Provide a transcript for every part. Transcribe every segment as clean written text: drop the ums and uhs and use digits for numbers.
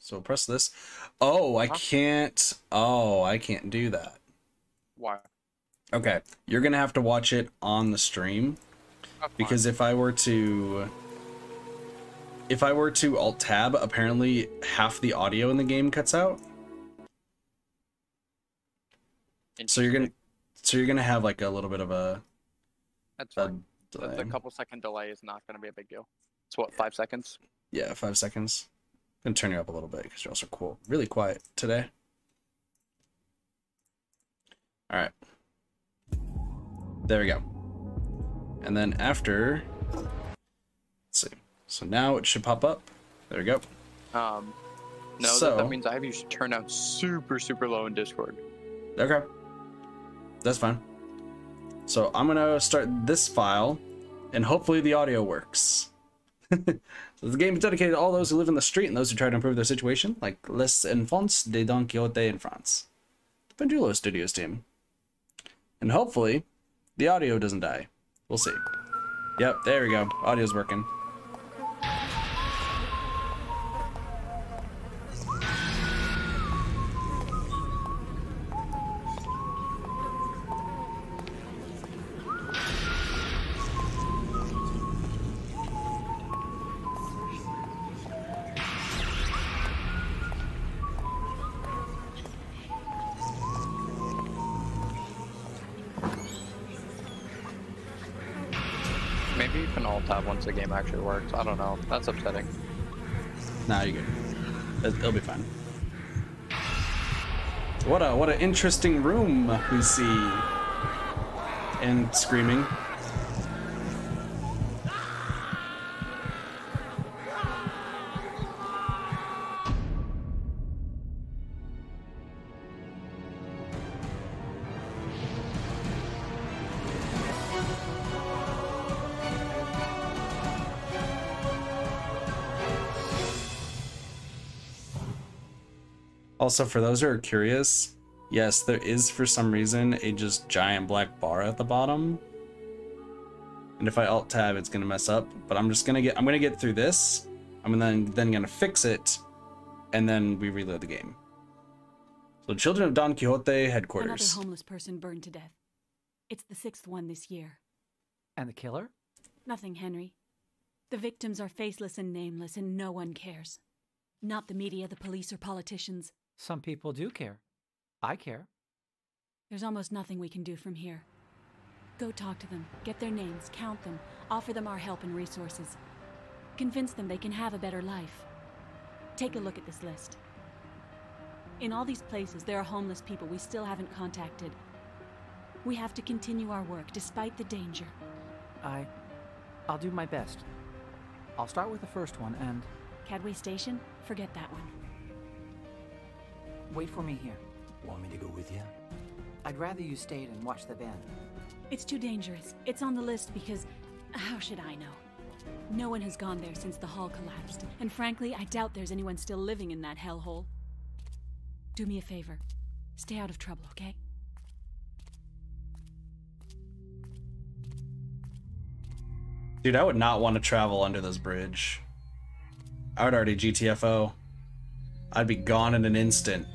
So press this. Oh, I Huh? can't. Oh, I can't do that. Why? Okay, you're gonna have to watch it on the stream That's because fine. if I were to alt tab, apparently half the audio in the game cuts out. So Interesting. you're gonna have like a little bit of a That's a fine. The delay. couple second delay is not going to be a big deal. It's what, 5 seconds? Yeah, 5 seconds. I'm gonna turn you up a little bit because you're also cool. Really quiet today. All right. There we go. And then after, let's see. So now it should pop up. There we go. No, So- that means I have you turn down super, super low in Discord. Okay. That's fine. So I'm gonna start this file, and hopefully the audio works. So the game is dedicated to all those who live in the street and those who try to improve their situation, like Les Enfants de Don Quixote in France. The Pendulo Studios team. And hopefully, the audio doesn't die. We'll see. Yep, there we go. Audio's working. Maybe you can alt tab once the game actually works. I don't know. That's upsetting. Nah, you're good. It'll be fine. What an interesting room we see. And screaming. Also, for those who are curious, yes, there is for some reason a just giant black bar at the bottom. And if I alt tab, it's gonna mess up. But I'm gonna get through this. I'm then gonna fix it, and then we reload the game. So, Children of Don Quixote headquarters. Another homeless person burned to death. It's the 6th one this year. And the killer? Nothing, Henry. The victims are faceless and nameless, and no one cares. Not the media, the police, or politicians. Some people do care. I care. There's almost nothing we can do from here. Go talk to them, get their names, count them, offer them our help and resources. Convince them they can have a better life. Take a look at this list. In all these places, there are homeless people we still haven't contacted. We have to continue our work despite the danger. I'll do my best. I'll start with the first one and Cadway Station? Forget that one. wait for me here. Want me to go with you? I'd rather you stayed and watched the band. It's too dangerous. It's on the list because... how should I know? No one has gone there since the hall collapsed. And frankly, I doubt there's anyone still living in that hellhole. Do me a favor. Stay out of trouble, okay? Dude, I would not want to travel under this bridge. I would already GTFO. I'd be gone in an instant.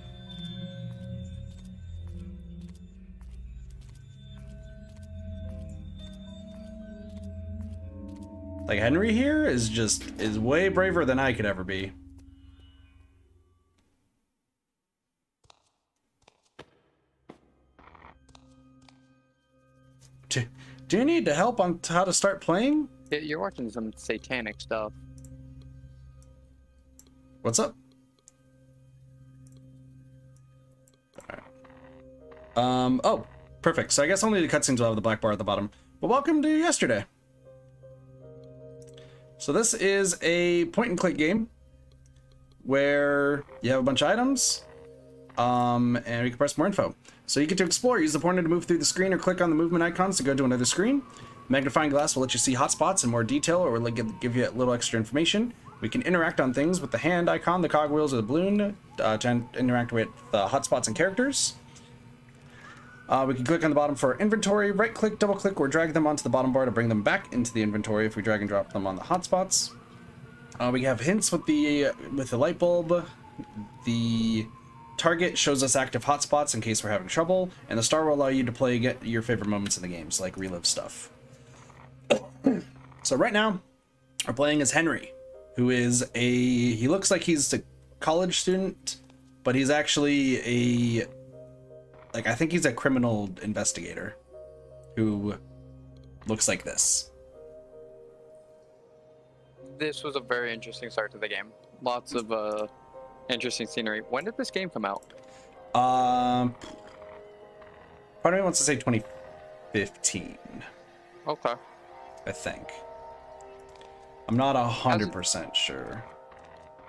Like, Henry here is way braver than I could ever be. Do you need help on how to start playing? You're watching some satanic stuff. What's up? Alright. Oh, perfect. So I guess only the cutscenes will have the black bar at the bottom. But welcome to Yesterday. So this is a point-and-click game where you have a bunch of items, and you can press more info. So you get to explore. Use the pointer to move through the screen or click on the movement icons to go to another screen. Magnifying glass will let you see hotspots in more detail or will give you a little extra information. We can interact on things with the hand icon, the cogwheels, or the balloon to interact with the hotspots and characters. We can click on the bottom for inventory, right-click, double-click, or drag them onto the bottom bar to bring them back into the inventory if we drag and drop them on the hotspots. We have hints with the light bulb the target shows us active hotspots in case we're having trouble, and the star will allow you to play get your favorite moments in the games, like relive stuff. So right now, we're playing as Henry, who is he looks like he's a college student, but he's actually I think he's a criminal investigator who looks like this. This was a very interesting start to the game. Lots of interesting scenery. When did this game come out? Part of me wants to say 2015. Okay. I think. I'm not 100% sure.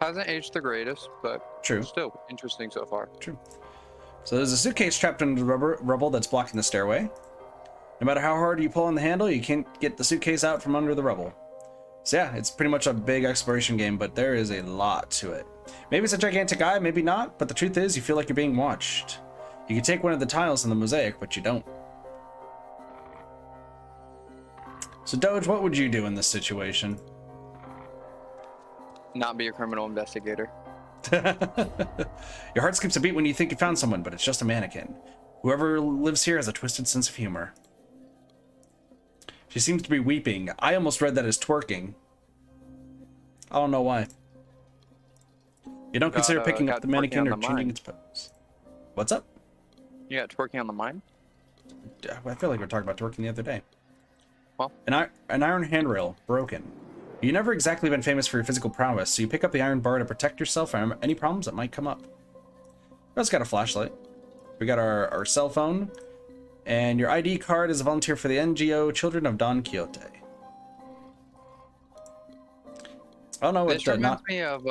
Hasn't aged the greatest, but True. Still interesting so far. True. So there's a suitcase trapped under the rubble that's blocking the stairway. No matter how hard you pull on the handle, you can't get the suitcase out from under the rubble. So yeah, it's pretty much a big exploration game, but there is a lot to it. Maybe it's a gigantic eye, maybe not, but the truth is you feel like you're being watched. You can take one of the tiles in the mosaic, but you don't. So Doge, what would you do in this situation? Not be a criminal investigator. Your heart skips a beat when you think you found someone, but it's just a mannequin. Whoever lives here has a twisted sense of humor. She seems to be weeping. I almost read that as twerking. I don't know why. You don't consider picking up the mannequin or changing its pose. What's up? You got twerking on the mind? I feel like we were talking about twerking the other day. Well, an iron handrail, broken. You've never exactly been famous for your physical prowess, so you pick up the iron bar to protect yourself from any problems that might come up. We also got a flashlight. We got our cell phone. And your ID card is a volunteer for the NGO Children of Don Quixote. Oh no, this reminds me of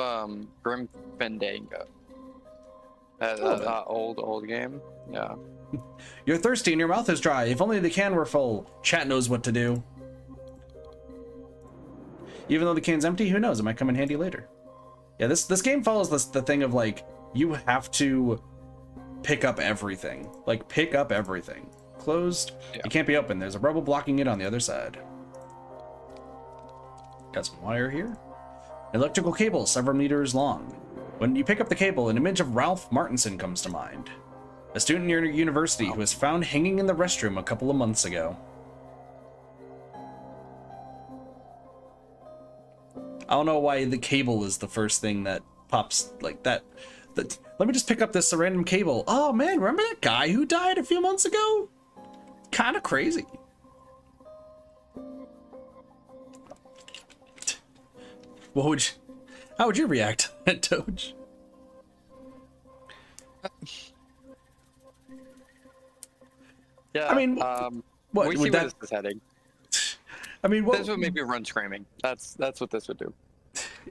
Grim Fandango. That old game. Yeah. You're thirsty and your mouth is dry. If only the can were full. Chat knows what to do. Even though the can's empty, who knows? It might come in handy later. Yeah, this game follows the thing of like you have to pick up everything. Like pick up everything. Closed. Yeah. It can't be open. There's a rubble blocking it on the other side. Got some wire here. Electrical cable several meters long. When you pick up the cable, an image of Ralph Martinson comes to mind. A student near university who was found hanging in the restroom a couple of months ago. I don't know why the cable is the first thing that pops like that. Let me just pick up this random cable. Oh man, remember that guy who died a few months ago? Kind of crazy. How would you react to that, Doge? Yeah. I mean, what we see where this is heading. I mean, this would make me run screaming. That's what this would do.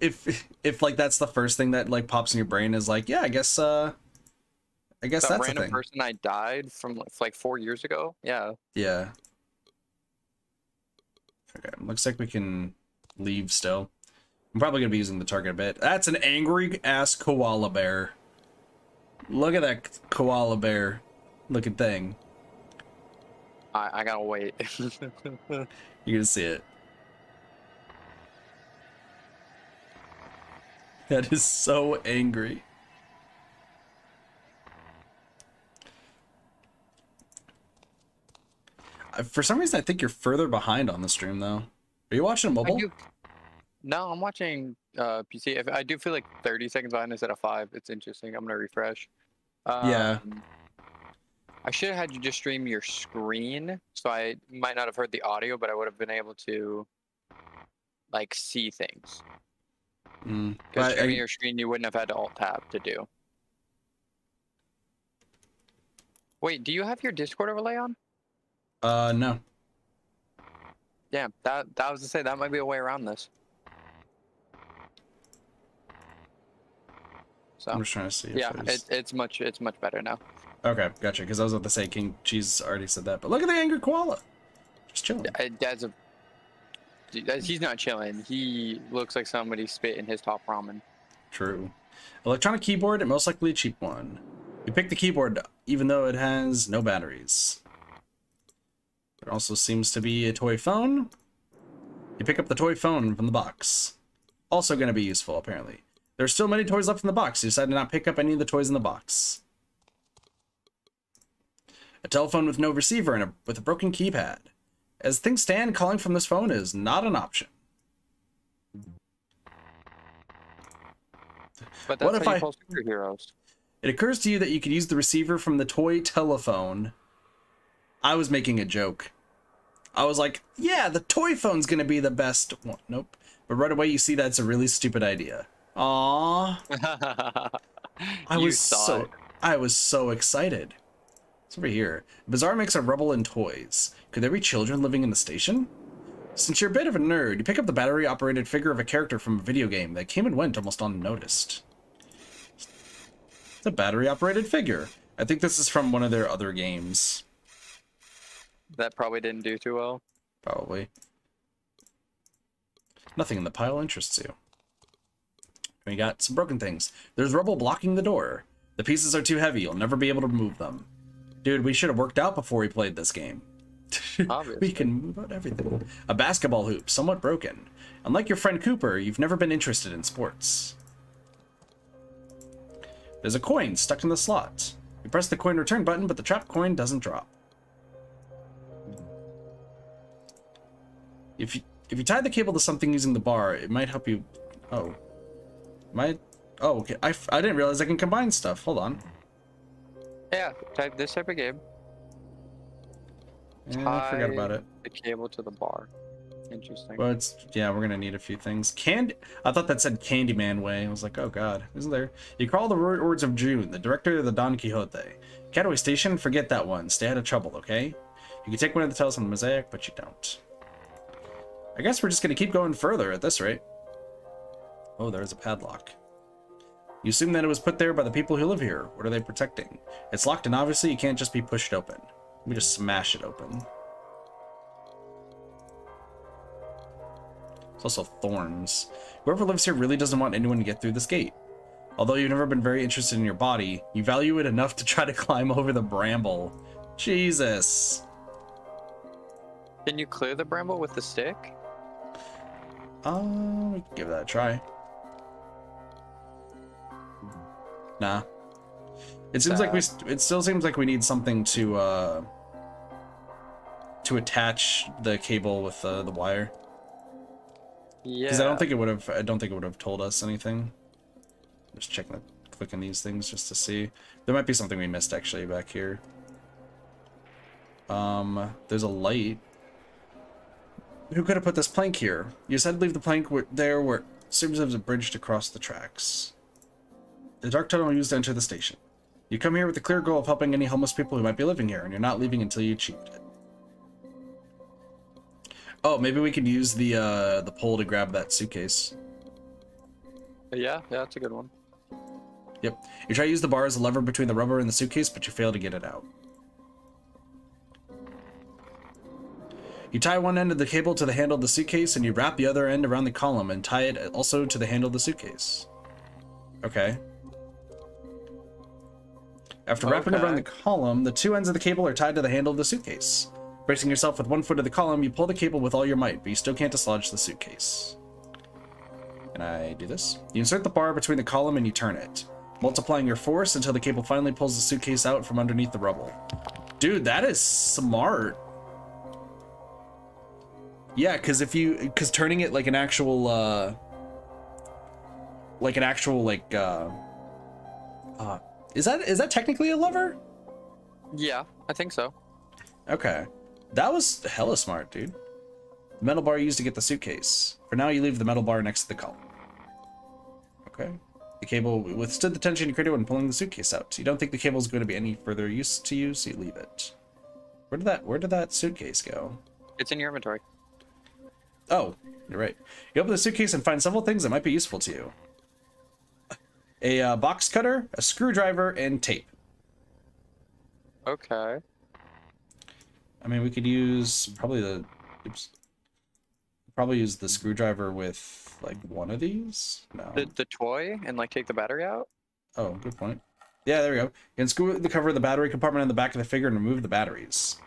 If like that's the first thing that like pops in your brain is like, yeah, I guess that's the thing. Random person I died from like 4 years ago. Yeah. Yeah. Okay, looks like we can leave still. I'm probably gonna be using the target a bit. That's an angry ass koala bear. Look at that koala bear looking thing. I gotta wait. You're gonna see it. That is so angry. For some reason, I think you're further behind on the stream, though. Are you watching mobile? No, I'm watching PC. I do feel like 30 seconds behind instead of 5. It's interesting. I'm gonna refresh. Yeah. I should have had you just stream your screen, so I might not have heard the audio, but I would have been able to, like, see things. Because streaming your screen, you wouldn't have had to alt-tab to do. Wait, do you have your Discord overlay on? No. Yeah, that was to say, that might be a way around this. So, I'm just trying to see. Yeah, it's much better now. Okay, gotcha. Because I was about to say King Cheese already said that, but look at the angry koala, just chilling. He's not chilling. He looks like somebody spit in his top ramen. True. Electronic keyboard, and most likely a cheap one. You pick the keyboard, even though it has no batteries. There also seems to be a toy phone. You pick up the toy phone from the box. Also going to be useful, apparently. There's still many toys left in the box. You decided to not pick up any of the toys in the box. A telephone with no receiver and with a broken keypad. As things stand, calling from this phone is not an option. But that's how you pull superheroes. It occurs to you that you could use the receiver from the toy telephone. I was making a joke. I was like, yeah, the toy phone's gonna be the best one. Nope. But right away you see that's a really stupid idea. Aww. I was so excited. It's over here. Bizarre mix of rubble and toys. Could there be children living in the station? Since you're a bit of a nerd, you pick up the battery-operated figure of a character from a video game that came and went almost unnoticed. The battery-operated figure. I think this is from one of their other games. That probably didn't do too well. Probably. Nothing in the pile interests you. We got some broken things. There's rubble blocking the door. The pieces are too heavy. You'll never be able to move them. Dude, we should have worked out before we played this game. Obviously. We can move out everything. A basketball hoop, somewhat broken. Unlike your friend Cooper, you've never been interested in sports. There's a coin stuck in the slot. You press the coin return button, but the trapped coin doesn't drop. If you tie the cable to something using the bar, it might help you. Oh, okay. I didn't realize I can combine stuff. Hold on. Yeah, this type of game. Yeah, I forgot about it. The cable to the bar. Interesting. Well, we're gonna need a few things. I thought that said Candyman Way. I was like, oh god, isn't there? You call the words of June, the director of the Don Quixote. Cataway Station, forget that one. Stay out of trouble, okay? You can take one of the tiles on the mosaic, but you don't. I guess we're just gonna keep going further at this rate. Oh, there's a padlock. You assume that it was put there by the people who live here. What are they protecting? It's locked and obviously it can't just be pushed open. We just smash it open. There's also thorns. Whoever lives here really doesn't want anyone to get through this gate. Although you've never been very interested in your body, you value it enough to try to climb over the bramble. Jesus. Can you clear the bramble with the stick? We can give that a try. Nah. It seems like it still seems like we need something to attach the cable with the wire. Yeah. Because I don't think it would have told us anything. Just checking, clicking these things just to see. There might be something we missed actually back here. There's a light. Who could have put this plank here? You said leave the plank there where it serves as a bridge to cross the tracks. The dark tunnel used to enter the station. You come here with the clear goal of helping any homeless people who might be living here, and you're not leaving until you achieved it. Oh, maybe we could use the pole to grab that suitcase. Yeah, that's a good one. Yep. You try to use the bar as a lever between the rubber and the suitcase, but you fail to get it out. You tie one end of the cable to the handle of the suitcase, and you wrap the other end around the column and tie it also to the handle of the suitcase. Okay. After wrapping it around the column, the two ends of the cable are tied to the handle of the suitcase. Bracing yourself with one foot of the column, you pull the cable with all your might, but you still can't dislodge the suitcase. Can I do this? You insert the bar between the column and you turn it, multiplying your force until the cable finally pulls the suitcase out from underneath the rubble. Dude, that is smart. Yeah, because turning it like an actual, is that technically a lever? Yeah, I think so. Okay. That was hella smart, dude. The metal bar used to get the suitcase. For now, you leave the metal bar next to the column. Okay. The cable withstood the tension you created when pulling the suitcase out. You don't think the cable is going to be any further use to you, so you leave it. Where did that suitcase go? It's in your inventory. Oh, you're right. You open the suitcase and find several things that might be useful to you. A box cutter, a screwdriver, and tape. Okay. I mean, we could use probably use the screwdriver with like one of these. No. The toy and like take the battery out. Oh, good point. Yeah, there we go. You can screw the cover of the battery compartment on the back of the figure and remove the batteries.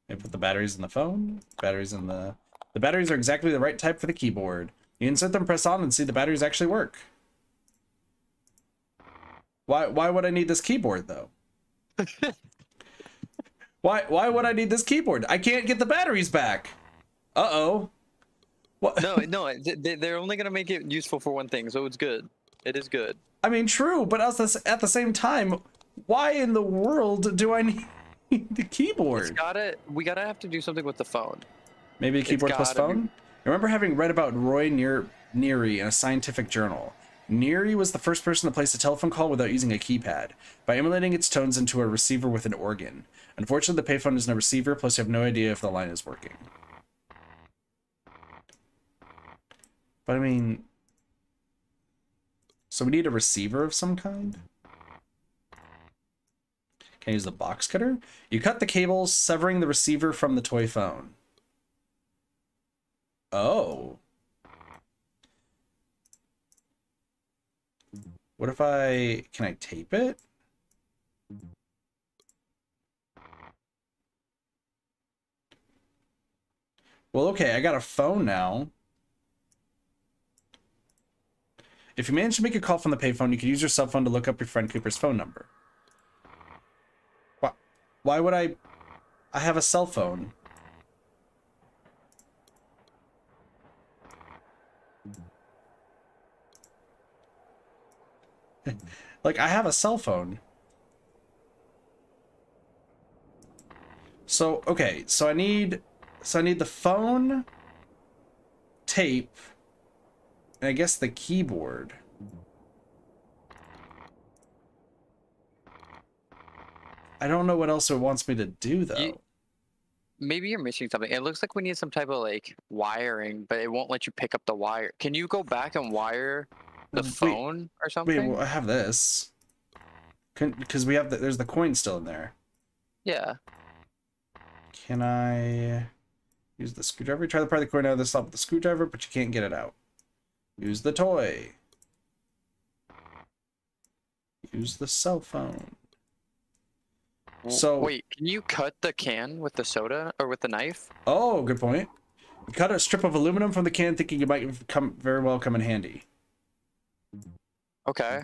And put the batteries in the phone. The batteries are exactly the right type for the keyboard. You insert them, press on, and see the batteries actually work. Why would I need this keyboard, though? Why would I need this keyboard? I can't get the batteries back. Uh-oh. What? No, they're only going to make it useful for one thing, so it's good. It is good. I mean, true, but at the same time, why in the world do I need the keyboard? We gotta have to do something with the phone. Maybe a keyboard plus phone? I remember having read about Roy Neary in a scientific journal. Neary was the first person to place a telephone call without using a keypad, by emulating its tones into a receiver with an organ. Unfortunately, the payphone isn't a receiver, plus you have no idea if the line is working. But I mean... So we need a receiver of some kind? Can I use the box cutter? You cut the cables, severing the receiver from the toy phone. Oh. What if can I tape it? Well, okay, I got a phone now. If you manage to make a call from the payphone, you can use your cell phone to look up your friend Cooper's phone number. Why would I have a cell phone. Like, I have a cell phone. So, okay, so I need the phone, tape, and I guess the keyboard. I don't know what else it wants me to do, though. Maybe you're missing something. It looks like we need some type of, like, wiring, but it won't let you pick up the wire. Can you go back and wire the phone or something? Wait, well, I have this. Because we have there's the coin still in there. Yeah. Can I use the screwdriver? Try to pry the coin out of the slot with the screwdriver, but you can't get it out. Use the toy. Use the cell phone. So wait, can you cut the can with the soda or with the knife? Oh, good point. You cut a strip of aluminum from the can, thinking it might very well come in handy. Okay.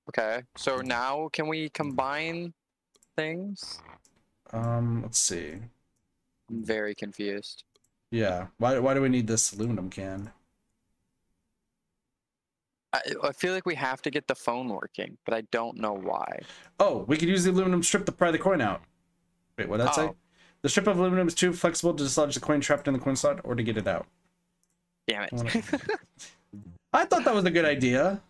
Okay. So now can we combine things? Let's see. I'm very confused. Yeah. Why do we need this aluminum can? I feel like we have to get the phone working, but I don't know why. Oh, we could use the aluminum strip to pry the coin out. Wait, what did that say? The strip of aluminum is too flexible to dislodge the coin trapped in the coin slot or to get it out. Damn it. I thought that was a good idea.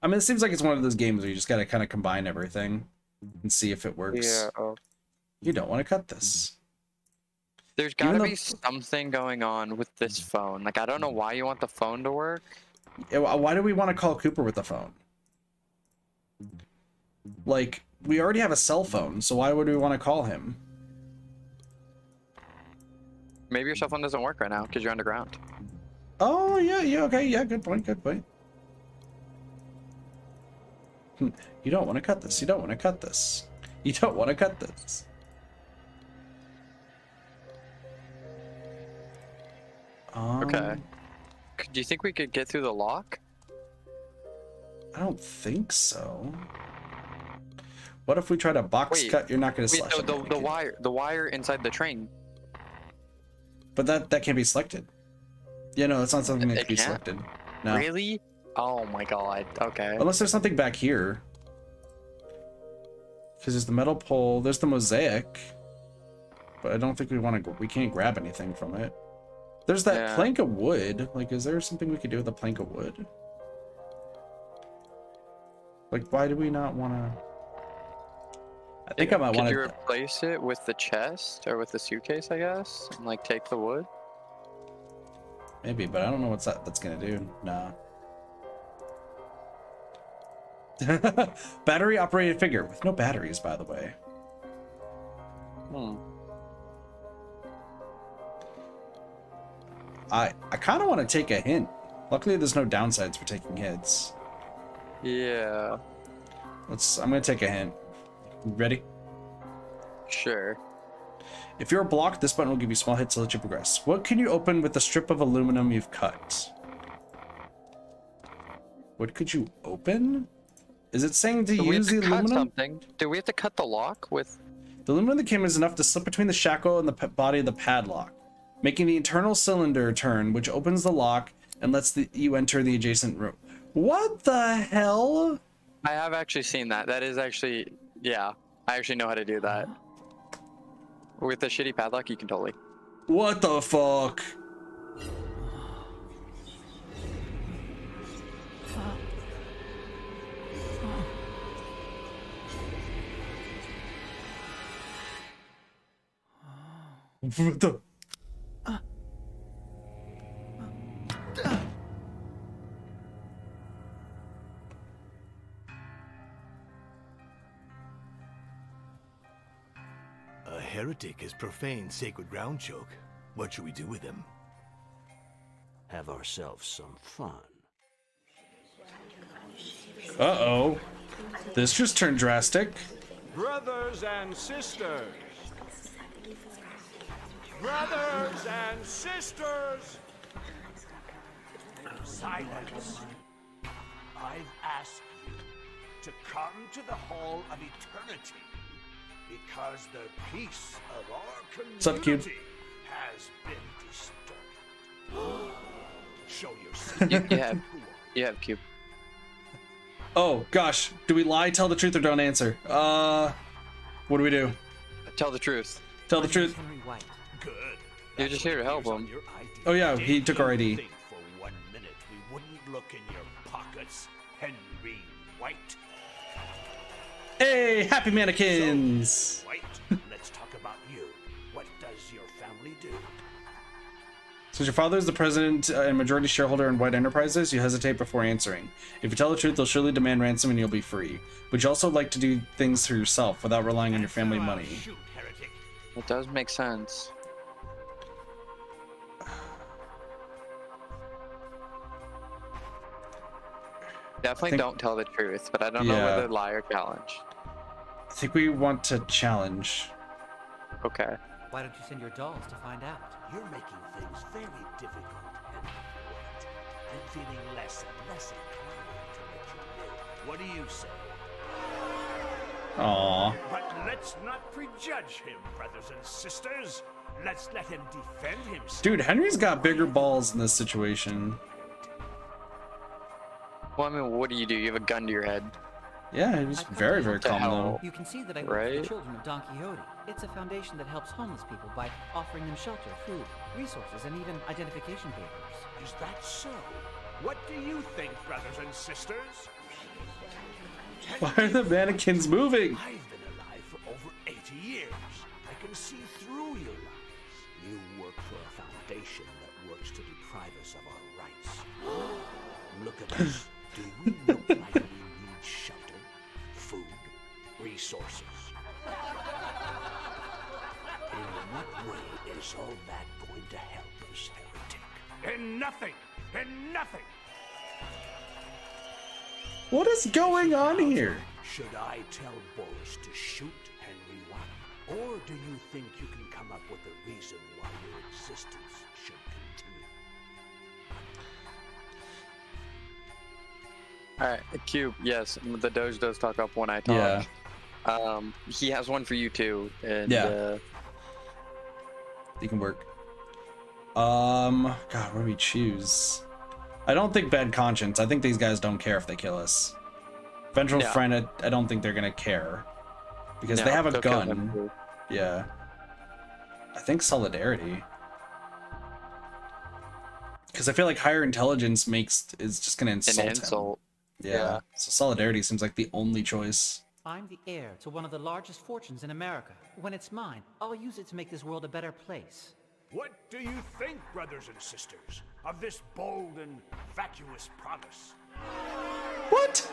I mean, it seems like it's one of those games where you just gotta kind of combine everything and see if it works. Yeah. You don't want to cut this. There's got to be something going on with this phone. Like, I don't know why you want the phone to work. Why do we want to call Cooper with the phone? Like, we already have a cell phone, so why would we want to call him? Maybe your cell phone doesn't work right now because you're underground. Oh, yeah, okay, yeah, good point, good point. You don't want to cut this, you don't want to cut this. You don't want to cut this. Okay. Do you think we could get through the lock? I don't think so. What if we try to box cut? You're not going to slash the wire inside the train. But that can't be selected. Yeah, no, that's not something that can be selected. No. Really? Oh my god. Okay. Unless there's something back here. Because there's the metal pole, there's the mosaic. But I don't think we can't grab anything from it. There's that plank of wood. Like, is there something we could do with a plank of wood? Like, why do we not want to... I think I might want to... Could you replace it with the chest? Or with the suitcase, I guess? And, like, take the wood? Maybe, but I don't know what's that's going to do. Nah. Battery-operated figure. With no batteries, by the way. I kind of want to take a hint. Luckily, there's no downsides for taking hits. Yeah. I'm gonna take a hint. Ready? Sure. If you're blocked, this button will give you small hits to let you progress. What can you open with the strip of aluminum you've cut? What could you open? Is it saying to use the aluminum? Something. Do we have to cut the lock with? The aluminum that came is enough to slip between the shackle and the body of the padlock, making the internal cylinder turn, which opens the lock and lets you enter the adjacent room. What the hell? I have actually seen that. That is actually, yeah. I actually know how to do that. With the shitty padlock, you can totally. What the fuck? What the? A heretic has profaned sacred ground, Choke. What should we do with him? Have ourselves some fun. Uh-oh. This just turned drastic. Brothers and sisters. Brothers and sisters. Silence. I've asked you to come to the Hall of Eternity because the peace of our What's up, Cube? community has been disturbed. Show yourself. You have Cube. Oh, gosh. Do we lie, tell the truth, or don't answer? What do we do? Tell the truth. Tell the truth. Henry White. Good. You're just here to help him. Oh, yeah, he took our ID. Think for 1 minute we wouldn't look in your pockets, Henry White. Hey, happy mannequins! White, let's talk about you. What does your family do? Since your father is the president and majority shareholder in White Enterprises, you hesitate before answering. If you tell the truth, they'll surely demand ransom and you'll be free. But you also like to do things for yourself without relying on your family money. Shoot, heretic. It does make sense. Definitely don't tell the truth, but I don't know whether lie or challenge. I think we want to challenge. Okay. Why don't you send your dolls to find out? You're making things very difficult, Henry White. I'm feeling less and less inclined to let you live. What do you say? Aww. But let's not prejudge him, brothers and sisters. Let's let him defend himself. Dude, Henry's got bigger balls in this situation. Well, I mean, what do? You have a gun to your head. Yeah, he's very, very calm though. You can see that I work for the children of Don Quixote. It's a foundation that helps homeless people by offering them shelter, food, resources, and even identification papers. Is that so? What do you think, brothers and sisters? Why are the mannequins moving? I've been alive for over 80 years. I can see through your lies. You work for a foundation that works to deprive us of our rights. Look at us. Do we look like we need shelter, food, resources? In what way is all that going to help us, heretic? In nothing! In nothing! What is going on here? Should I tell Boris to shoot Henry White? Or do you think you can come up with a reason why your existence should continue? Alright, Cube, yes, the Doge does talk up when I talk. Yeah. He has one for you too. And, You can work. God, what do we choose? I don't think bad conscience. I think these guys don't care if they kill us. Vengeful friend, I don't think they're gonna care. Because they have a gun. Yeah. I think solidarity. Because I feel like higher intelligence is just gonna insult him. Yeah. So solidarity seems like the only choice. I'm the heir to one of the largest fortunes in America. When it's mine, I'll use it to make this world a better place. What do you think, brothers and sisters, of this bold and vacuous promise? What?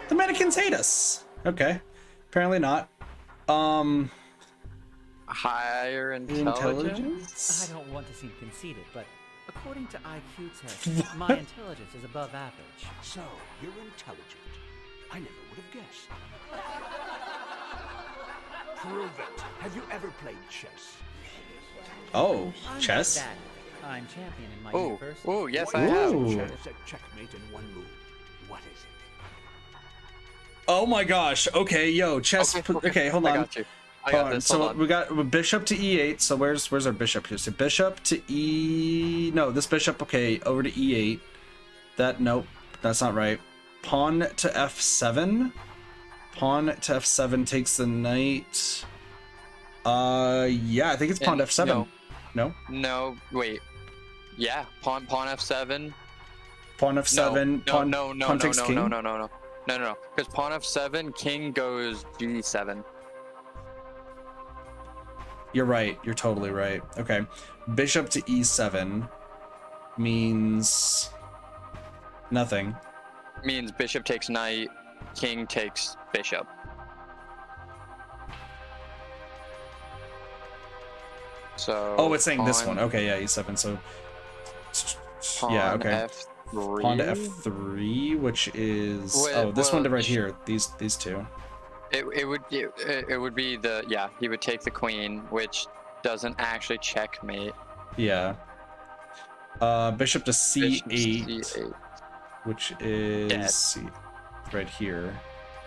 The mannequins hate us. Okay. Apparently not. Higher intelligence? I don't want to seem conceited, but according to IQ tests, my intelligence is above average. So, you're intelligent. I never would have guessed. Prove it. Have you ever played chess? Oh, I'm chess? Dad. I'm champion in my Oh, universe. oh, yes, What I have. Ooh. chess at checkmate in one move? What is it? Oh my gosh. Okay, yo, chess. Okay, hold on. I got you. I Hold got on. this. So Hold on. we got bishop to e8. So where's our bishop here? So bishop to e. No, this bishop. Okay, over to e8. That nope, that's not right. Pawn to f7. Pawn to f7 takes the knight. Yeah, I think it's pawn to f7. No. No, wait. Yeah, pawn f7. Pawn f7. Pawn takes king. No. Because pawn f7, king goes g7. You're right. You're totally right. Okay. Bishop to e7 means nothing. Means bishop takes knight, king takes bishop. So. Oh, it's saying this one. Okay, yeah, e7. So. Yeah. Okay. F3. Pawn to f3, which is this one to right here. These two. It would be the he would take the queen, which doesn't actually checkmate. Yeah. Bishop to c8, C8. which is Death. right here.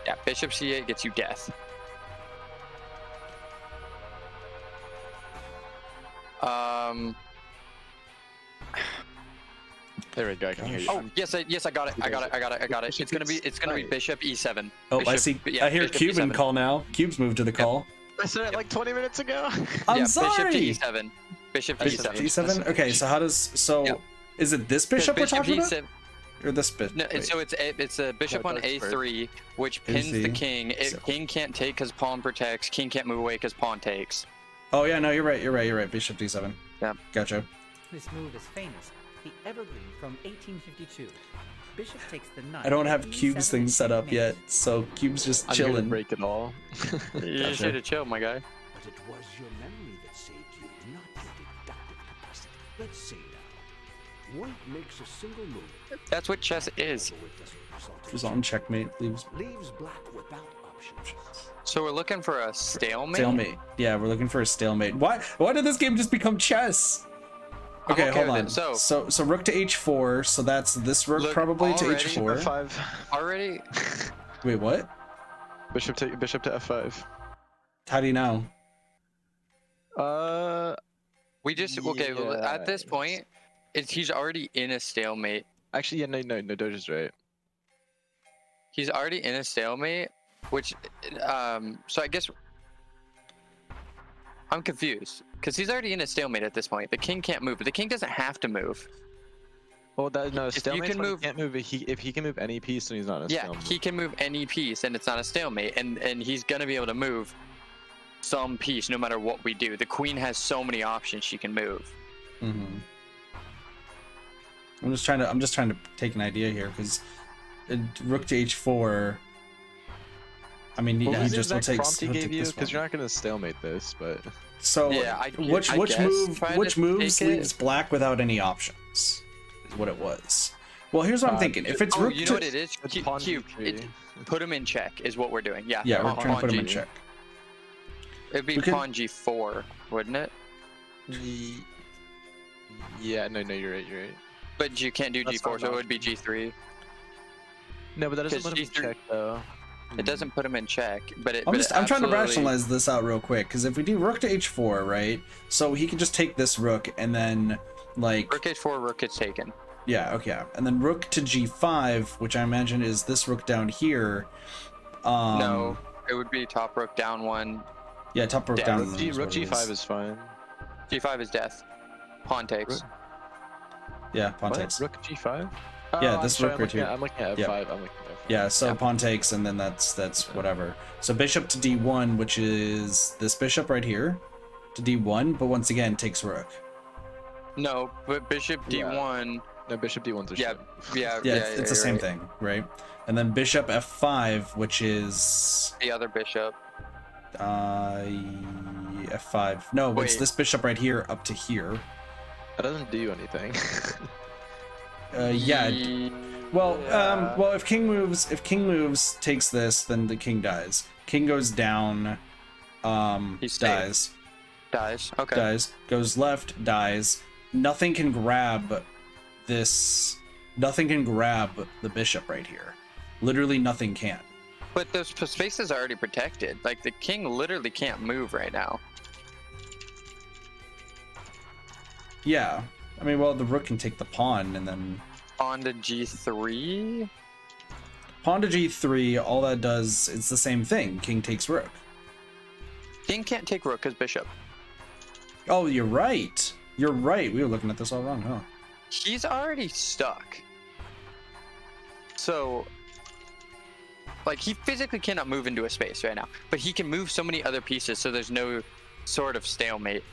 Yeah, bishop c8 gets you death. There we go. I can hear you. Oh yes, I got it. I got it. It's gonna be bishop e7. Oh, bishop, I see. Yeah, I hear bishop Cuban E7. call now. Cube's moved to the call. I said it like 20 minutes ago. I'm Yeah, sorry. Bishop to e7. Bishop to Bishop e7. to e7. Okay, so how does Yep. is it this bishop we're talking about? E7. Or this bishop? No, so it's a bishop on a3, which pins the king. King can't take because pawn protects. King can't move away because pawn takes. Oh yeah, no, you're right. Bishop d7. Yeah. Gotcha. This move is famous. The Evergreen from 1852. Bishop takes the knight. I don't have E7 Cube's thing set up yet, so Cube's just I'm gonna chilling. break it all. You should have chilled, my guy. But it was your memory that saved you, not your deductive capacity. Let's see now. White makes a single move. That's what chess is. Just on checkmate leaves Leaves black without options. So we're looking for a stalemate. stalemate. Yeah, we're looking for a stalemate. Why did this game just become chess? Okay, okay hold with on. it. So rook to h4. So that's this rook Look, probably to already h4. F5. Already. Wait, what? Bishop to F5. How do you know? We just at this point, he's already in a stalemate. Actually, yeah, no, Doge is right. He's already in a stalemate, which so I guess I'm confused because he's already in a stalemate at this point. The king can't move, but the king doesn't have to move. Well, no, If you stalemate. can move- He can't move. If he can move any piece, then he's not in a Yeah, stalemate. he can move any piece, and it's not a stalemate, and he's gonna be able to move some piece no matter what we do. The queen has so many options she can move. Mm-hmm. I'm just trying to take an idea here because rook to h4. I mean, Well, he what's the just will exact take. prompt he he'll gave take you this because one. you're not gonna stalemate this, but So Yeah, which I guess trying which to moves take it- leaves black without any options? Is what it was. Well, here's what I'm thinking. If it's rook You know to what it is? It's Cube. pawn d3. Put him in check is what we're doing. Yeah. yeah, we're pawn trying to put him in G. check. It'd be We could- pawn g4, wouldn't it? Yeah, no, you're right. But you can't do That's g4, not so it an would be g3. No, but that doesn't 'Cause put him in G3 check though. It doesn't put him in check, but it. I'm but it trying to absolutely- rationalize this out real quick because if we do rook to h4, right? So he can just take this rook and then like Rook h4, rook is taken. yeah, okay, and then rook to g5, which I imagine is this rook down here. No, it would be top rook down one. Yeah, top rook Yeah, down. Rook is what it G5 is fine. G5 is death. Pawn takes. Yeah, pawn What? takes. Rook G5? Yeah, I'm this sorry, rook right here. I'm looking at Yep. F5. I'm looking at F5. Yeah, so pawn takes, and then that's whatever. So bishop to d1, which is this bishop right here, to d1, but once again takes rook. No, but bishop d1. No, bishop D1's a Yeah, shit. Yeah, it's the same thing, right? And then bishop f5, which is The other bishop. f5. No, it's Wait. this bishop right here up to here. That doesn't do anything. Yeah. Well, well, if king moves, takes this, then the king dies. King goes down. dies. Dies. Okay. Dies. Goes left, dies. Nothing can grab this. Nothing can grab the bishop right here. Literally nothing can. But those spaces are already protected. Like, the king literally can't move right now. Yeah. I mean, well, the rook can take the pawn and then... Pawn to g3? Pawn to g3, all that does, it's the same thing. King takes rook. King can't take rook because bishop. Oh, you're right. You're right. We were looking at this all wrong, huh? He's already stuck. So, like, he physically cannot move into a space right now, but he can move so many other pieces, so there's no sort of stalemate.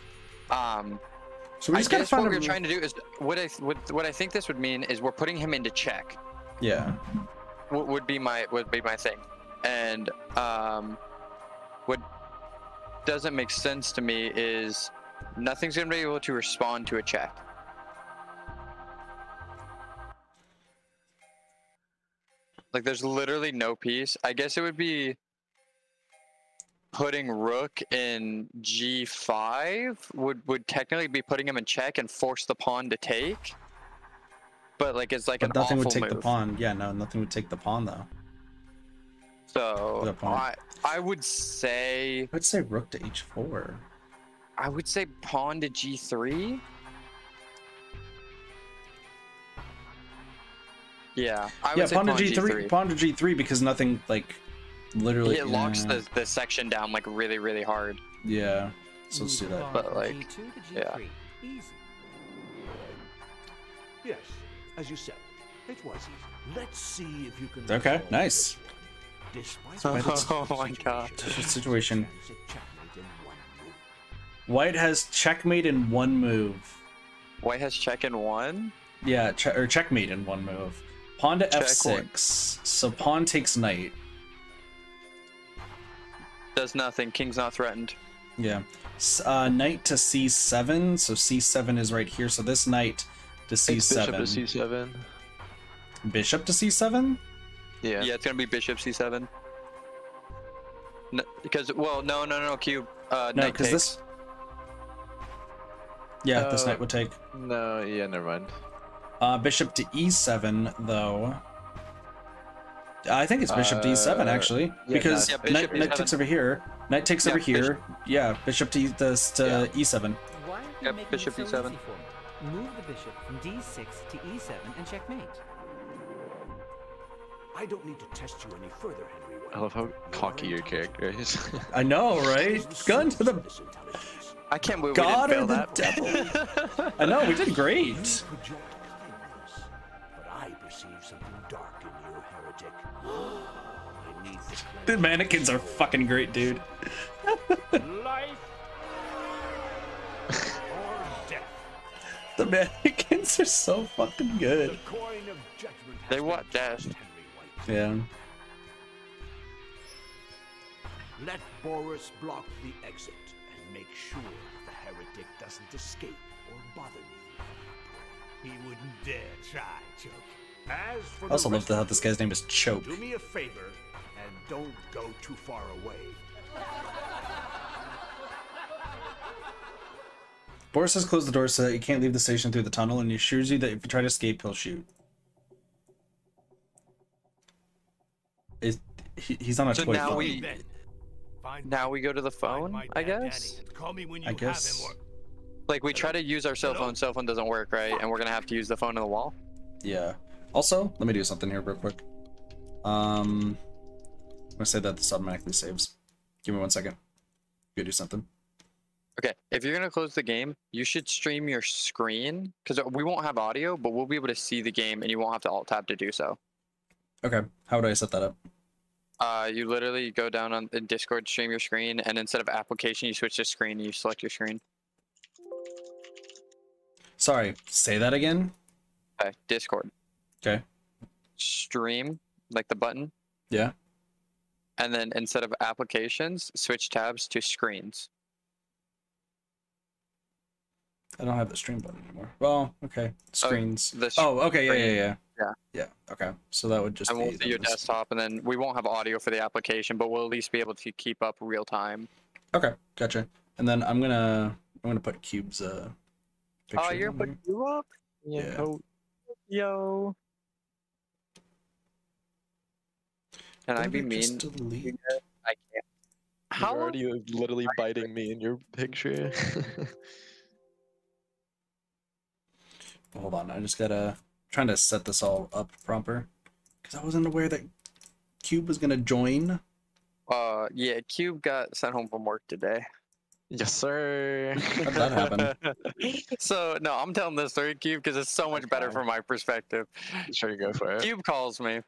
So we just I guess what we're trying to do is what I think this would mean is we're putting him into check. Yeah. Would be my thing, and what doesn't make sense to me is nothing's gonna be able to respond to a check. Like, there's literally no piece. I guess it would be putting rook in g5 would technically be putting him in check and force the pawn to take. But like, it's like but an nothing awful would take move. the pawn. Yeah, no, nothing would take the pawn though. So I would say rook to h4. I would say pawn to g3. Yeah, I would say pawn to g3. Pawn to g3 because nothing, like, literally. It locks the section down like really, really hard. Yeah, so let's do that. But like, yeah. Easy. Yes, as you said, it was easy. Let's see if you can. Okay, nice. Oh my god. Situation. White has checkmate in one move. White has check in one? Yeah, or checkmate in one move. Pawn to Check f6. one. So pawn takes knight. Does nothing. King's not threatened. Yeah. Knight to c7. So c7 is right here. So this knight to c7. Bishop to c7. Bishop to c7? Yeah. Yeah, it's gonna be bishop c7. No, because, well, no, cube. No, Knight because takes. this. Yeah, this knight would take. No, yeah, never mind. Bishop to e7, though. I think it's bishop to e7, actually. yeah, because no, knight bishop takes over here. Knight takes over here. Yeah, bishop to e7. Why are you Yep, making bishop it so e7. easy for me? Move the bishop from d6 to e7 and checkmate. I don't need to test you any further, Henry. I love how cocky your character is. I know, right? Gun to the I can't believe god we or didn't the fail that. devil. I know, we did great. Project kindness, but I perceive something dark in you, heretic. I need the The mannequins are fucking great, dude. Life or death. The mannequins are so fucking good. The coin of judgment has They been what, cast, Dash? Henry White. Yeah. Let Boris block the exit and make sure that the heretic doesn't escape or bother me. He wouldn't dare try, Choke. As for I also the love rest how of this you, guy's name is Choke. do me a favor and don't go too far away. Boris has closed the door so that you can't leave the station through the tunnel, and he assures you that if you try to escape, he'll shoot. He's on a So toy now phone. now we go to the phone, I guess? Call me when you I have guess. him or Like, we try to use our cell phone doesn't work, right? And we're gonna have to use the phone on the wall? Yeah. Also, let me do something here real quick. I'm gonna say that this automatically saves. Give me 1 second. Go do something. Okay, if you're gonna close the game, you should stream your screen, because we won't have audio, but we'll be able to see the game, and you won't have to alt-tab to do so. Okay. How would I set that up? You literally go down on the Discord, stream your screen, and instead of application, you switch to screen, and you select your screen. Sorry, say that again? Okay, Discord. Okay. Stream, like the button, Yeah. and then instead of applications, switch tabs to screens. I don't have the stream button anymore. Well, okay. Screens. the Okay. Yeah. Yeah. Yeah. Okay. So that would just And be we'll see your desktop, and then we won't have audio for the application, but we'll at least be able to keep up real time. Okay, gotcha. And then I'm gonna put Cube's picture. Oh, you're putting you up? Yeah. Oh, yo. Can I be mean? I can't. How are you literally biting me in your picture? Hold on, I just gotta trying to set this all up proper because I wasn't aware that Cube was gonna join. Yeah, Cube got sent home from work today. Yes, sir. How'd that happen? So no, I'm telling this story, Cube, because it's so much better from my perspective. Sure, you go for it. Cube calls me,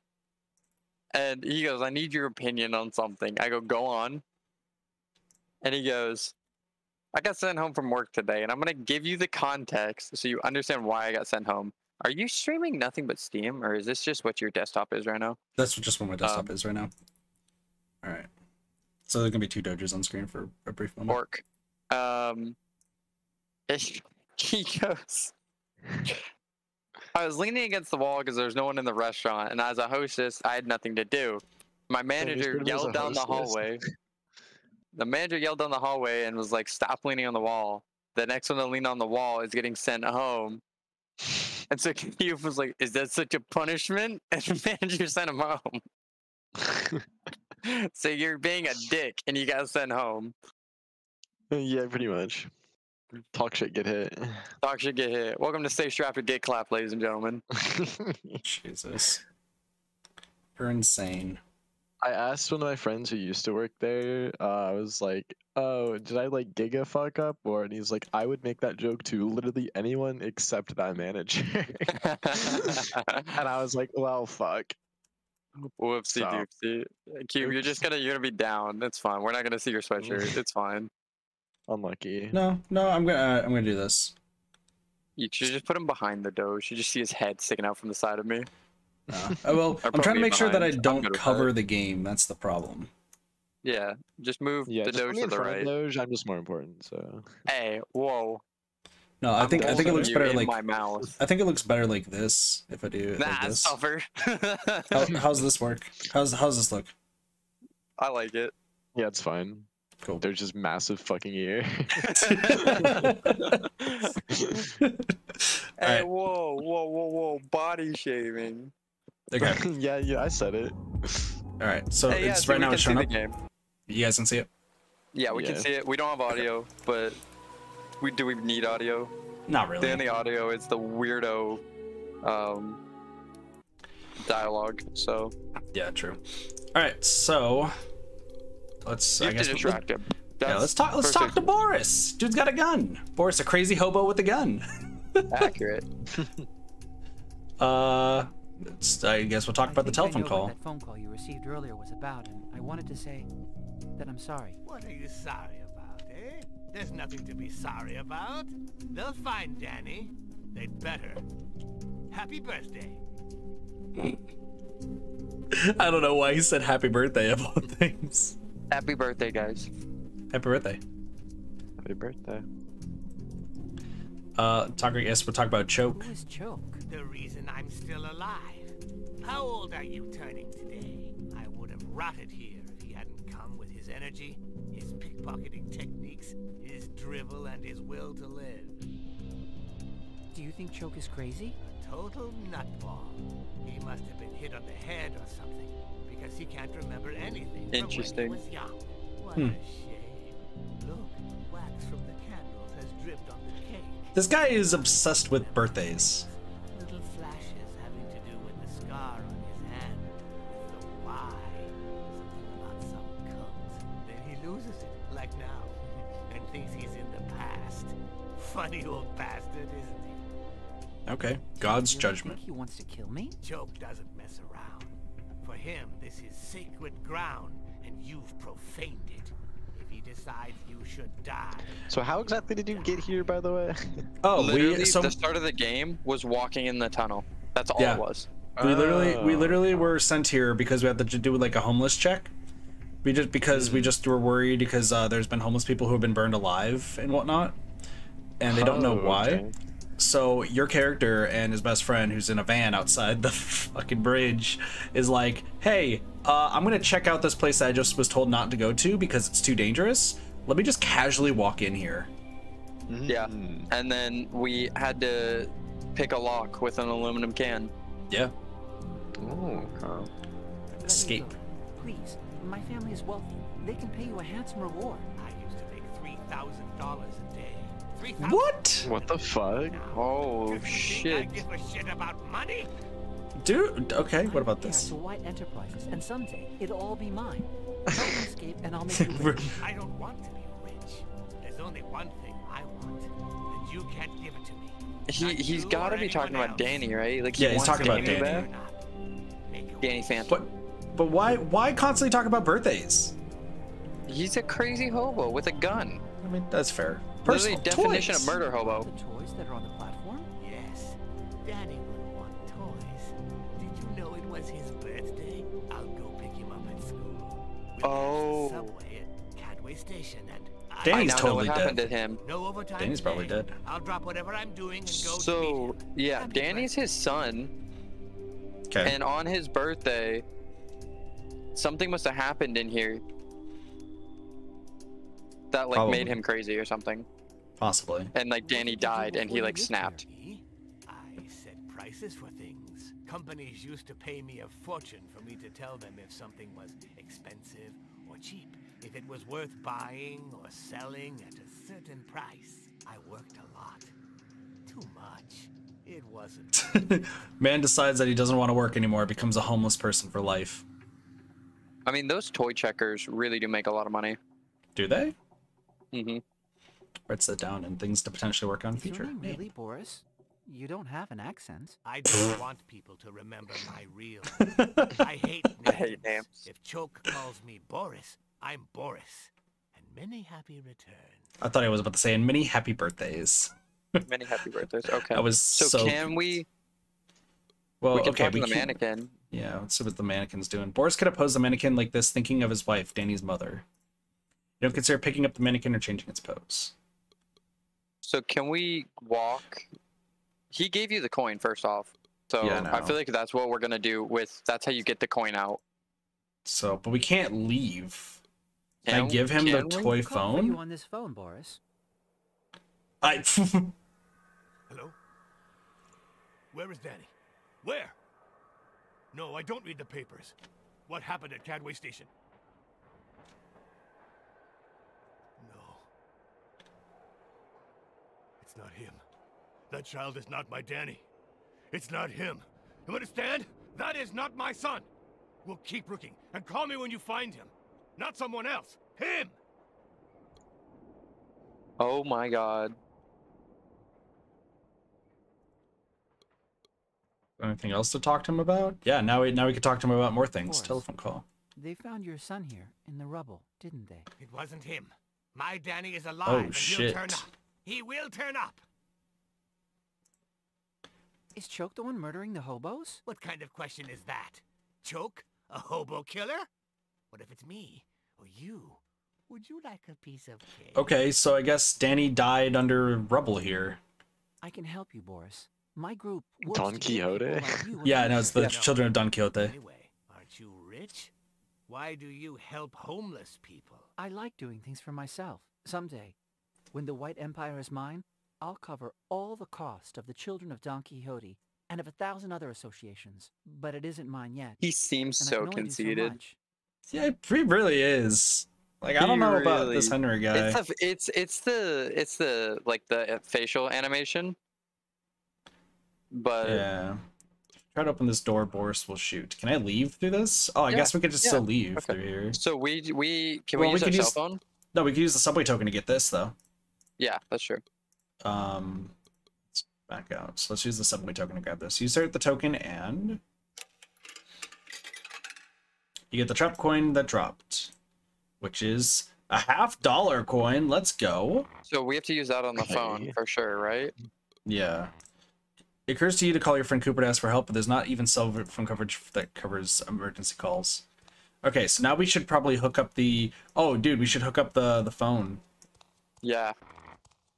and he goes, "I need your opinion on something." I go on, and he goes, "I got sent home from work today, and I'm gonna give you the context so you understand why I got sent home. Are you streaming nothing but Steam, or is this just what your desktop is right now?" That's just what my desktop is right now. All right. So there's gonna be 2 Doges on screen for a brief moment. Orc. He goes, I was leaning against the wall because there's no one in the restaurant, and as a hostess, I had nothing to do. My manager yelled down the hallway. The manager yelled down the hallway and was like, "Stop leaning on the wall." The next one to lean on the wall is getting sent home. And so Cube was like, "Is that such a punishment?" And the manager sent him home. So you're being a dick and you got sent home. Yeah, pretty much. Talk shit, get hit. Talk shit, get hit. Welcome to Stay Strapped to Get Clapped, ladies and gentlemen. Jesus. You're insane. I asked one of my friends who used to work there, I was like, "Oh, did I like giga fuck up?" And he's like, "I would make that joke to literally anyone except that manager." And I was like, "Well, fuck." Whoopsie doopsie. Cube, you're gonna be down. That's fine. We're not gonna see your sweatshirt. It's fine. Unlucky. No, I'm gonna do this. You should just put him behind the Doge. You just see his head sticking out from the side of me. No. Well, I'm trying to make sure that I don't cover the game. That's the problem. Yeah, just move the Doge to the right. Doge, I'm just more important. So. Hey, whoa. No, I think it looks better like my mouth. I think it looks better like this if I do it like this. Tougher. How's this work? How's this look? I like it. Yeah, it's fine. Cool. There's just massive fucking ear. Hey, whoa, body shaving. Okay. yeah, I said it. All right, so hey, it's right now it's showing up. Game. You guys can see it. Yeah, we can see it. We don't have audio, but do we need audio? Not really. The only audio is the weirdo dialogue. So. Yeah, true. All right, so let's. I guess distract him. Yeah, let's talk. Let's talk to Boris. Dude's got a gun. Boris, a crazy hobo with a gun. Accurate. I guess we'll talk about the telephone call. That phone call you received earlier was about, and I wanted to say that I'm sorry. What are you sorry about, eh? There's nothing to be sorry about. They'll find Danny. They'd better. Happy birthday. I don't know why he said happy birthday of all things. Happy birthday, guys. Happy birthday. Happy birthday. Yes, we'll talk about Choke. Who is Choke? The reason I'm still alive. How old are you turning today? I would have rotted here if he hadn't come with his energy, his pickpocketing techniques, his drivel, and his will to live. Do you think Choke is crazy? A total nutball. He must have been hit on the head or something, because he can't remember anything Interesting. from when he was young. What a shame. Look, wax from the candles has dripped on the cake. This guy is obsessed with birthdays. Little flashes having to do with the scar on his hand, with the why, something about some cult. Then he loses it, like now, and thinks he's in the past. Funny old bastard, isn't he? Okay, God's You judgment. think he wants to kill me? Choke doesn't mess around. For him, this is sacred ground, and you've profaned it. If he decides you should die. So how exactly did you get here, by the way? Oh, Literally, the start of the game was walking in the tunnel. That's all it was. We literally were sent here because we had to do like a homeless check. We just were worried because there's been homeless people who have been burned alive and whatnot, and they don't know why. Okay. So your character and his best friend, who's in a van outside the fucking bridge, is like, "Hey, I'm gonna check out this place that I just was told not to go to because it's too dangerous. Let me just casually walk in here. Yeah, and then we had to pick a lock with an aluminum can. Yeah. Oh, Escape. Please, my family is wealthy. They can pay you a handsome reward. I used to make $3,000 a day. 3,000. What? what the fuck? Oh, I shit. give a shit about money. Dude, okay, what about Here this? to White Enterprises, and someday it'll all be mine. Help me escape, and I'll make you rich. I don't want to be rich. There's only one thing I want, and you can't give it to me. He's got to be talking about Danny, right? Like, Yeah, he's wants talking about Danny Danny. back. Danny Phantom. But why constantly talk about birthdays? He's a crazy hobo with a gun. I mean, that's fair. Literally Personal definition toys. of murder hobo. The toys that are on the platform? Yes, Danny would want toys. Did you know it was his birthday? I'll go pick him up at school. Oh. Subway at Cadway Station, and Danny's I now totally know what happened dead. to him. no overtime. Danny's probably today. dead. I'll drop whatever I'm doing and go to So, meet him. yeah, Happy Danny's his son, Okay. and on his birthday, something must have happened in here that, like, Probably. made him crazy or something. Possibly. And, like, Danny died, and he, like, snapped. Me? I set prices for things. Companies used to pay me a fortune for me to tell them if something was expensive or cheap, if it was worth buying or selling at a certain price. I worked a lot. Too much. It wasn't. Man decides that he doesn't want to work anymore, becomes a homeless person for life. I mean, those toy checkers really do make a lot of money. Do they? Mm-hmm. Writes that down and things to potentially work on in Is your future. name really Boris? You don't have an accent. I don't want people to remember my real. I hate names. I hate names. If Choke calls me Boris, I'm Boris. And many happy returns. I thought I was about to say, and many happy birthdays. Many happy birthdays. Okay. I was so can we? Well, We can okay, talk to the can- mannequin. Yeah, let's see what the mannequin's doing. Boris could have posed the mannequin like this, thinking of his wife, Danny's mother. You don't consider picking up the mannequin or changing its pose. So can we walk? He gave you the coin first off. So Yeah, I I know. feel like that's what we're gonna do with. That's how you get the coin out. So, but we can't leave. Can I Can- give him the can we? toy Call for you phone? on this phone, Boris. Hello? Where is Danny? Where? No, I don't read the papers. What happened at Cadway Station? No. It's not him. That child is not my Danny. It's not him. You understand? That is not my son. We'll keep looking and call me when you find him. Not someone else. Him! Oh my god. Anything else to talk to him about? Yeah, now we can talk to him about more things. Boris. Telephone call. They found your son here in the rubble, didn't they? It wasn't him. My Danny is alive Oh, and shit. he'll turn up. He will turn up. Is Choke the one murdering the hobos? What kind of question is that? Choke? A hobo killer? What if it's me? Or you? Would you like a piece of cake? Okay, so I guess Danny died under rubble here. I can help you, Boris. My group works Don to give people Quixote? like you Yeah, a no, it's the future. children of Don Quixote. Anyway, aren't you rich? Why do you help homeless people? I like doing things for myself. Someday, when the White Empire is mine, I'll cover all the cost of the children of Don Quixote and of 1,000 other associations. But it isn't mine yet. He seems and I so can only do conceited. much. Yeah, he really is. Like, I don't He know about really- this Henry guy. It's the like the facial animation. But Yeah. Try to open this door, Boris will shoot. Can I leave through this? Oh, I guess we could just still leave okay. through here. So we can Well, we we use our could cell use- phone? No, we could use the subway token to get this, though. Yeah, that's true. Let's back out. So let's use the subway token to grab this. You insert the token and you get the trap coin that dropped, which is a $50 coin. Let's go. So we have to use that on the phone Okay. for sure, right? Yeah. It occurs to you to call your friend Cooper to ask for help, but there's not even cell phone coverage that covers emergency calls. Okay, so now we should probably hook up the... Oh, dude, we should hook up the phone. Yeah.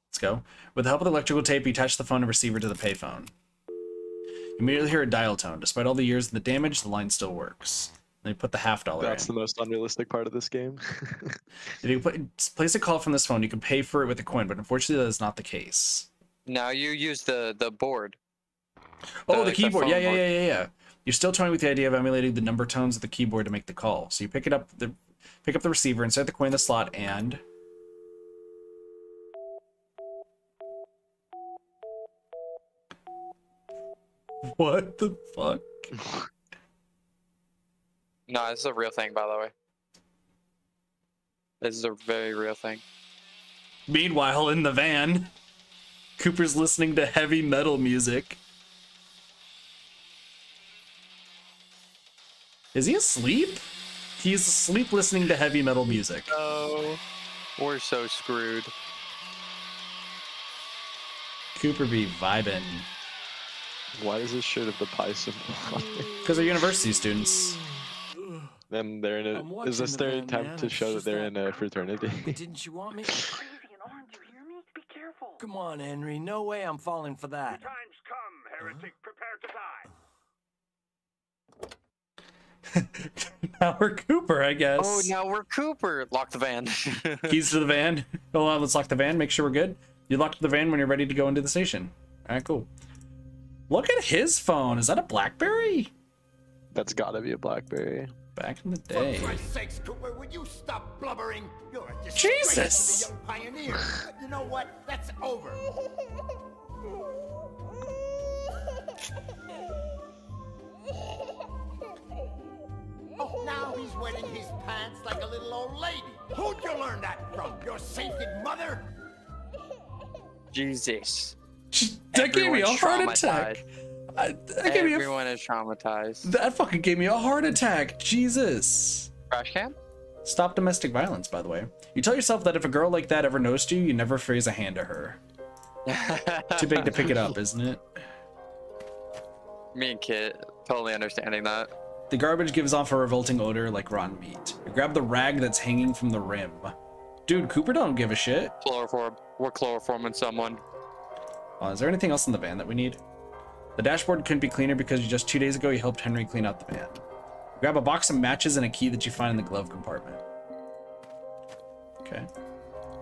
Let's go. With the help of the electrical tape, you attach the phone and receiver to the payphone. You immediately hear a dial tone. Despite all the years and the damage, the line still works. They put the $50 That's in. the most unrealistic part of this game. If you place a call from this phone, you can pay for it with a coin, but unfortunately that is not the case. Now you use the board. Oh, the keyboard. phone board. Yeah. You're still toying with the idea of emulating the number tones of the keyboard to make the call. So you pick up the receiver, insert the coin in the slot, and what the fuck? No, this is a real thing, by the way. This is a very real thing. Meanwhile, in the van, Cooper's listening to heavy metal music. Is he asleep? He's asleep listening to heavy metal music. Oh, we're so screwed. Cooper be vibing. Why does this shirt have the pie symbol on it? Because they're university students. And they're in a. Is this their attempt to show that they're in a fraternity? Didn't you want me? Come on, Henry. No way I'm falling for that. The time's come, heretic. Prepare to die. Now we're Cooper, I guess. Oh, now we're Cooper. Lock the van. Keys to the van. Hold on, let's lock the van. Make sure we're good. You lock the van when you're ready to go into the station. All right, cool. Look at his phone. Is that a BlackBerry? That's gotta be a BlackBerry. Back in the day. For Christ's sakes, Cooper, would you stop blubbering? You're a disgrace Jesus! to the young pioneer. You know what? That's over. Oh, now he's wetting his pants like a little old lady. Who'd you learn that from? Your sainted mother? Jesus. That gave me a Everyone's heart attack. Everyone is traumatized. That fucking gave me a heart attack. Jesus. Trash can? Stop domestic violence, by the way. You tell yourself that if a girl like that ever knows you, you never raise a hand to her. Too big to pick it up, isn't it? Me and Kit, totally understanding that. The garbage gives off a revolting odor like rotten meat. You grab the rag that's hanging from the rim. Dude, Cooper don't give a shit. Chloroform. We're chloroforming someone. Is there anything else in the van that we need? The dashboard couldn't be cleaner because just 2 days ago you helped Henry clean out the van. Grab a box of matches and a key that you find in the glove compartment. Okay.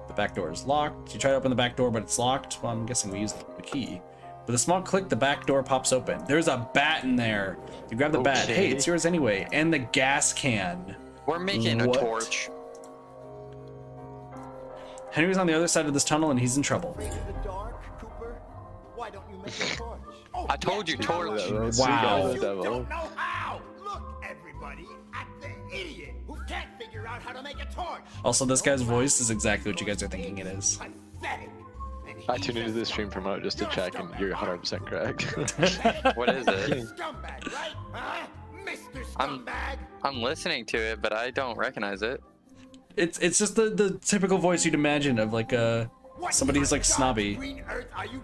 The back door is locked. You try to open the back door, but it's locked. Well, I'm guessing we used the key. With a small click, the back door pops open. There's a bat in there. You grab the bat. Hey, it's yours anyway. And the gas can. We're making a torch. Henry's on the other side of this tunnel and he's in trouble. Why don't you make a torch? Oh, I told you, torch. Wow. You don't know how. Look, everybody, at the idiot who can't figure out how to make a torch. Also, this guy's voice is exactly what you guys are thinking it is. Pathetic. I tuned into this stream promote just to check, and you're 100% correct. What is it? Scumbag, right? Huh? Mr. Scumbag. I'm listening to it, but I don't recognize it. It's just the typical voice you'd imagine of like somebody who's like snobby.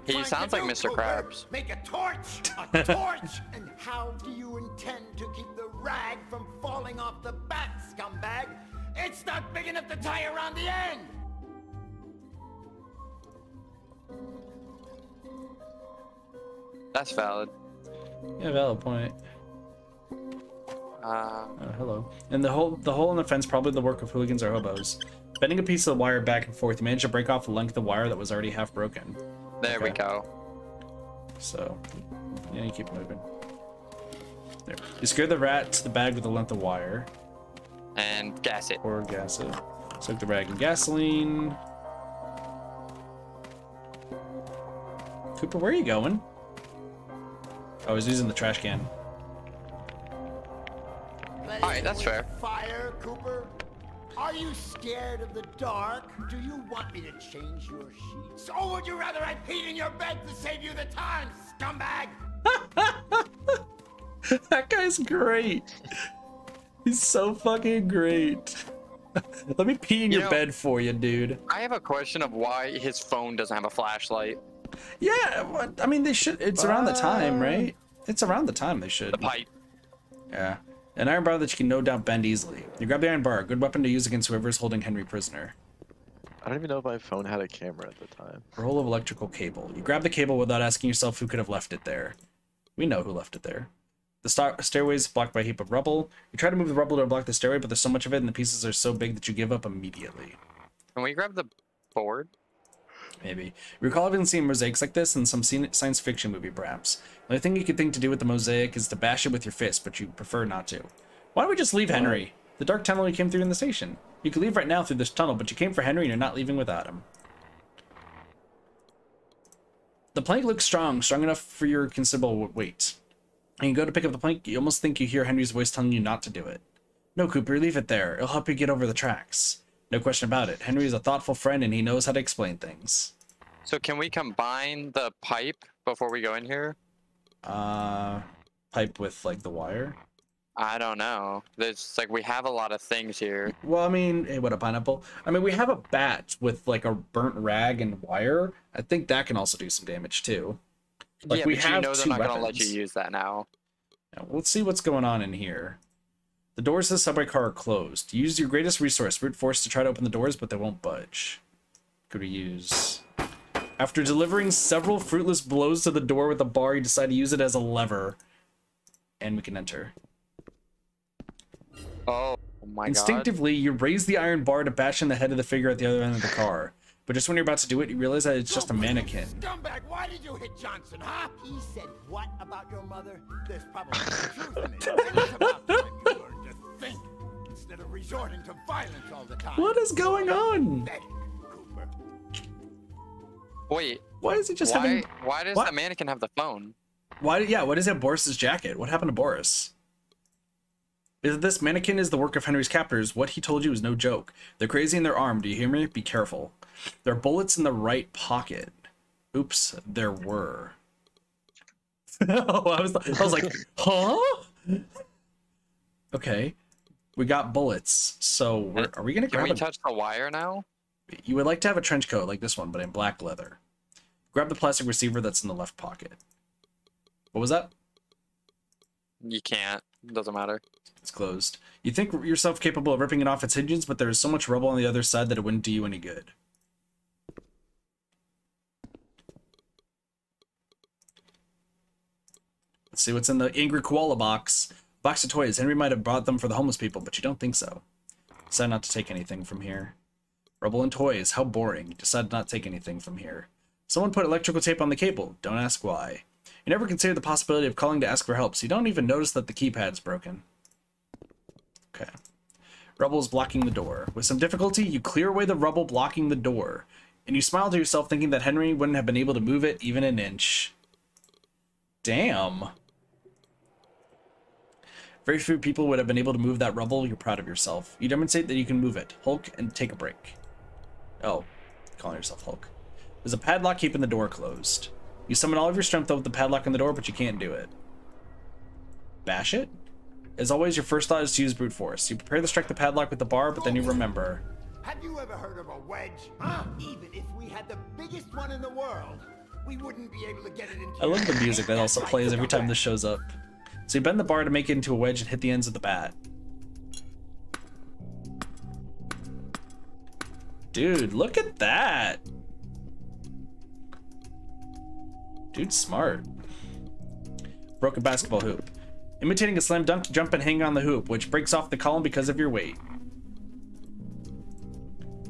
He sounds like Mr. Krabs. Make a torch, a torch. And how do you intend to keep the rag from falling off the bat, scumbag? It's not big enough to tie around the end. That's valid. Yeah, valid point. Hello. And the hole in the fence, probably the work of hooligans or hobos. Bending a piece of the wire back and forth, you managed to break off the length of wire that was already half broken. There we go. So, yeah, you keep moving. There. You screw the rat to the bag with the length of wire. And gas it. Or gas it. Soak the rag in gasoline. Cooper, where are you going? Oh, I was using the trash can. Alright, that's fair. Fire, Cooper? Are you scared of the dark? Do you want me to change your sheets? Or would you rather I peed in your bed to save you the time, scumbag? That guy's great. He's so fucking great. Let me pee in your bed for you, dude. I have a question of why his phone doesn't have a flashlight. Yeah, I mean, they should. It's around the time, right? It's around the time they should. The pipe. Yeah. An iron bar that you can no doubt bend easily. You grab the iron bar, a good weapon to use against whoever's holding Henry prisoner. I don't even know if my phone had a camera at the time. Roll of electrical cable. You grab the cable without asking yourself who could have left it there. We know who left it there. The stairway is blocked by a heap of rubble. You try to move the rubble to unblock the stairway, but there's so much of it and the pieces are so big that you give up immediately. Can we grab the board? Maybe. You recall having seen mosaics like this in some science fiction movie, perhaps. The only thing you could think to do with the mosaic is to bash it with your fist, but you prefer not to. Why don't we just leave Henry? The dark tunnel you came through in the station. You could leave right now through this tunnel, but you came for Henry and you're not leaving without him. The plank looks strong enough for your considerable weight. And you go to pick up the plank, you almost think you hear Henry's voice telling you not to do it. No, Cooper, leave it there. It'll help you get over the tracks. No question about it. Henry is a thoughtful friend and he knows how to explain things. So can we combine the pipe before we go in here? Pipe with like the wire? I don't know. There's like, we have a lot of things here. Well, I mean, hey, what a pineapple. I mean, we have a bat with like a burnt rag and wire. I think that can also do some damage too. Like, yeah, we but have you know they're not weapons. gonna let you use that now. Yeah, let's see what's going on in here. The doors to the subway car are closed. Use your greatest resource, brute force, to try to open the doors, but they won't budge. Could we use... After delivering several fruitless blows to the door with a bar, you decide to use it as a lever. And we can enter. Oh my Instinctively, you raise the iron bar to bash in the head of the figure at the other end of the car. But just when you're about to do it, you realize that it's just a mannequin. Scumbag, why did you hit Johnson, huh? He said what about your mother? There's probably truth in it. It's about time you learn to think instead of resorting to violence all the time. What is going on? Cooper. Wait. Why is he just having... Why does the mannequin have the phone? Why? Yeah, what is that Boris's jacket? What happened to Boris? If this mannequin is the work of Henry's captors, what he told you is no joke. They're crazy and they're armed. Do you hear me? Be careful. There are bullets in the right pocket. Oops, there were. I was like, huh? Okay, we got bullets. So are we gonna grab? Can we touch the wire now? You would like to have a trench coat like this one, but in black leather. Grab the plastic receiver that's in the left pocket. What was that? You can't. It doesn't matter. It's closed. You think yourself capable of ripping it off its hinges, but there is so much rubble on the other side that it wouldn't do you any good. Let's see what's in the angry koala box. Box of toys. Henry might have brought them for the homeless people, but you don't think so. Decide not to take anything from here. Rubble and toys. How boring. Decide not to take anything from here. Someone put electrical tape on the cable. Don't ask why. You never consider the possibility of calling to ask for help, so you don't even notice that the keypad's broken. Okay. Rubble is blocking the door. With some difficulty, you clear away the rubble blocking the door, and you smile to yourself thinking that Henry wouldn't have been able to move it even an inch. Damn. Very few people would have been able to move that rubble. You're proud of yourself. You demonstrate that you can move it. Hulk and take a break. Oh, calling yourself Hulk. There's a padlock keeping the door closed. You summon all of your strength over the padlock on the door, but you can't do it. Bash it? As always, your first thought is to use brute force. You prepare to strike the padlock with the bar, but then you remember. Have you ever heard of a wedge? Huh? Even if we had the biggest one in the world, we wouldn't be able to get it into. I love the music that also plays every time this shows up. So you bend the bar to make it into a wedge and hit the ends of the bat. Dude, look at that! Dude's smart. Broken basketball hoop. Imitating a slam dunk, jump and hang on the hoop, which breaks off the column because of your weight.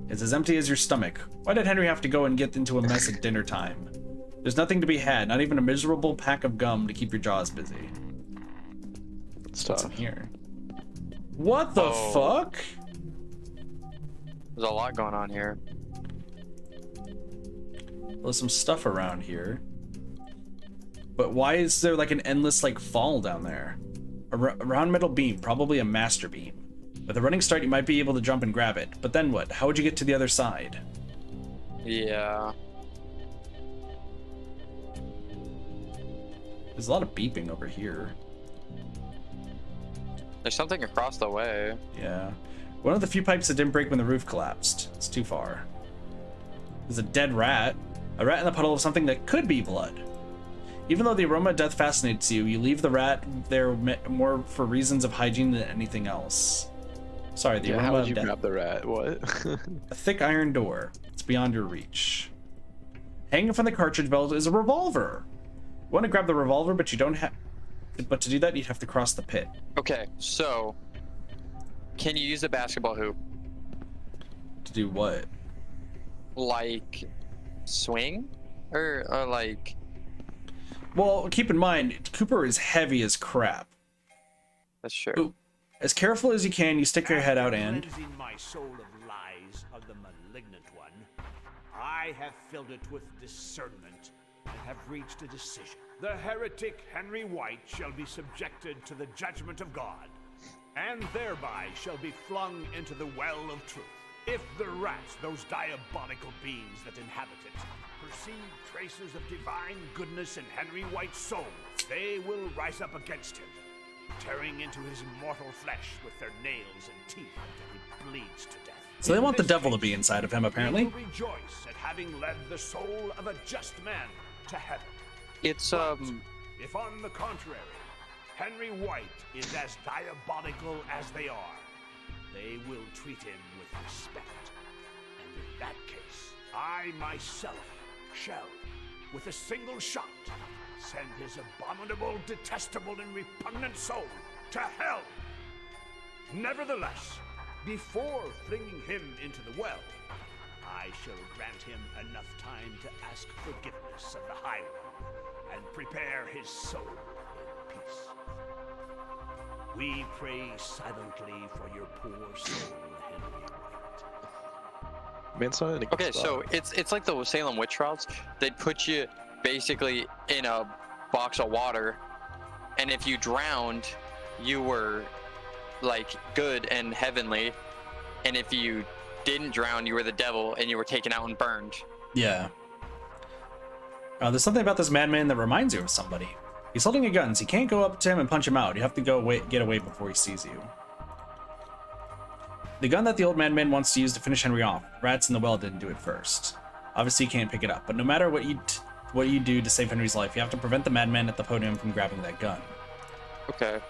It's as empty as your stomach. Why did Henry have to go and get into a mess at dinner time? There's nothing to be had, not even a miserable pack of gum to keep your jaws busy. What's in here? What the fuck? There's a lot going on here. There's some stuff around here. But why is there like an endless like fall down there? A round metal beam, probably a master beam. With a running start, you might be able to jump and grab it. But then what? How would you get to the other side? Yeah. There's a lot of beeping over here. There's something across the way. Yeah. One of the few pipes that didn't break when the roof collapsed. It's too far. There's a dead rat. A rat in the puddle of something that could be blood. Even though the aroma of death fascinates you, you leave the rat there more for reasons of hygiene than anything else. Sorry, the aroma how would of you death. grab the rat? What? A thick iron door. It's beyond your reach. Hanging from the cartridge belt is a revolver. You want to grab the revolver, but you don't have... but to do that, you'd have to cross the pit. Okay, so can you use a basketball hoop? To do what? Like swing? Or like... Well, keep in mind, Cooper is heavy as crap. That's true. Ooh. As careful as you can, you stick your head out and... Cleansing my soul of lies of the malignant one, I have filled it with discernment and have reached a decision. The heretic Henry White shall be subjected to the judgment of God, and thereby shall be flung into the well of truth. If the rats, those diabolical beings that inhabit it, perceive traces of divine goodness in Henry White's soul, they will rise up against him, tearing into his mortal flesh with their nails and teeth until he bleeds to death. So they want the devil to be inside of him, apparently. We will rejoice at having led the soul of a just man to heaven. It's But if on the contrary, Henry White is as diabolical as they are, they will treat him with respect. And in that case, I myself shall, with a single shot, send his abominable, detestable, and repugnant soul to hell. Nevertheless, before flinging him into the well, I shall grant him enough time to ask forgiveness of the High One and prepare his soul in peace. We pray silently for your poor soul, Henry White. Man, it's not in a good okay, spot. so it's like the Salem witch trials. They'd put you basically in a box of water, and if you drowned, you were like good and heavenly, and if you didn't drown, you were the devil and you were taken out and burned. Yeah. There's something about this madman that reminds you of somebody. He's holding a gun, so you can't go up to him and punch him out. You have to go get away before he sees you. The gun that the old madman wants to use to finish Henry off. Rats in the well didn't do it first. Obviously, you can't pick it up, but no matter what you do to save Henry's life, you have to prevent the madman at the podium from grabbing that gun. Okay.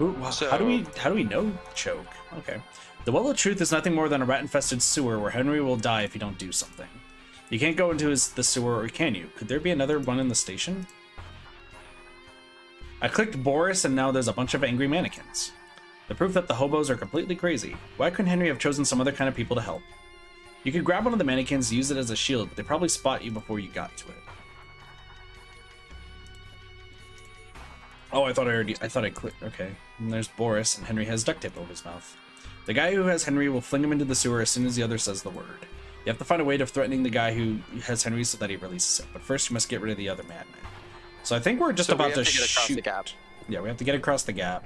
Ooh, So- how do we know Choke? Okay. The Well of Truth is nothing more than a rat-infested sewer where Henry will die if you don't do something. You can't go into the sewer, or can you? Could there be another one in the station? I clicked Boris, and now there's a bunch of angry mannequins. The proof that the hobos are completely crazy. Why couldn't Henry have chosen some other kind of people to help? You could grab one of the mannequins and use it as a shield, but they probably spot you before you got to it. Oh, I thought I clicked. Okay. And there's Boris, and Henry has duct tape over his mouth. The guy who has Henry will fling him into the sewer as soon as the other says the word. You have to find a way of threatening the guy who has Henry so that he releases it. But first, you must get rid of the other madman. So I think we're just about to get across shoot. the gap. Yeah, we have to get across the gap.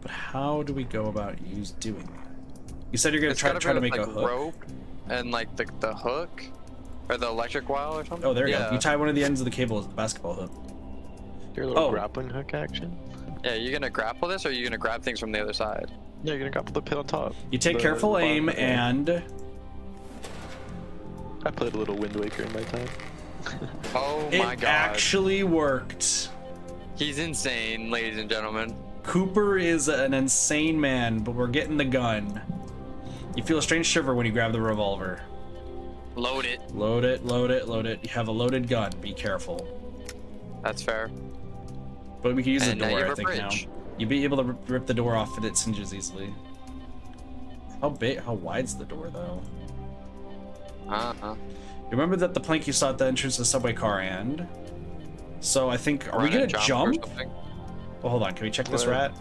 But how do we go about doing that? You said you're gonna try to make a hook. Rope and like the hook or the electric wire or something. Oh, there you go. You tie one of the ends of the cable as the basketball hook. Your little grappling hook action. Yeah, you gonna grapple this, or are you gonna grab things from the other side? Yeah, you're gonna grapple the pit on top. You take careful aim and. I played a little Wind Waker in my time. Oh my god! It actually worked. He's insane, ladies and gentlemen. Cooper is an insane man, but we're getting the gun. You feel a strange shiver when you grab the revolver. Load it. Load it, load it, load it. You have a loaded gun. Be careful. That's fair. But we can use And the now you door, have I a think, now. bridge. You'd be able to rip the door off and it cinches easily. How wide's the door, though? Uh-huh. You remember that the plank you saw at the entrance of the subway car and... So I think... Are we gonna jump? Well, hold on. Can we check this rat?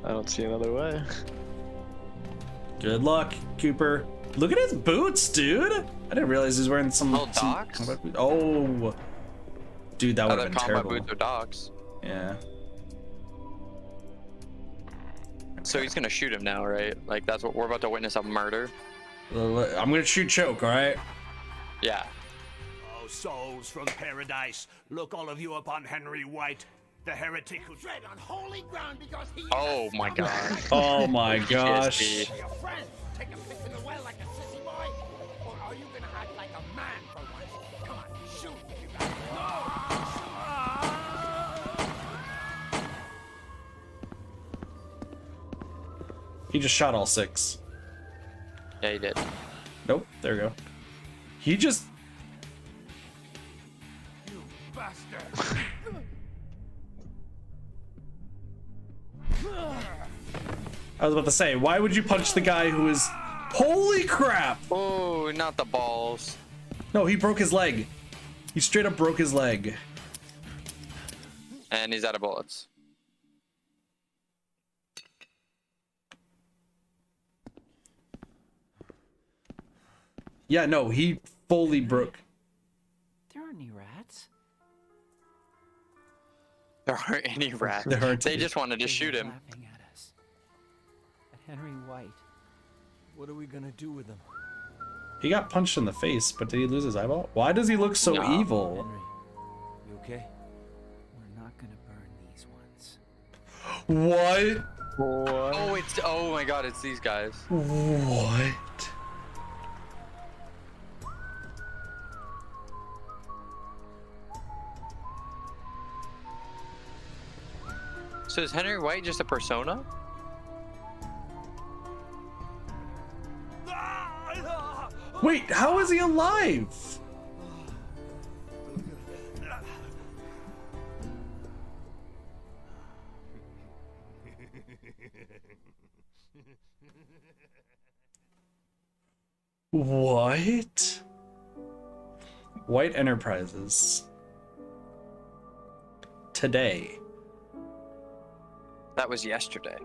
I don't see another way. Good luck, Cooper. Look at his boots, dude! I didn't realize he's wearing some... Docks? Oh! Dude, that would have been combat terrible. boots or docks. Yeah. So he's gonna shoot him now, right? Like that's what we're about to witness, a murder. I'm gonna shoot Choke, alright? Yeah. Oh, souls from paradise, look all of you upon Henry White, the heretic who Tread on holy ground because he Oh my god. Oh my gosh. PTSD. your friend. Take a pick in the well like a sissy boy, or are you gonna act like a man for once? Come on, shoot if you got He just shot all 6. Yeah, he did. Nope, there we go. He just... I was about to say, why would you punch the guy who is... Holy crap! Oh, not the balls. No, he broke his leg. He straight up broke his leg. And he's out of bullets. Yeah, no, he fully broke. There aren't any rats. There aren't any rats. They just wanted to shoot him. Laughing at us. At Henry White. What are we gonna do with him? He got punched in the face, but did he lose his eyeball? Why does he look so evil? Henry, you okay? We're not gonna burn these ones. What? Oh, oh my god, it's these guys. What? So is Henry White just a persona? Wait, how is he alive? What? White Enterprises. Today. That was yesterday.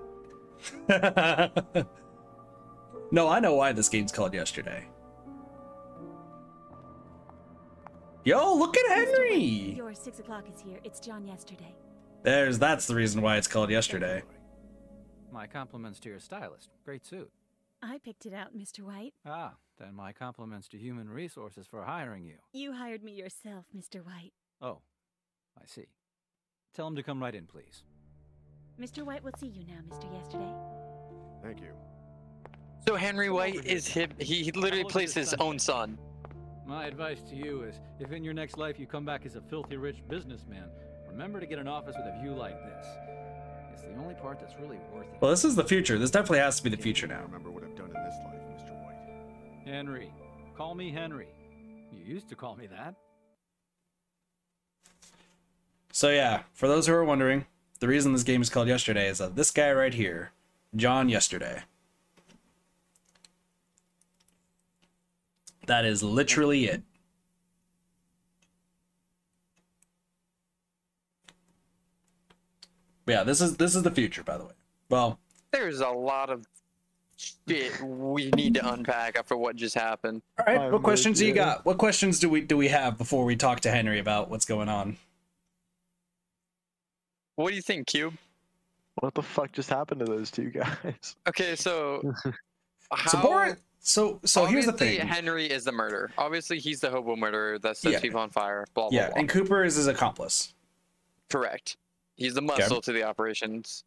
No, I know why this game's called Yesterday. Yo, look at Henry! Your 6 o'clock is here. It's Jon Yesterday. That's the reason why it's called Yesterday. My compliments to your stylist. Great suit. I picked it out, Mr. White. Ah, then my compliments to Human Resources for hiring you. You hired me yourself, Mr. White. Oh, I see. Tell him to come right in, please. Mr. White will see you now, Mr. Yesterday. Thank you. So Henry White is him. He literally plays his own son. My advice to you is, if in your next life you come back as a filthy rich businessman, remember to get an office with a view like this. It's the only part that's really worth it. Well, this is the future. This definitely has to be the future now. Remember what I've done in this life, Mr. White. Henry. Call me Henry. You used to call me that. So yeah, for those who are wondering, the reason this game is called Yesterday is this guy right here, Jon Yesterday. That is literally it. But yeah, this is the future, by the way. Well, There's a lot of shit we need to unpack after what just happened. all right. What questions do you got? What questions do we have before we talk to Henry about what's going on? What do you think, Cube? What the fuck just happened to those two guys? Okay, so So Boris. So here's the obviously thing. Henry is the murderer. Obviously, he's the hobo murderer that sets Yeah. people on fire. Blah blah Yeah, blah. and Cooper is his accomplice. Correct. He's the muscle to the operations.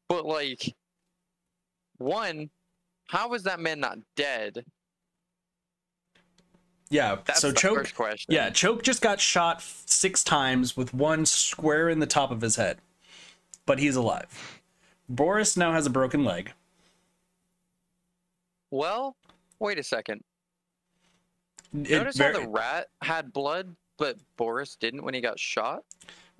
But like, one, how is that man not dead? Yeah. That's so the Choke. first question. Yeah, Choke just got shot 6 times with one square in the top of his head, but he's alive. Boris now has a broken leg. Well, wait a second. Notice how the rat had blood, but Boris didn't when he got shot?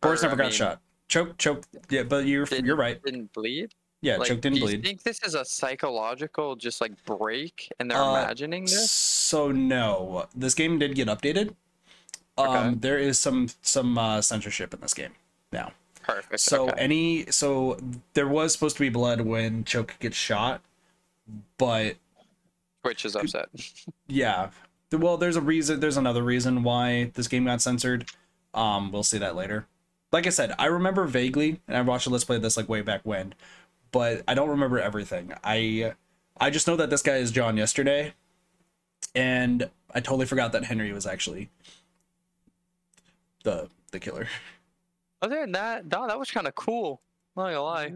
Boris Or, never I got mean, shot. Choke. Yeah, but you're right. Didn't bleed? Yeah, Like, Choke didn't do you bleed. think this is a psychological just like break and they're imagining this? So no, this game did get updated. Okay. There is some censorship in this game now. Perfect. So okay. so there was supposed to be blood when Choke gets shot, but Which is upset. yeah. Well, there's a reason. There's another reason why this game got censored. We'll see that later. Like I said, I remember vaguely, and I watched a Let's Play this like way back when, but I don't remember everything. I just know that this guy is Jon Yesterday, and I totally forgot that Henry was actually the killer. Other than that, that was kind of cool. Not gonna lie.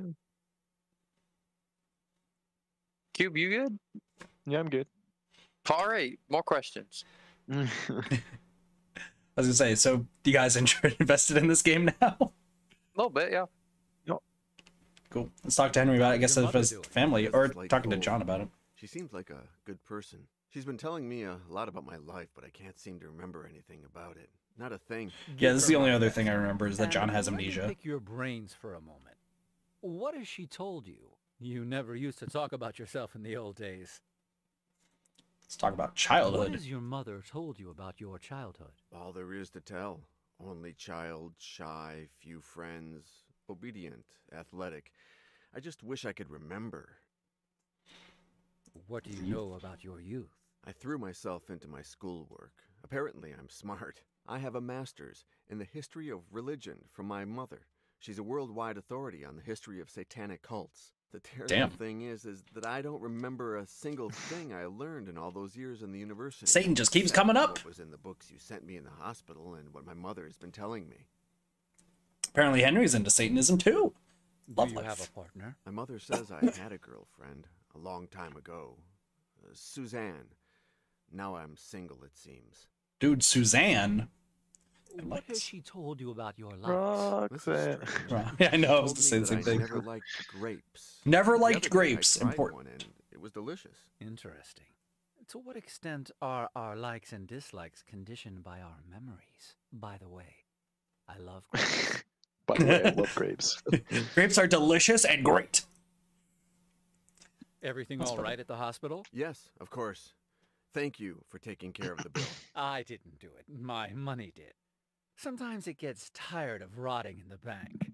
Cube, you good? Yeah, I'm good. All right, more questions. I was gonna say, so you guys invested in this game now? A little bit, yeah. Cool. Let's talk to Henry about it. I guess of his family, or Like talking to gold. John about it. She seems like a good person. She's been telling me a lot about my life, but I can't seem to remember anything about it. Not a thing. Yeah, this is the only other thing I remember is that John has Let me amnesia. pick your brains for a moment. What has she told you? You never used to talk about yourself in the old days. Let's talk about childhood. What has your mother told you about your childhood? All there is to tell. Only child, shy, few friends, obedient, athletic. I just wish I could remember. What do you know about your youth? I threw myself into my schoolwork. Apparently I'm smart. I have a master's in the history of religion from my mother. She's a worldwide authority on the history of satanic cults. The terrible thing is that I don't remember a single thing I learned in all those years in the university. Satan just keeps coming up. What was in the books you sent me in the hospital and what my mother has been telling me. Apparently Henry's into Satanism too. Do you have a partner? My mother says I had a girlfriend a long time ago. Suzanne. Now I'm single, it seems. Dude, Suzanne? What has she told you about your life? Roxanne. Yeah, I know. I was the same thing. Never liked grapes. Never liked grapes. I tried Important. one and it was delicious. Interesting. To what extent are our likes and dislikes conditioned by our memories? By the way, I love grapes. By the way, I love grapes. Grapes are delicious and great. Everything all right at the hospital? Yes, of course. Thank you for taking care of the bill. I didn't do it. My money did. Sometimes it gets tired of rotting in the bank.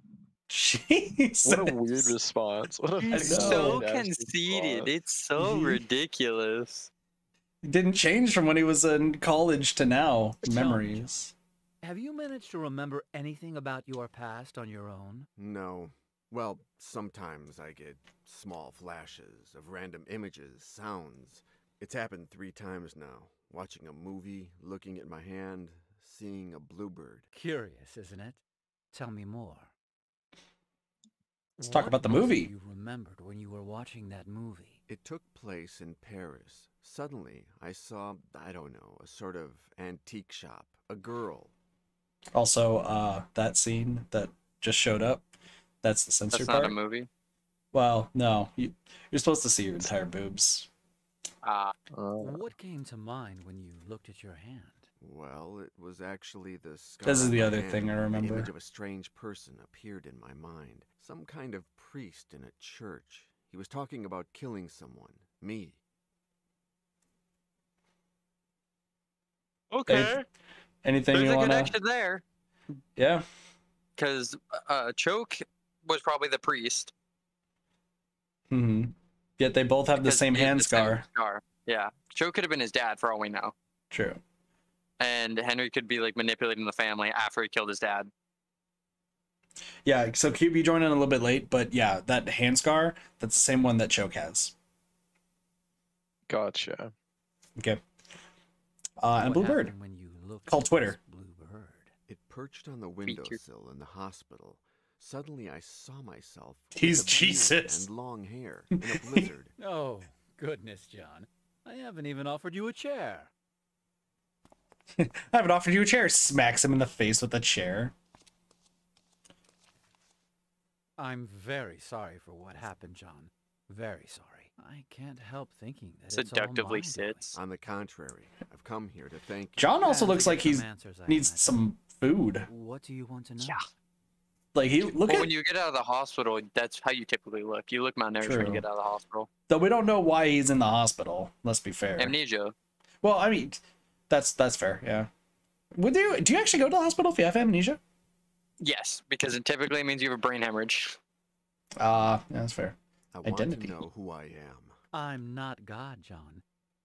Jesus. What a weird response. What a It's so conceited. It's so ridiculous. It didn't change from when he was in college to now. Memories. Have you managed to remember anything about your past on your own? No. Well, sometimes I get small flashes of random images, sounds. It's happened 3 times now. Watching a movie, looking at my hand, seeing a bluebird. Curious, isn't it? Tell me more. Let's talk about the movie. You remembered when you were watching that movie? It took place in Paris. Suddenly, I saw, I don't know, a sort of antique shop. A girl. Also, that scene that just showed up, that's the censored part. That's not a movie? Well, no. You're supposed to see your entire boobs. What came to mind when you looked at your hand? Well, it was actually the scar. This is on the my other hand. thing I remember. The image of a strange person appeared in my mind. Some kind of priest in a church. He was talking about killing someone. Me. Okay. Anything There's you a want to... connection there. Yeah. Because Choke was probably the priest. Mm-hmm. Yet they both have the same hand scar. Yeah. Choke could have been his dad for all we know. True. And Henry could be like manipulating the family after he killed his dad. Yeah, so Cube, you joined in a little bit late, but yeah, that hand scar, that's the same one that Choke has. Gotcha. Okay. And Bluebird. When you looked Called Twitter. Bluebird. It perched on the windowsill in the hospital. Suddenly I saw myself. He's with a beard Jesus. And long hair in a blizzard. Oh, goodness, John. I haven't even offered you a chair. I haven't offered you a chair. Smacks him in the face with a chair. I'm very sorry for what happened, John. Very sorry. I can't help thinking that Seductively it's all my sits. On the contrary, I've come here to thank you. John also Yeah, looks like he some answers, I needs imagine. some food. What do you want to know? Yeah. Like he look Well, at. when you get out of the hospital, that's how you typically look. You look malnourished when True. you get out of the hospital. Though we don't know why he's in the hospital. Let's be fair. Amnesia. Well, I mean, that's fair. Yeah. Do you actually go to the hospital if you have amnesia? Yes, because it typically means you have a brain hemorrhage. Yeah, that's fair. I want Identity. to know who I am. I'm not God, John.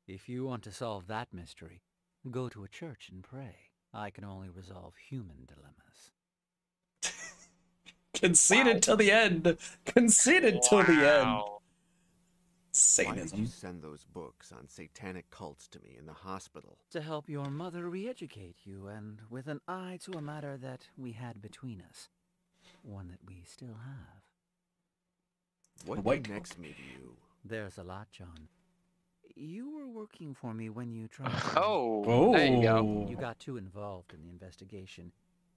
If you want to solve that mystery, go to a church and pray. I can only resolve human dilemmas. Conceded till the end. Conceded till the end. Why did Satanism. you send those books on satanic cults to me in the hospital? To help your mother re-educate you, and with an eye to a matter that we had between us. One that we still have. What White connects me to you? There's a lot, John. You were working for me when you tried to... Oh, there you go. You got too involved in the investigation.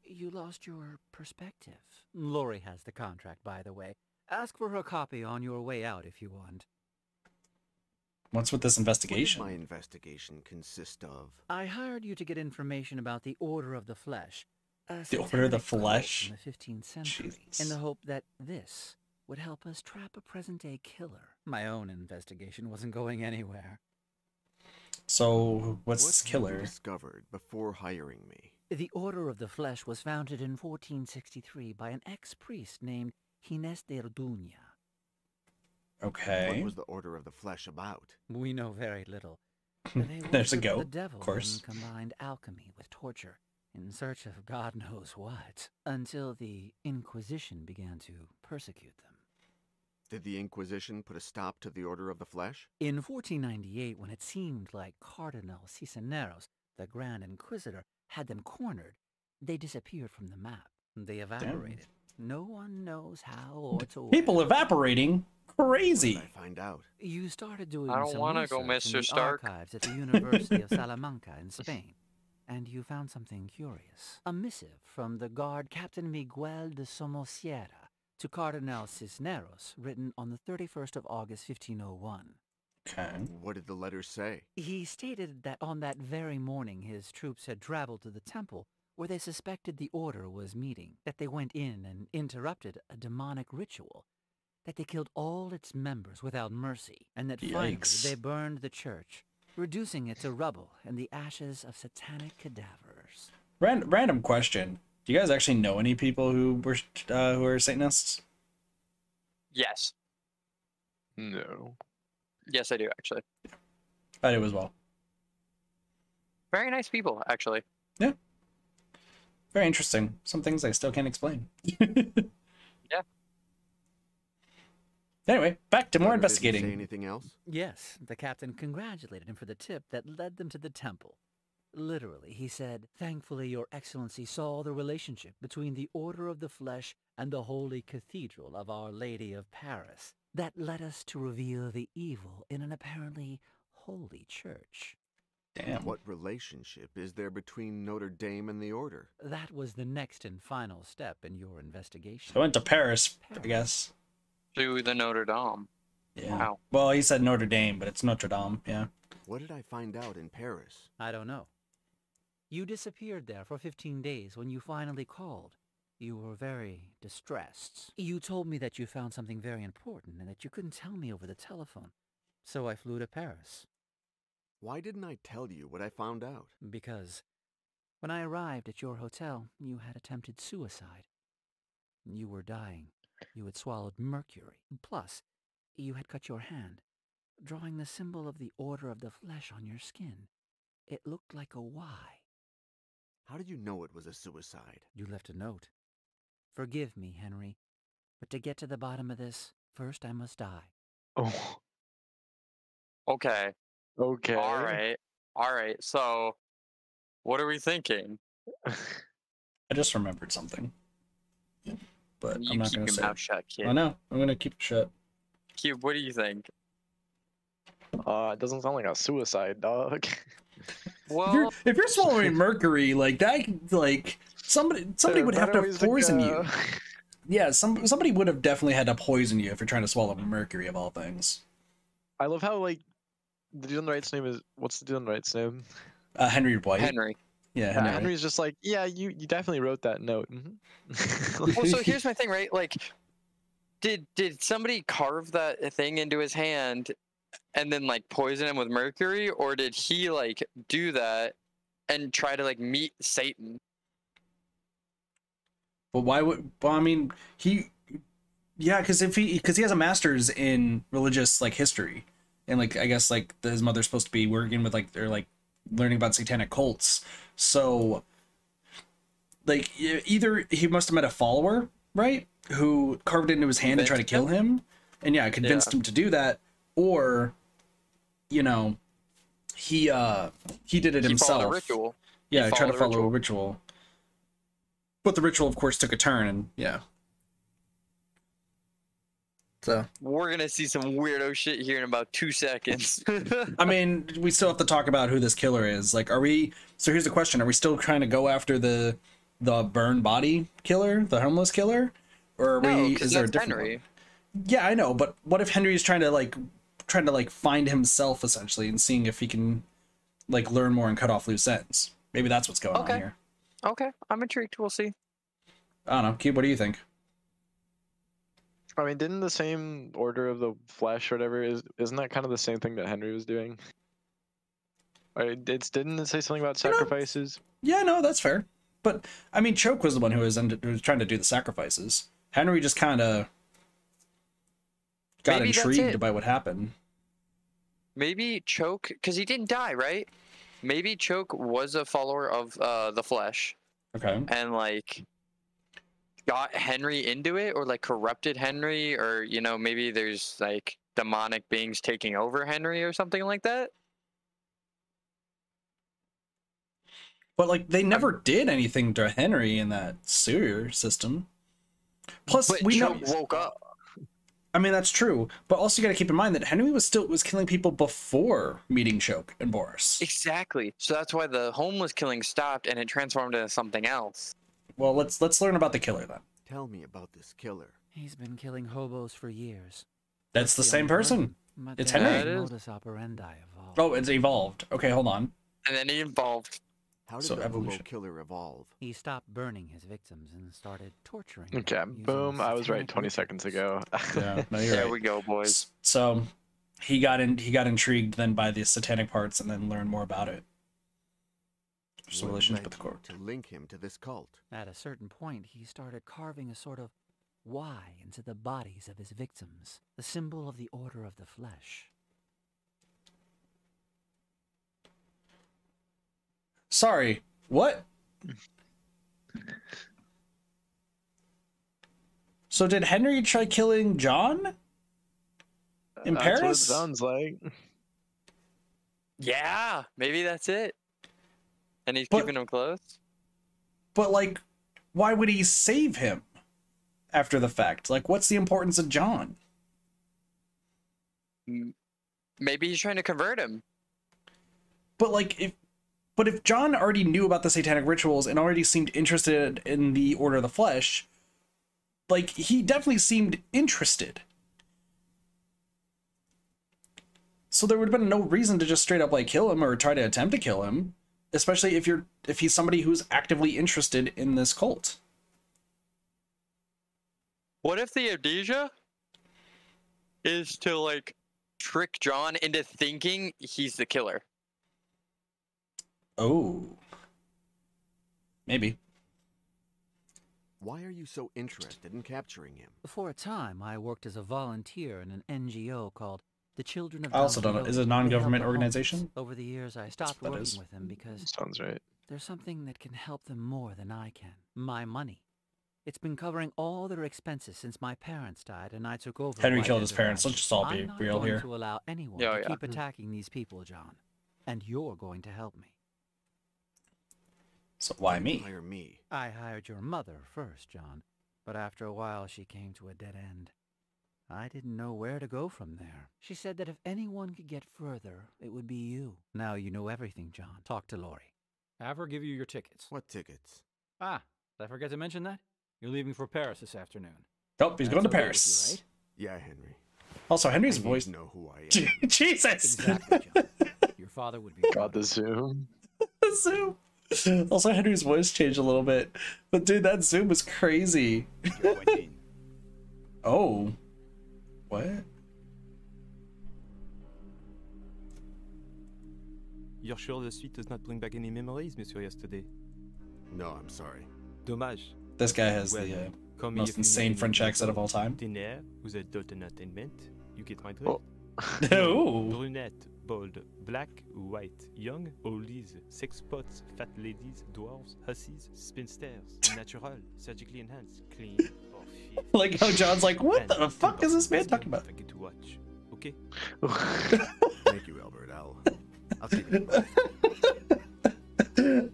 You lost your perspective. Lori has the contract, by the way. Ask for her copy on your way out if you want. What's with this What investigation? did my investigation consist of? I hired you to get information about the Order of the Flesh. The Order of the satanic cult Flesh? in the 15th century, Jesus. in the hope that this would help us trap a present-day killer. My own investigation wasn't going anywhere. So, what's this What killer? have you discovered before hiring me? The Order of the Flesh was founded in 1463 by an ex-priest named Ginés de Orduña. Okay. What was the Order of the Flesh about? We know very little. They There's a worshiped goat, the devil of course. and combined alchemy with torture in search of God knows what, until the Inquisition began to persecute them. Did the Inquisition put a stop to the Order of the Flesh? In 1498, when it seemed like Cardinal Cisneros, the Grand Inquisitor, had them cornered, they disappeared from the map. They evaporated. No one knows how or to where. People evaporating? Crazy. What did I find out? You started doing I don't some wanna go, research in Mr. the Stark. archives at the University of Salamanca in Spain, and you found something curious. A missive from the guard Captain Miguel de Somosierra to Cardinal Cisneros, written on the 31st of August, 1501. Okay. What did the letter say? He stated that on that very morning his troops had traveled to the temple where they suspected the order was meeting, that they went in and interrupted a demonic ritual, that they killed all its members without mercy, and that finally Yikes. they burned the church, reducing it to rubble and the ashes of satanic cadavers. Random question. Do you guys actually know any people who are Satanists? Yes. No. Yes, I do, actually. I do as well. Very nice people, actually. Yeah. Very interesting. Some things I still can't explain. Yeah. Anyway, back to more Letter didn't say investigating. anything else? Yes, the captain congratulated him for the tip that led them to the temple. Literally, he said, "Thankfully, Your Excellency saw the relationship between the Order of the Flesh and the Holy Cathedral of Our Lady of Paris. That led us to reveal the evil in an apparently holy church." Damn. What relationship is there between Notre Dame and the Order? That was the next and final step in your investigation. I went to Paris, I guess. To the Notre Dame. Yeah. Wow. Well, he said Notre Dame, but it's Notre Dame. Yeah. What did I find out in Paris? I don't know. You disappeared there for 15 days. When you finally called, you were very distressed. You told me that you found something very important and that you couldn't tell me over the telephone. So I flew to Paris. Why didn't I tell you what I found out? Because when I arrived at your hotel, you had attempted suicide. You were dying. You had swallowed mercury. Plus, you had cut your hand, drawing the symbol of the Order of the Flesh on your skin. It looked like a Y. How did you know it was a suicide? You left a note. Forgive me, Henry, but to get to the bottom of this, first I must die. Oh. Okay. Okay. All right. All right. So, what are we thinking? I just remembered something. But You I'm not keep going to your say mouth it. shut, kid. I know. I'm going to keep it shut. Cube, what do you think? It doesn't sound like a suicide, dog. Well, If you're swallowing mercury, like that, like somebody would have to poison you. Yeah, somebody would have definitely had to poison you if you're trying to swallow mercury of all things. I love how, like, the dude on the right's name is... What's the dude on the right's name? Henry White. Henry. Yeah, Yeah, Henry. Henry's just like, yeah, you definitely wrote that note. Well, so here's my thing, right? Like, did somebody carve that thing into his hand and then like poison him with mercury, or did he like do that and try to like meet Satan? But why would? Well, I mean, yeah, because he has a master's in religious like history, and like I guess like his mother's supposed to be working with like they're like learning about satanic cults. So, like either he must have met a follower, right, who carved it into his hand to try to kill him, and yeah, convinced him to do that, or you know, he did it himself. Followed a ritual. Yeah, tried to follow a ritual. But the ritual, of course, took a turn, and yeah. So We're gonna see some weirdo shit here in about 2 seconds. I mean, we still have to talk about who this killer is. Like, are we? So here's the question: are we still trying to go after the burned body killer, the homeless killer, or are we? Is there a different Henry. one? Yeah, I know, but what if Henry is trying to find himself essentially and seeing if he can like learn more and cut off loose ends? Maybe that's what's going on here. Okay, I'm intrigued. We'll see. I don't know. Cube, what do you think? I mean, didn't the same order of the flesh or whatever isn't that kind of the same thing that Henry was doing? Or didn't it say something about sacrifices? Yeah, no, that's fair. But I mean, Choke was the one who was trying to do the sacrifices. Henry just kind of got intrigued by what happened. Maybe Choke, because he didn't die, right? Maybe Choke was a follower of the flesh. Okay. And like got Henry into it, or like corrupted Henry, or you know, maybe there's like demonic beings taking over Henry or something like that. But like they never did anything to Henry in that sewer system. Plus, but Choke woke up. I mean, that's true, but also you got to keep in mind that Henry was killing people before meeting Choke and Boris. Exactly. So that's why the homeless killing stopped and it transformed into something else. Well, let's learn about the killer then. Tell me about this killer. He's been killing hobos for years. That's the same person. It's Henry. Modus operandi evolved. Oh, it's evolved. Okay, hold on. And then he evolved. How did the hobo killer evolve? He stopped burning his victims and started torturing Okay, them. boom, I was right 20 seconds ago. Yeah, no, you're there right. we go, boys. So he got intrigued then by the satanic parts and then learned more about it. Just a relationship with the court. To link him to this cult. At a certain point, he started carving a sort of Y into the bodies of his victims, the symbol of the Order of the Flesh. Sorry, what? So did Henry try killing John? In Paris? That's what it sounds like. Yeah, maybe that's it. And he's keeping him close. But like, why would he save him after the fact? Like, what's the importance of John? Maybe he's trying to convert him. But like, if John already knew about the satanic rituals and already seemed interested in the Order of the Flesh, like, he definitely seemed interested. So there would have been no reason to just straight up like kill him or try to attempt to kill him, especially if he's somebody who's actively interested in this cult. What if the amnesia is to like trick John into thinking he's the killer? Oh. Maybe. Why are you so interested in capturing him? For a time, I worked as a volunteer in an NGO called The Children of I also don't know. Is it a non-government organization? Over the years, I stopped working with them because sounds right. There's something that can help them more than I can. My money. It's been covering all their expenses since my parents died and I took over. Henry killed his parents. Let's just all be real here. I'm not going to allow anyone to keep attacking these people, John. And you're going to help me. So why me? Hire me. I hired your mother first, John. But after a while, she came to a dead end. I didn't know where to go from there. She said that if anyone could get further, it would be you. Now you know everything, John. Talk to Lori. Have her give you your tickets. What tickets? Ah, did I forget to mention that? You're leaving for Paris this afternoon. Oh, he's going to Paris. You, right? Yeah, Henry. Also, Henry's voice. Know who I am. Jesus. Exactly, John. Your father would be. God, the zoom. The zoom. Also, Henry's voice changed a little bit, but dude, that zoom was crazy. Oh, what? You're sure the suite does not bring back any memories, Monsieur Yesterday? No, I'm sorry. Dommage. This guy has the most insane French accent of all time. Dîner, vous êtes d'entertainment. You get my drift. No. Brunette, bold, black, white, young, oldies, sex spots, fat ladies, dwarves, hussies, spinsters, natural, surgically enhanced, clean, or fit. Like how John's like, what the fuck is this man talking about? I get to watch. Okay. Thank you, Albert. I'll see you.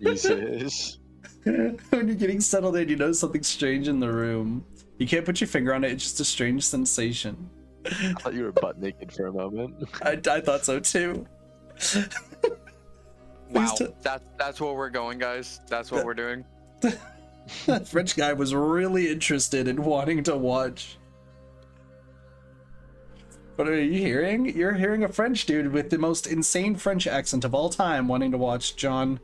Jesus. When you're getting settled in, you notice something strange in the room. You can't put your finger on it. It's just a strange sensation. I thought you were butt naked for a moment. I thought so too. Wow, that's where we're going, guys. That's what we're doing. That French guy was really interested in wanting to watch. What are you hearing? You're hearing a French dude with the most insane French accent of all time wanting to watch John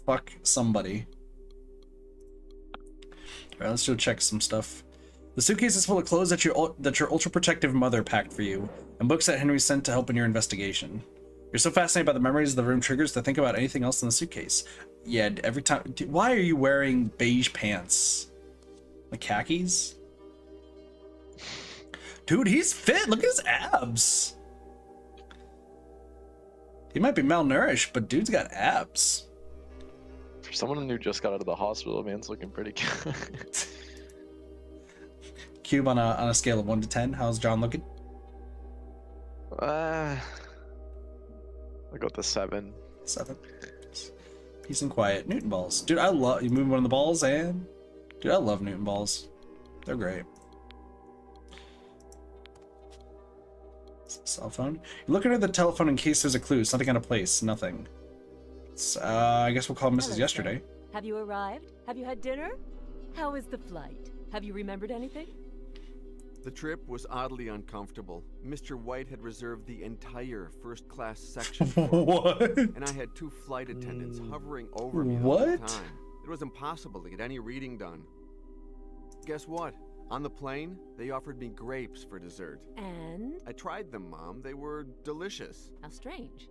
fuck somebody. Alright, let's go check some stuff. The suitcase is full of clothes that your ultra-protective mother packed for you, and books that Henry sent to help in your investigation. You're so fascinated by the memories the room triggers to think about anything else in the suitcase. Yeah, every time... Dude, why are you wearing beige pants? Like khakis? Dude, he's fit! Look at his abs! He might be malnourished, but dude's got abs. For someone who just got out of the hospital, man's looking pretty good. Cube, on a scale of 1 to 10, how's John looking? I'll go with the 7. 7. Peace and quiet. Newton balls. Dude, I love... You move one of the balls, and... Dude, I love Newton balls. They're great. Cell phone. You're looking at the telephone in case there's a clue. Something out of place. Nothing. I guess we'll call Mrs. Yesterday. Sir. Have you arrived? Have you had dinner? How was the flight? Have you remembered anything? The trip was oddly uncomfortable. Mr. White had reserved the entire first-class section for me. What? And I had 2 flight attendants hovering over me the whole time. It was impossible to get any reading done. Guess what? On the plane, they offered me grapes for dessert. And? I tried them, Mom. They were delicious. How strange.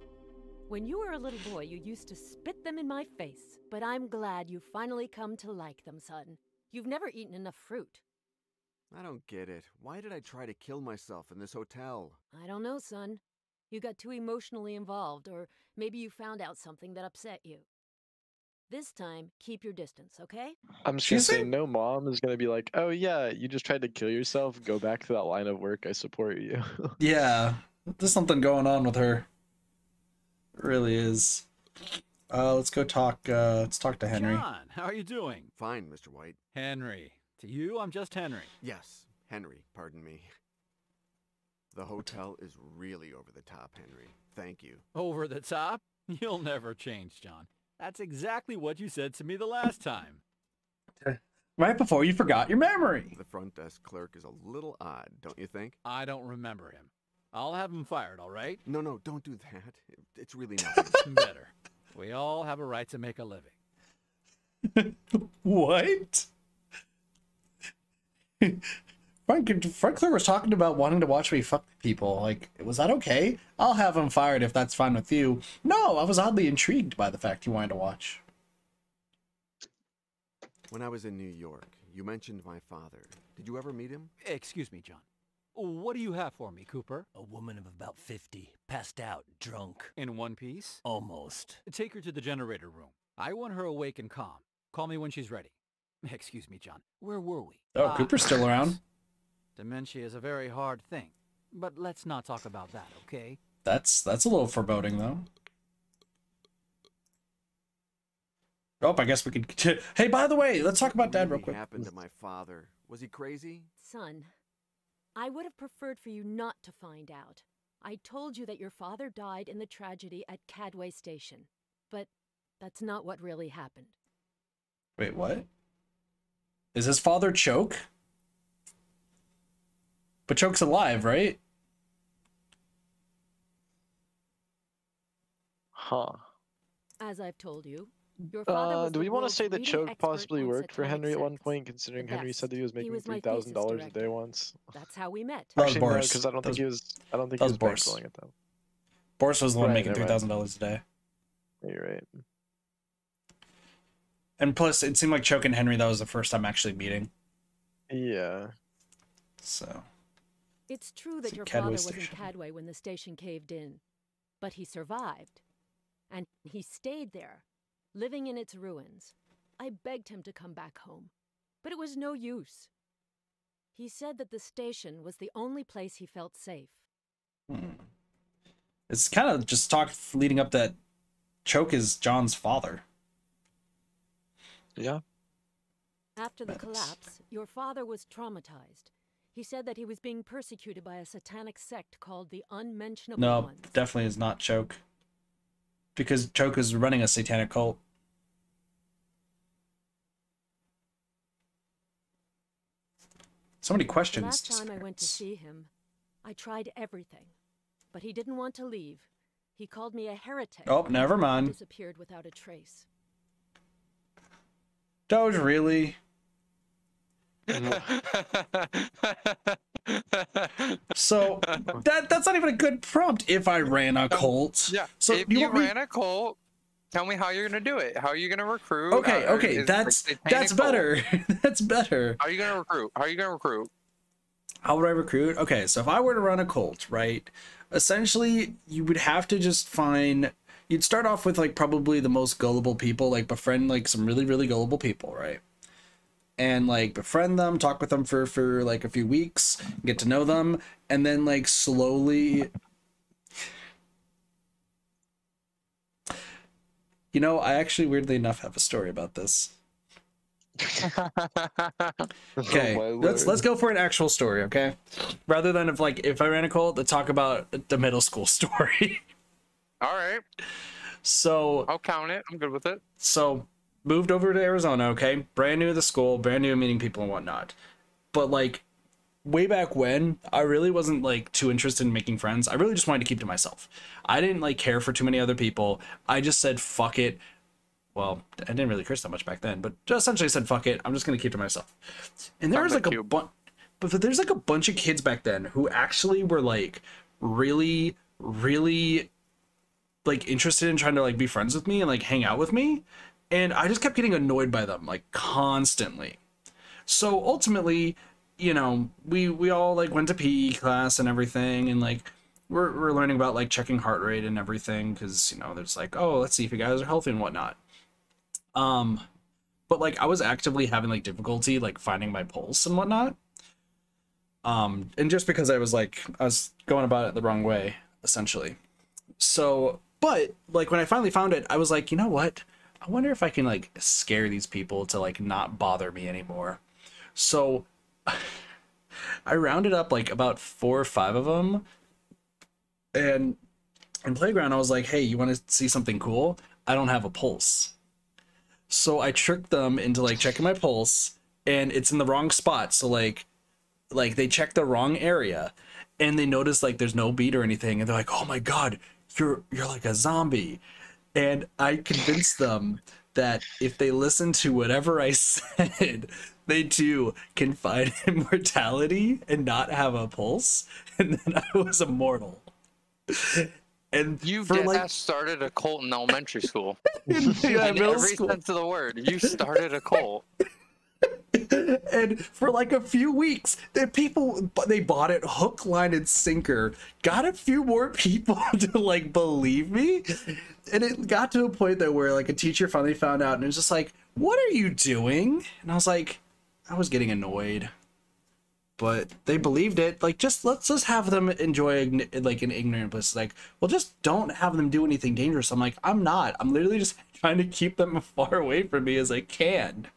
When you were a little boy, you used to spit them in my face. But I'm glad you finally come to like them, son. You've never eaten enough fruit. I don't get it. Why did I try to kill myself in this hotel? I don't know, son. You got too emotionally involved, or maybe you found out something that upset you. This time, keep your distance, okay? I'm just gonna say, no mom is gonna be like, oh yeah, you just tried to kill yourself, go back to that line of work, I support you. Yeah, there's something going on with her. It really is. Let's go talk, let's talk to Henry. John, how are you doing? Fine, Mr. White. Henry. To you, I'm just Henry. Yes, Henry, pardon me. The hotel is really over the top, Henry. Thank you. Over the top? You'll never change, John. That's exactly what you said to me the last time. Right before you forgot your memory. The front desk clerk is a little odd, don't you think? I don't remember him. I'll have him fired, all right? No, don't do that. It's really nothing. Better. We all have a right to make a living. What? Frank Clear was talking about wanting to watch me fuck people. Like, was that okay? I'll have him fired if that's fine with you. No, I was oddly intrigued by the fact he wanted to watch. When I was in New York, you mentioned my father. Did you ever meet him? Excuse me, John. What do you have for me, Cooper? A woman of about 50, passed out, drunk. In one piece? Almost. Take her to the generator room. I want her awake and calm. Call me when she's ready. Excuse me, John. Where were we? Oh, Cooper's still around. Dementia is a very hard thing, but let's not talk about that, okay? That's a little foreboding, though. Oh, I guess we could... Hey, by the way, let's talk about Dad real quick. What happened to my father? Was he crazy? Son, I would have preferred for you not to find out. I told you that your father died in the tragedy at Cadway Station, but that's not what really happened. Wait, what? Is his father Choke? But Choke's alive, right? Huh. As I've told you, your father was do we want to say that leading Choke expert possibly on worked for satanic Henry at one sects. point, considering The Henry best. said that he was making my $3,000 thesis a day director. once? That's how we met. That was Actually, no, Boris. because I don't think he was. I don't think that he was was Boris. bankrolling it though. Boris was the one Right, making never mind. $3,000 a day. You're right. And plus, it seemed like Choke and Henry, that was the first time actually meeting. Yeah. So. It's true that your Cadway father was Station. in Cadway when the station caved in, but he survived. And he stayed there, living in its ruins. I begged him to come back home, but it was no use. He said that the station was the only place he felt safe. It's kind of just talk leading up that Choke is John's father. Yeah. After the collapse, your father was traumatized. He said that he was being persecuted by a satanic sect called the Unmentionable No, Ones. definitely is not Choke. Because Choke is running a satanic cult. So many The questions. last time I went to see him, I tried everything, but he didn't want to leave. He called me a heretic. Oh, never mind. Disappeared without a trace. Doge, really? So that's not even a good prompt. If I ran a cult. Yeah. So if you ran a cult, tell me how you're gonna do it. How are you gonna recruit? Okay, that's better. That's better. How are you gonna recruit? How would I recruit? Okay, so if I were to run a cult, right? Essentially, you would have to just find. You'd start off with like probably the most gullible people, like befriend like some really, really gullible people, right? And like befriend them, talk with them for like a few weeks, get to know them, and then like slowly. You know, I actually weirdly enough have a story about this. Okay, let's go for an actual story, okay? Rather than if I ran a cult, let's talk about the middle school story. All right. So I'll count it. I'm good with it. So moved over to Arizona, okay? Brand new to the school, brand new meeting people and whatnot. But like way back when, I really wasn't like too interested in making friends. I really just wanted to keep to myself. I didn't like care for too many other people. I just said fuck it. Well, I didn't really curse that much back then, but just essentially said fuck it. I'm just gonna keep to myself. And there was like a bunch, but there's like a bunch of kids back then who actually were like really, really like interested in trying to like be friends with me and like hang out with me. And I just kept getting annoyed by them like constantly. So ultimately, you know, we all like went to PE class and everything, and like we're learning about like checking heart rate and everything, because you know there's like, oh, let's see if you guys are healthy and whatnot. But like I was actively having like difficulty like finding my pulse and whatnot. And just because I was going about it the wrong way, essentially. So, but like when I finally found it, I was like, you know what? I wonder if I can like scare these people to like not bother me anymore. So I rounded up like about 4 or 5 of them, and in playground I was like, hey, you want to see something cool? I don't have a pulse. So I tricked them into like checking my pulse, and it's in the wrong spot. So like they checked the wrong area, and they noticed like there's no beat or anything, and they're like, oh my god, you're like a zombie. And I convinced them that if they listen to whatever I said, they too can find immortality and not have a pulse, and then I was immortal. And you started a cult in elementary school. In every sense of the word, you started a cult. And for like a few weeks, they bought it hook, line, and sinker. Got a few more people to like believe me, and it got to a point though where like a teacher finally found out, and it was just like, "What are you doing?" And I was like, I was getting annoyed, but they believed it. Like, let's just have them enjoy like an ignorant bliss. Like, well, just don't have them do anything dangerous. I'm like, I'm not. I'm literally just trying to keep them as far away from me as I can.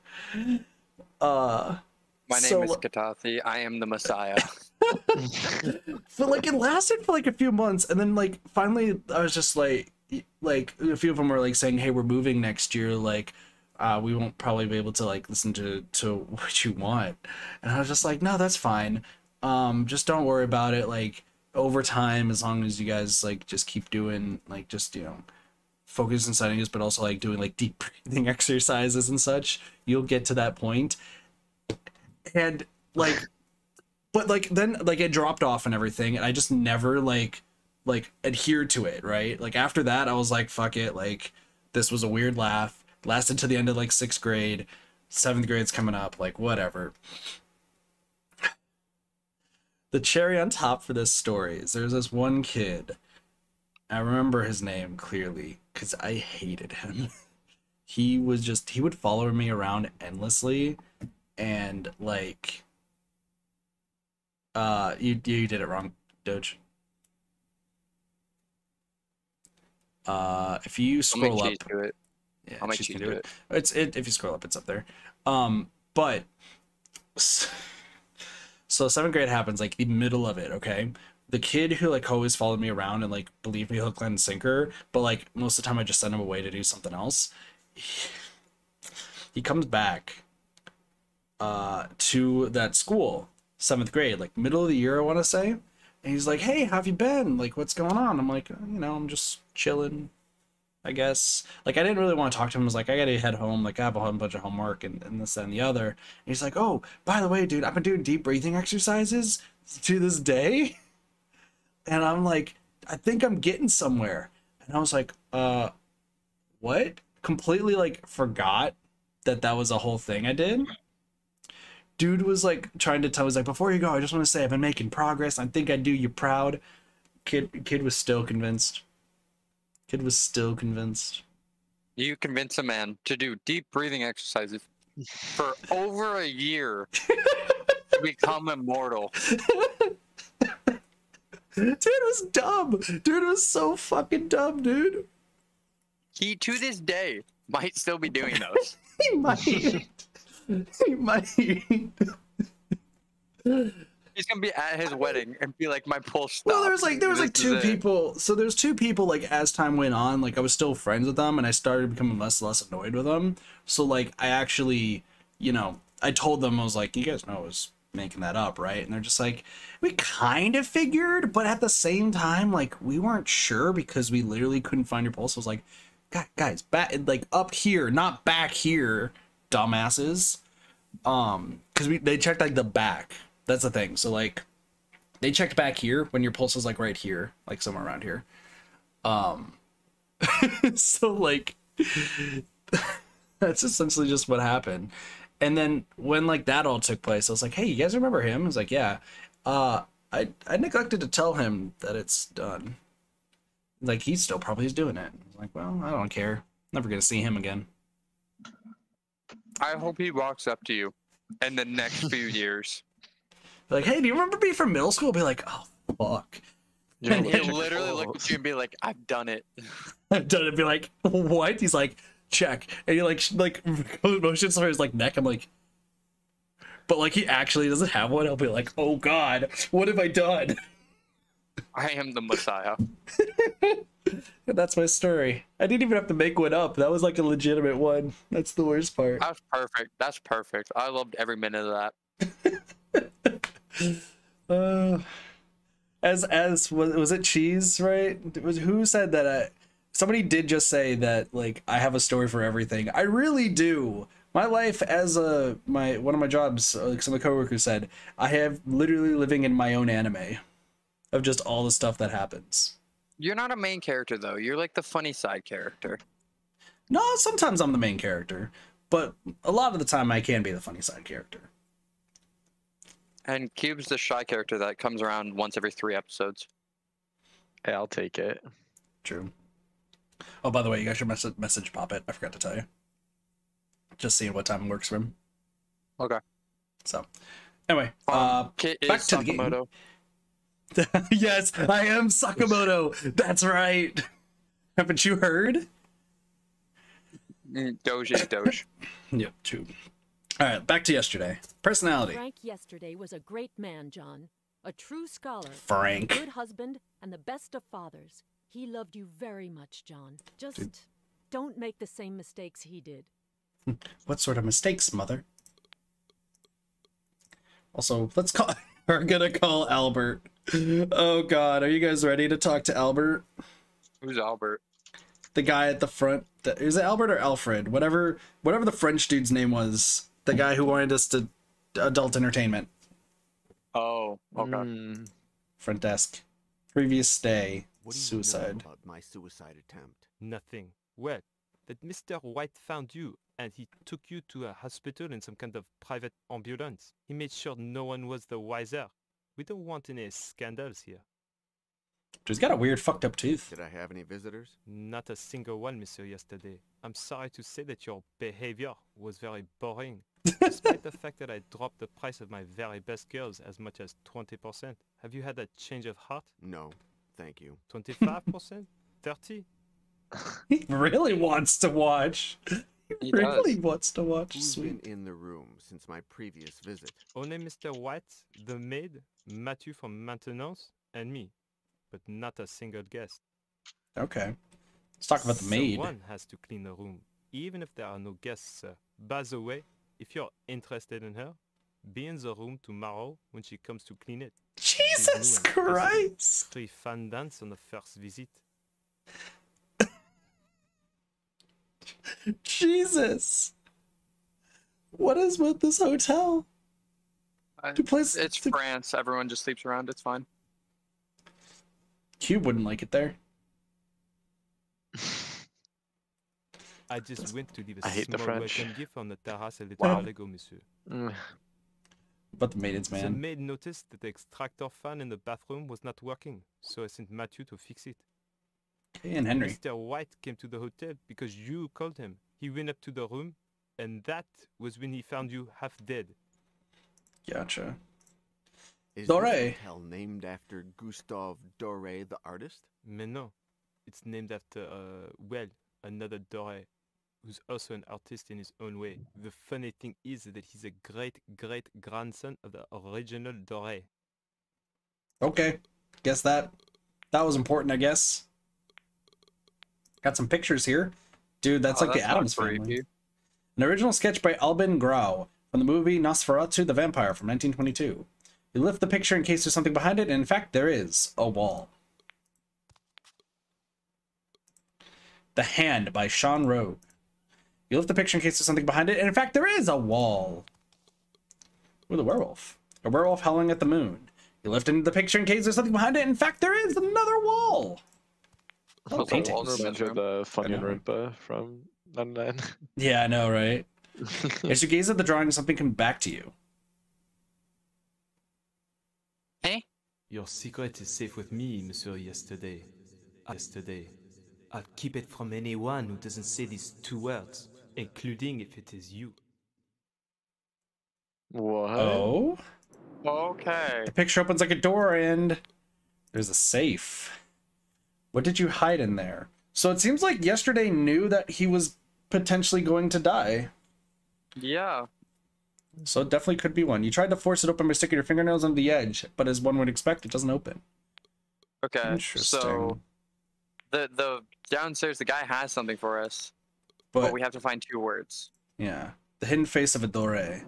My name is Katathi. I am the Messiah. But like it lasted for like a few months, and then like finally I was just like a few of them were like saying, hey, we're moving next year, like we won't probably be able to like listen to what you want. And I was just like, no, that's fine. Just don't worry about it. Like over time, as long as you guys like just keep doing like just, you know, focus on settings, but also like doing like deep breathing exercises and such, you'll get to that point. And like, but like then like it dropped off and everything, and I just never like adhered to it, right? Like after that I was like, fuck it, like this was a weird laugh, lasted to the end of like 6th grade, 7th grade's coming up, like whatever. The cherry on top for this story is there's this one kid, I remember his name clearly because I hated him. He would follow me around endlessly, and like you did it wrong, Doge. If you scroll up, yeah, I'll make you do it. If you scroll up, it's up there. But so 7th grade happens, like the middle of it, okay? The kid who like always followed me around and like believed me hook, line, and sinker, but like most of the time I just send him away to do something else. He comes back to that school, 7th grade, like middle of the year, I want to say. And he's like, hey, how have you been? Like, what's going on? I'm like, you know, I'm just chilling. I guess. Like, I didn't really want to talk to him. I was like, I gotta head home. Like, I have a whole bunch of homework and this, that, and the other. And he's like, oh, by the way, dude, I've been doing deep breathing exercises to this day. And I'm like, I think I'm getting somewhere. And I was like, what? Completely, like, forgot that was a whole thing I did. Dude was, like, trying to tell, he's like, before you go, I just want to say I've been making progress. I think I do you proud. Kid was still convinced. Kid was still convinced. You convince a man to do deep breathing exercises for over a year to become immortal. Dude was dumb. Dude was so fucking dumb, dude. He, to this day, might still be doing those. He might. He might. He's gonna be at his wedding and be like, my pulse stopped. Well, there was like two people. So there's two people, like, as time went on, like, I was still friends with them and I started becoming less and less annoyed with them. So, like, I actually, you know, I told them, I was like, you guys know I was making that up, right? And they're just like, we kind of figured, but at the same time, like, we weren't sure because we literally couldn't find your pulse. I was like, guys, back, like, up here, not back here, dumbasses. Because they checked, like, the back. That's the thing. So, like, they checked back here when your pulse is, like, right here, like somewhere around here. So, like, that's essentially just what happened. And then when, like, that all took place, I was like, hey, you guys remember him? I was like, yeah. I neglected to tell him that it's done. Like, he still probably is doing it. I was like, well, I don't care. Never gonna see him again. I hope he walks up to you in the next few years. Like, hey, do you remember me from middle school? Be like, oh, fuck. And he'll literally look at you and be like, I've done it. I've done it. Be like, what? He's like, check. And he, like motions for his, like, neck. I'm like, but, like, he actually doesn't have one. I'll be like, oh, God, what have I done? I am the Messiah. That's my story. I didn't even have to make one up. That was, like, a legitimate one. That's the worst part. That's perfect. That's perfect. I loved every minute of that. Was it Cheese, right? Who said that? Somebody did just say that, like, I have a story for everything. I really do. My life as one of my jobs, like some of the coworkers said, I have literally living in my own anime of just all the stuff that happens. You're not a main character, though. You're like the funny side character. No, sometimes I'm the main character, but a lot of the time I can be the funny side character. And Cube's the shy character that comes around once every 3 episodes. Hey, I'll take it. True. Oh, by the way, you got your message pop it. I forgot to tell you. Just seeing what time works for him. Okay. So, anyway, back to Sakamoto. the game. Yes, I am Sakamoto. That's right. Haven't you heard? Doge is Doge. Yep, true. All right, back to yesterday. Personality. Frank Yesterday was a great man, John. A true scholar. Frank. A good husband and the best of fathers. He loved you very much, John. Just don't make the same mistakes he did. What sort of mistakes, mother? Also, we're gonna call Albert. Oh God, are you guys ready to talk to Albert? Who's Albert? The guy at the front. Is it Albert or Alfred? Whatever the French dude's name was. The guy who wanted us to adult entertainment. Oh, okay. Front desk. Previous stay. What do you Suicide. know about my suicide attempt? Nothing. Well, that Mr. White found you and he took you to a hospital in some kind of private ambulance. He made sure no one was the wiser. We don't want any scandals here. He's got a weird fucked up tooth. Did I have any visitors? Not a single one, Monsieur Yesterday. I'm sorry to say that your behavior was very boring. Despite the fact that I dropped the price of my very best girls as much as 20%. Have you had a change of heart? No, thank you. 25%? 30%? He really wants to watch. He really wants to watch. Who's Sweet. been in the room since my previous visit? Only Mr. White, the maid, Matthew from maintenance, and me. But not a single guest. Okay. Let's talk about the maid. Someone has to clean the room, even if there are no guests, sir. By the way, if you're interested in her, be in the room tomorrow when she comes to clean it. Jesus Christ! Free fun dance on the first visit. Jesus. What is with this hotel? It's France. Everyone just sleeps around. It's fine. Cube wouldn't like it there. I just went to leave a I hate the small French. welcome gift on the terrace a little Wow. while ago, monsieur. But the maidens, The man. maid noticed that the extractor fan in the bathroom was not working, so I sent Matthew to fix it. Okay, and Henry. Mr. White came to the hotel because you called him. He went up to the room, and that was when he found you half dead. Gotcha. Is Doré. this hotel named after Gustave Doré, the artist? Mais no, it's named after, well, another Doré, who's also an artist in his own way. The funny thing is that he's a great-great-grandson of the original Doré. Okay. Guess that was important, I guess. Got some pictures here. Dude, that's like the not Addams creepy. family. An original sketch by Albin Grau from the movie Nosferatu the Vampire from 1922. You lift the picture in case there's something behind it, and in fact, there is a wall. The Hand by Sean Rogue. You lift the picture in case there's something behind it, and in fact, there is a wall. With a werewolf. A werewolf howling at the moon. You lift into the picture in case there's something behind it, and in fact, there is another wall. Oh, paintings. Reminds me of the Funny and Rimpa from 99. Yeah, I know, right? As you gaze at the drawing, something comes back to you. Hey? Your secret is safe with me, Monsieur Yesterday. I'll keep it from anyone who doesn't say these two words, including if it is you. What? Oh? Okay. The picture opens like a door and there's a safe. What did you hide in there? So it seems like Yesterday knew that he was potentially going to die. Yeah. So it definitely could be one. You tried to force it open by sticking your fingernails on the edge, but as one would expect, it doesn't open. Okay. Interesting. So the downstairs, the guy has something for us, but we have to find 2 words. Yeah. The hidden face of a Doré.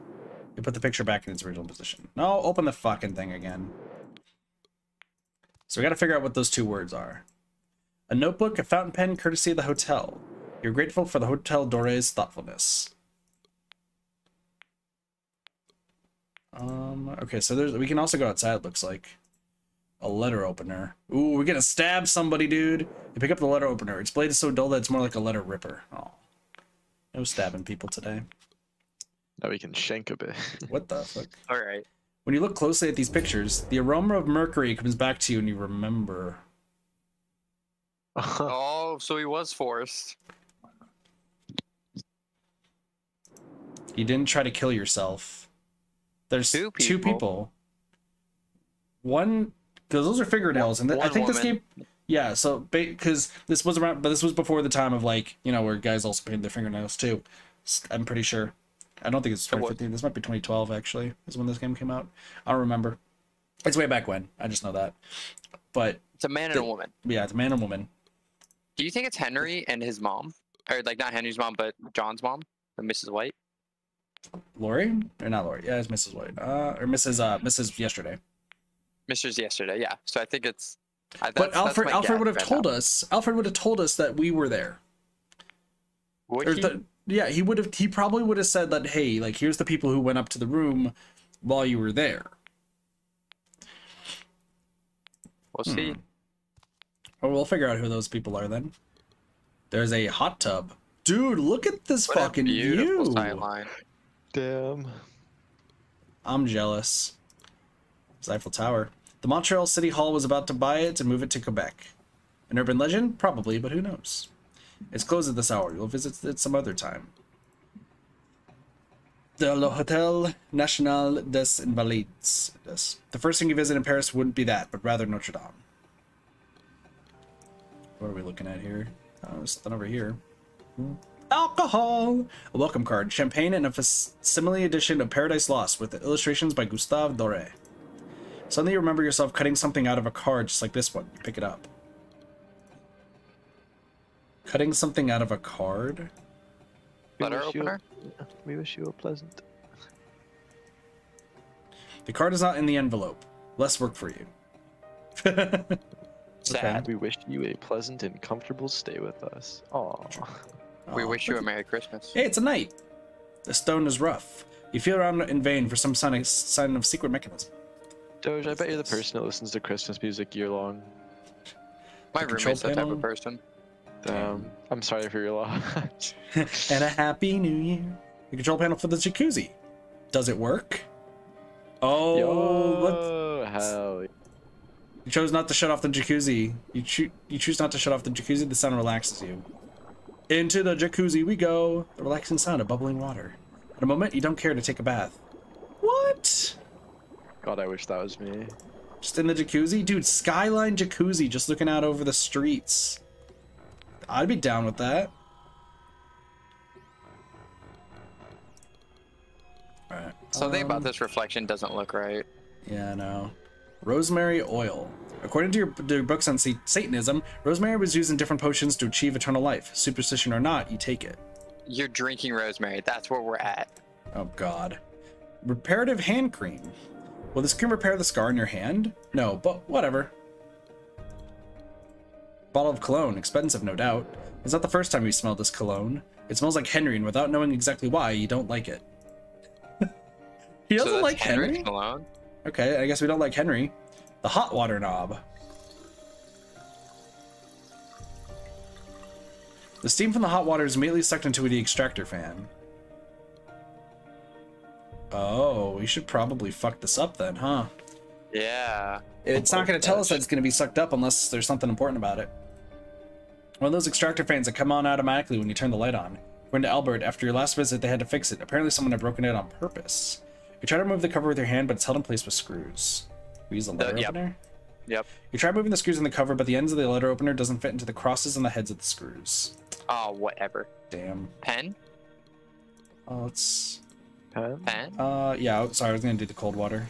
You put the picture back in its original position. No, open the fucking thing again. So we gotta figure out what those 2 words are. A notebook, a fountain pen, courtesy of the hotel. You're grateful for the Hotel Doré's thoughtfulness. Okay, so we can also go outside, it looks like. A letter opener. Ooh, we're gonna stab somebody, dude. You pick up the letter opener. Its blade is so dull that it's more like a letter ripper. Oh. No stabbing people today. Now we can shank a bit. What the fuck? Alright. When you look closely at these pictures, the aroma of mercury comes back to you and you remember. Oh, so he was forced. You didn't try to kill yourself. There's 2 people. One, because those are fingernails, and I think this game, yeah. So because this was around, but this was before the time of like where guys also painted their fingernails too. I'm pretty sure. I don't think it's 2015. This might be 2012 actually. Is when this game came out. I don't remember. It's way back when. I just know that. But it's a man and a woman. Yeah, it's a man and a woman. Do you think it's Henry and his mom, or like not Henry's mom, but John's mom, or Mrs. White? Lori or not Lori? Yeah, it's Mrs. White. Or Mrs. Yesterday. Mrs. Yesterday, yeah. So I think it's. But Alfred would have told us. Alfred would have told us that we were there. Would he? Yeah, he would have. He probably would have said that. Hey, like here's the people who went up to the room while you were there. We'll see. Well, we'll figure out who those people are then. There's a hot tub, dude. Look at this fucking view. Sideline. Damn. I'm jealous. It's Eiffel Tower. The Montreal City Hall was about to buy it and move it to Quebec. An urban legend? Probably, but who knows? It's closed at this hour. You'll visit it some other time. The Hotel National des Invalides. The first thing you visit in Paris wouldn't be that, but rather Notre Dame. What are we looking at here? Oh, there's something over here. Alcohol! A welcome card, champagne, and a facsimile edition of Paradise Lost with illustrations by Gustave Doré. Suddenly you remember yourself cutting something out of a card just like this one. You pick it up. Cutting something out of a card? Letter opener? We wish you a pleasant. The card is not in the envelope. Less work for you. Sad. We wish you a pleasant and comfortable stay with us. Aww. We wish you a Merry Christmas. Hey, it's a night. The stone is rough. You feel around in vain for some sign of secret mechanism. Doge, I bet you're the person that listens to Christmas music year long. My roommate's that type of person. I'm sorry for your loss. And a happy new year. The control panel for the jacuzzi. Does it work? Oh, Yo, hell. You chose not to shut off the jacuzzi. You choose not to shut off the jacuzzi. The sound relaxes you. Into the jacuzzi we go. The relaxing sound of bubbling water. At a moment, you don't care to take a bath. What? God, I wish that was me. Just in the jacuzzi? Dude, skyline jacuzzi, just looking out over the streets. I'd be down with that. Alright. Something about this reflection doesn't look right. Yeah, I know. Rosemary oil. According to your books on Satanism, rosemary was used in different potions to achieve eternal life. Superstition or not, you take it. You're drinking rosemary. That's where we're at. Oh, God. Reparative hand cream. Will this cream repair the scar in your hand? No, but whatever. Bottle of cologne. Expensive, no doubt. It's not the first time you smelled this cologne. It smells like Henry, and without knowing exactly why, you don't like it. He doesn't like Henry? Cologne? Okay, I guess we don't like Henry. The hot water knob. The steam from the hot water is immediately sucked into the extractor fan. Oh, we should probably fuck this up then, huh? Yeah. It's not going to tell us that it's going to be sucked up unless there's something important about it. One of those extractor fans that come on automatically when you turn the light on. According to Albert, after your last visit, they had to fix it. Apparently someone had broken it on purpose. You try to remove the cover with your hand, but it's held in place with screws. We use the letter opener? Yep. You try moving the screws in the cover, but the ends of the letter opener doesn't fit into the crosses and the heads of the screws. Oh, whatever. Damn. Pen? Let's... Pen? Yeah, sorry, I was gonna do the cold water.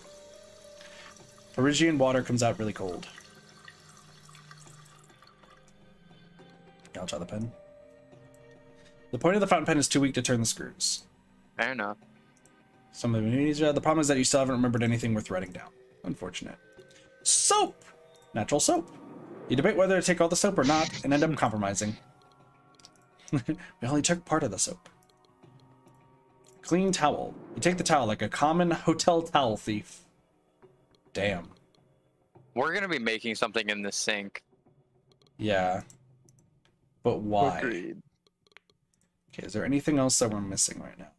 Phrygian water comes out really cold. I'll try the pen. The point of the fountain pen is too weak to turn the screws. Fair enough. Some of the problem is that you still haven't remembered anything worth writing down. Unfortunate. Soap! Natural soap. You debate whether to take all the soap or not, and end up compromising. We only took part of the soap. Clean towel. You take the towel like a common hotel towel thief. Damn. We're gonna be making something in the sink. Yeah. But why? Agreed. Okay, is there anything else that we're missing right now?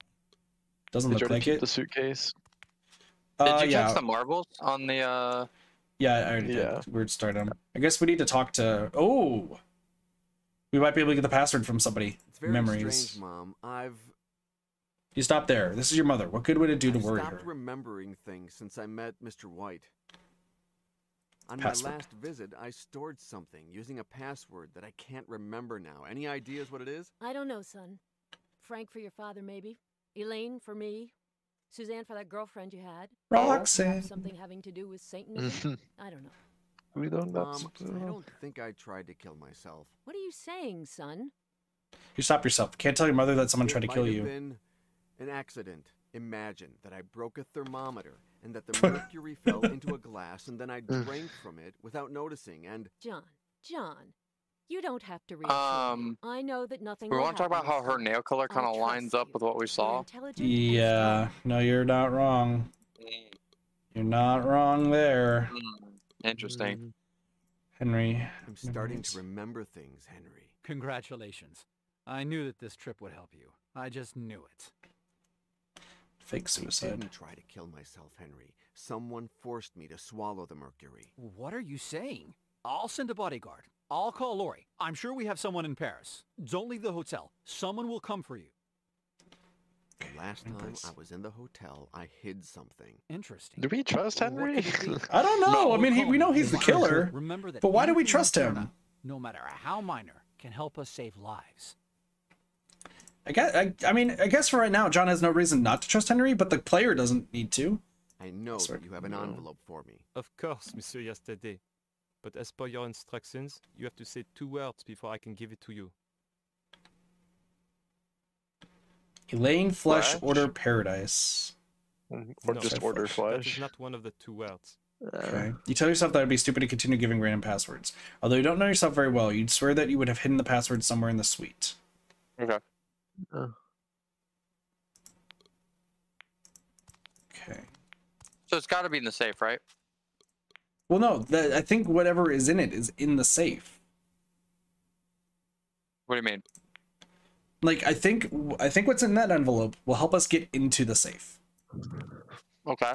Doesn't Did look you like keep it. the suitcase? Did you yeah. catch the marbles on the Yeah, I already did. Weird start on. I guess we need to talk to... Oh! We might be able to get the password from somebody. It's very Memories. strange, Mom. You stop there. This is your mother. What good would it do to worry her? I've stopped remembering things since I met Mr. White. On Password. my last visit, I stored something using a password that I can't remember now. Any ideas what it is? I don't know, son. Frank for your father, maybe. Elaine for me. Suzanne for that girlfriend you had. Roxanne. Perhaps something having to do with Satanism. I don't know. We don't know. I don't think I tried to kill myself. What are you saying, son? You stop yourself. Can't tell your mother that someone tried to kill It might you. have been an accident. Imagine that I broke a thermometer and that the mercury fell into a glass and then I drank from it without noticing and... John, you don't have to reassure me. I know that nothing we will want to talk about how happen her nail color kind of lines up with what we saw. Yeah. No, you're not wrong. You're not wrong there. Interesting. Henry. I'm starting to remember things, Henry. Congratulations. I knew that this trip would help you. I just knew it. Fake I suicide. didn't try to kill myself, Henry. Someone forced me to swallow the mercury. What are you saying? I'll send a bodyguard. I'll call Lori. I'm sure we have someone in Paris. Don't leave the hotel. Someone will come for you. The last time I was in the hotel, I hid something. Interesting. Do we trust Henry? I don't know. I mean, we know he's the killer. Remember that but why do we anything trust left him? undone, no matter how minor, can help us save lives. I guess for right now, John has no reason not to trust Henry, but the player doesn't need to. I know that you have an envelope for me. Of course, Monsieur Yesterday. But as per your instructions, you have to say 2 words before I can give it to you. Elaine Flesh Order Paradise. Or No, just order That is flesh. not one of the 2 words. Okay. You tell yourself that it would be stupid to continue giving random passwords. Although you don't know yourself very well, you'd swear that you would have hidden the password somewhere in the suite. Okay. Okay. So it's got to be in the safe, right? Well, no, I think whatever is in it is in the safe. What do you mean? Like, I think what's in that envelope will help us get into the safe. Okay.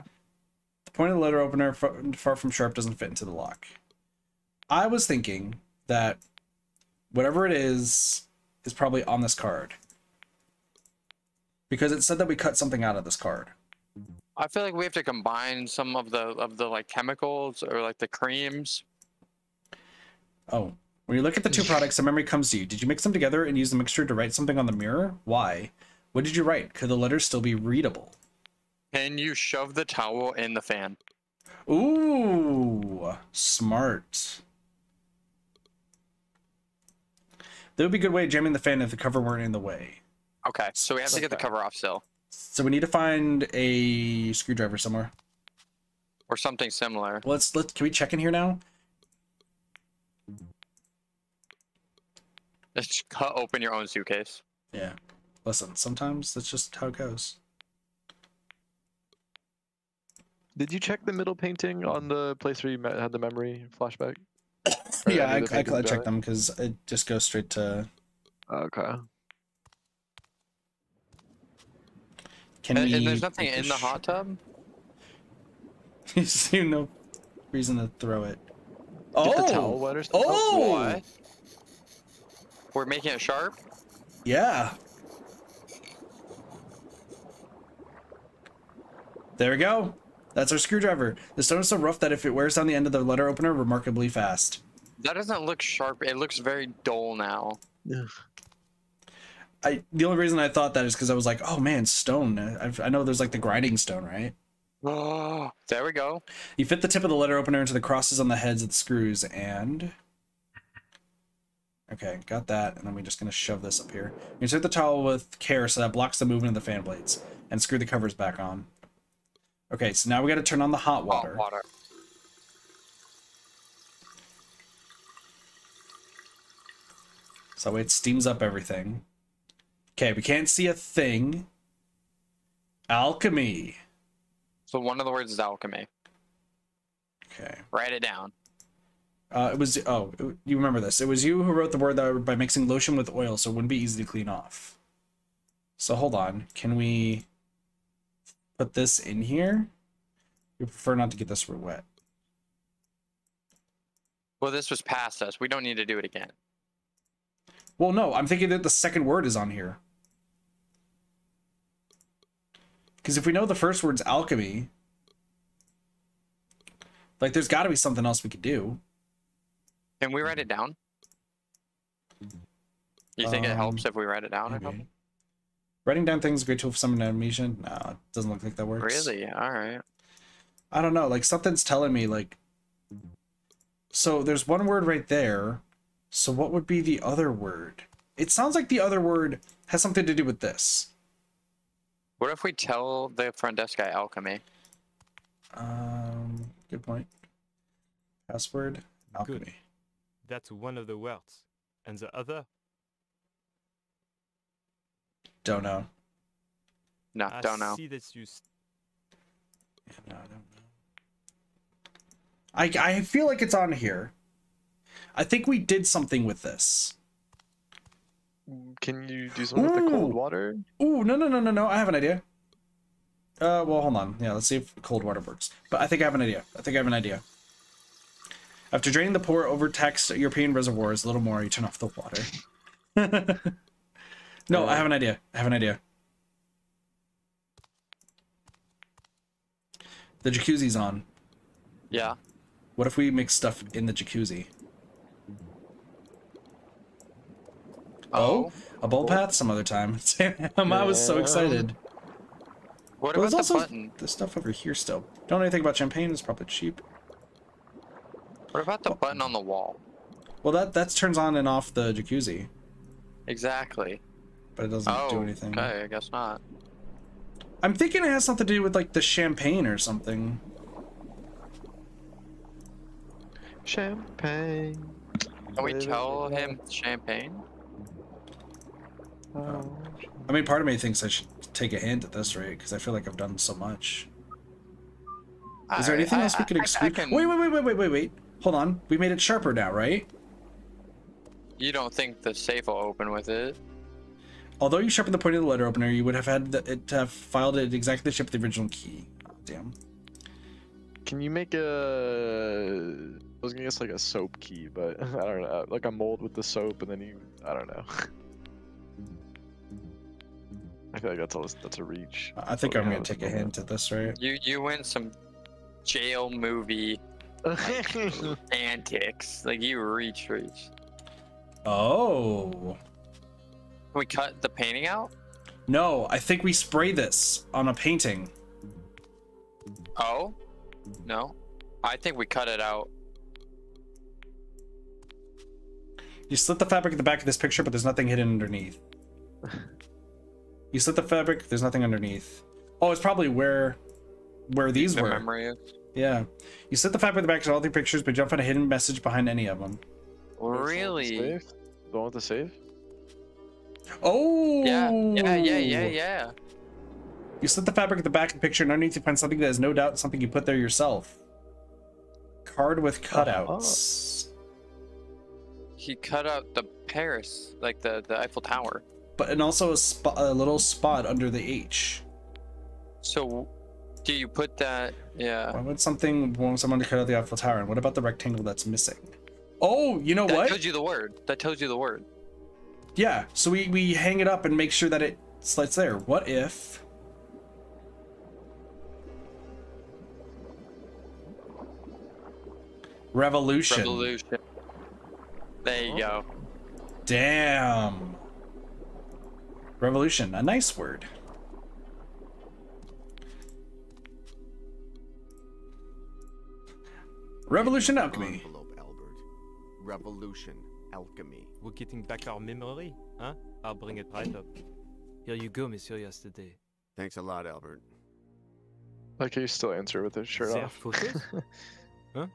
The point of the letter opener, far from sharp, doesn't fit into the lock. I was thinking that whatever it is probably on this card. Because it said that we cut something out of this card. I feel like we have to combine some of the like chemicals or like the creams. Oh, when you look at the two products, a memory comes to you. Did you mix them together and use the mixture to write something on the mirror? Why? What did you write? Could the letters still be readable? Can you shove the towel in the fan? Ooh, smart. That would be a good way of jamming the fan if the cover weren't in the way. Okay, so we have to get the cover off still. So we need to find a screwdriver somewhere. Or something similar. Can we check in here now? Just cut open your own suitcase. Yeah. Listen, sometimes that's just how it goes. Did you check the middle painting on the place where you had the memory flashback? Yeah, I checked them because it just goes straight to... Okay. And there's nothing in the hot tub? You see no reason to throw it. Get the towel wet or something? Oh! What? We're making it sharp? Yeah. There we go. That's our screwdriver. The stone is so rough that if it wears down the end of the letter opener remarkably fast. That doesn't look sharp. It looks very dull now. Yeah. The only reason I thought that is because I was like, oh man, stone. I know there's like the grinding stone, right? Oh, there we go. You fit the tip of the letter opener into the crosses on the heads of the screws and... Okay, got that. And then we're just going to shove this up here. Insert the towel with care so that blocks the movement of the fan blades. And screw the covers back on. Okay, so now we got to turn on the hot water. Hot water. So that way it steams up everything. Okay, we can't see a thing. Alchemy. So one of the words is alchemy. Okay. Write it down. You remember this. It was you who wrote the word that by mixing lotion with oil, so it wouldn't be easy to clean off. So hold on. Can we put this in here? We prefer not to get this wet. Well, this was past us. We don't need to do it again. Well, no, I'm thinking that the second word is on here. Because if we know the first word's alchemy, like there's got to be something else we could do. Can we write it down? You think it helps if we write it down or something? Writing down things is a great tool for someone Amnesia? No, it doesn't look like that works. Really? All right. I don't know. Like something's telling me like... So there's one word right there. So what would be the other word? It sounds like the other word has something to do with this. What if we tell the front desk guy alchemy? Good point. Password, alchemy. Good. That's one of the words. And the other? Don't know. No, don't know. I see that you... No, I don't know. I feel like it's on here. I think we did something with this. Can you do something with the cold water? Ooh, no. I have an idea. Well, hold on. Yeah, let's see if cold water works. But I think I have an idea. After draining the poor, overtaxed European reservoirs a little more, you turn off the water. No, I have an idea. The jacuzzi's on. Yeah. What if we mix stuff in the jacuzzi? Oh, a bowl path some other time. I was so excited. What about the button? The stuff over here still. Don't know anything about champagne. It's probably cheap. What about the button on the wall? Well, that turns on and off the jacuzzi. Exactly. But it doesn't do anything. Okay, I guess not. I'm thinking it has something to do with like the champagne or something. Champagne. Can we tell him champagne? I mean, part of me thinks I should take a hint at this rate because I feel like I've done so much. Is there anything else we could exclude? Wait. Hold on. We made it sharper now, right? You don't think the safe will open with it? Although you sharpened the point of the letter opener, you would have had it to have filed it exactly the shape of the original key. Oh, damn. Can you make a... I was gonna guess like a soap key, but I don't know. Like a mold with the soap, and then you... I don't know. I feel like that's a reach. I think I'm gonna take a hint at this, right? You win some jail movie like, antics. Like you reach. Oh. Can we cut the painting out? No, I think we spray this on a painting. Oh? No. I think we cut it out. You slit the fabric at the back of this picture, but there's nothing hidden underneath. You slit the fabric, there's nothing underneath. Oh, it's probably where these were. Memory is. Yeah. You slit the fabric at the back of all three pictures, but jump on a hidden message behind any of them. Really? The one with the save? Oh! Yeah. You slit the fabric at the back of the picture, and underneath you find something that is no doubt something you put there yourself. Card with cutouts. He cut out the Paris, like the Eiffel Tower. And also a little spot under the H. So, do you put that? Yeah. Why would someone to cut out the Eiffel Tower? And what about the rectangle that's missing? Oh, you know what? That tells you the word. That tells you the word. Yeah. So we hang it up and make sure that it slides there. What if? Revolution. There you go. Damn. Revolution, a nice word. Revolution alchemy. Envelope, Albert. Revolution alchemy. We're getting back our memory, huh? I'll bring it right up. Here you go, Monsieur Yesterday. Thanks a lot, Albert. Like, can you still answer with his shirt There off? photos? Huh?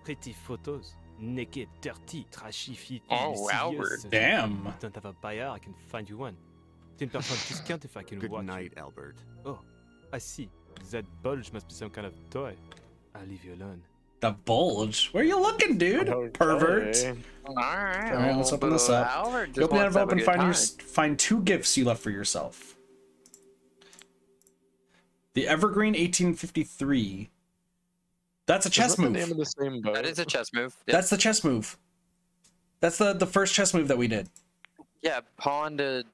Pretty photos. Naked, dirty, trashy, filthy. Oh, Albert. Damn. You don't have a buyer, I can find you one. 10% discount if I can Good watch night, you. Albert. Oh, I see. That bulge must be some kind of toy. I'll leave you alone. The bulge? Where are you looking, dude? Okay. Pervert. Alright, let's open this up. You open the envelope and find two gifts you left for yourself. The Evergreen 1853. That's a chess move. The name of the same boat? That is a chess move. Yep. That's the chess move. That's the first chess move that we did. Yeah, pawn to...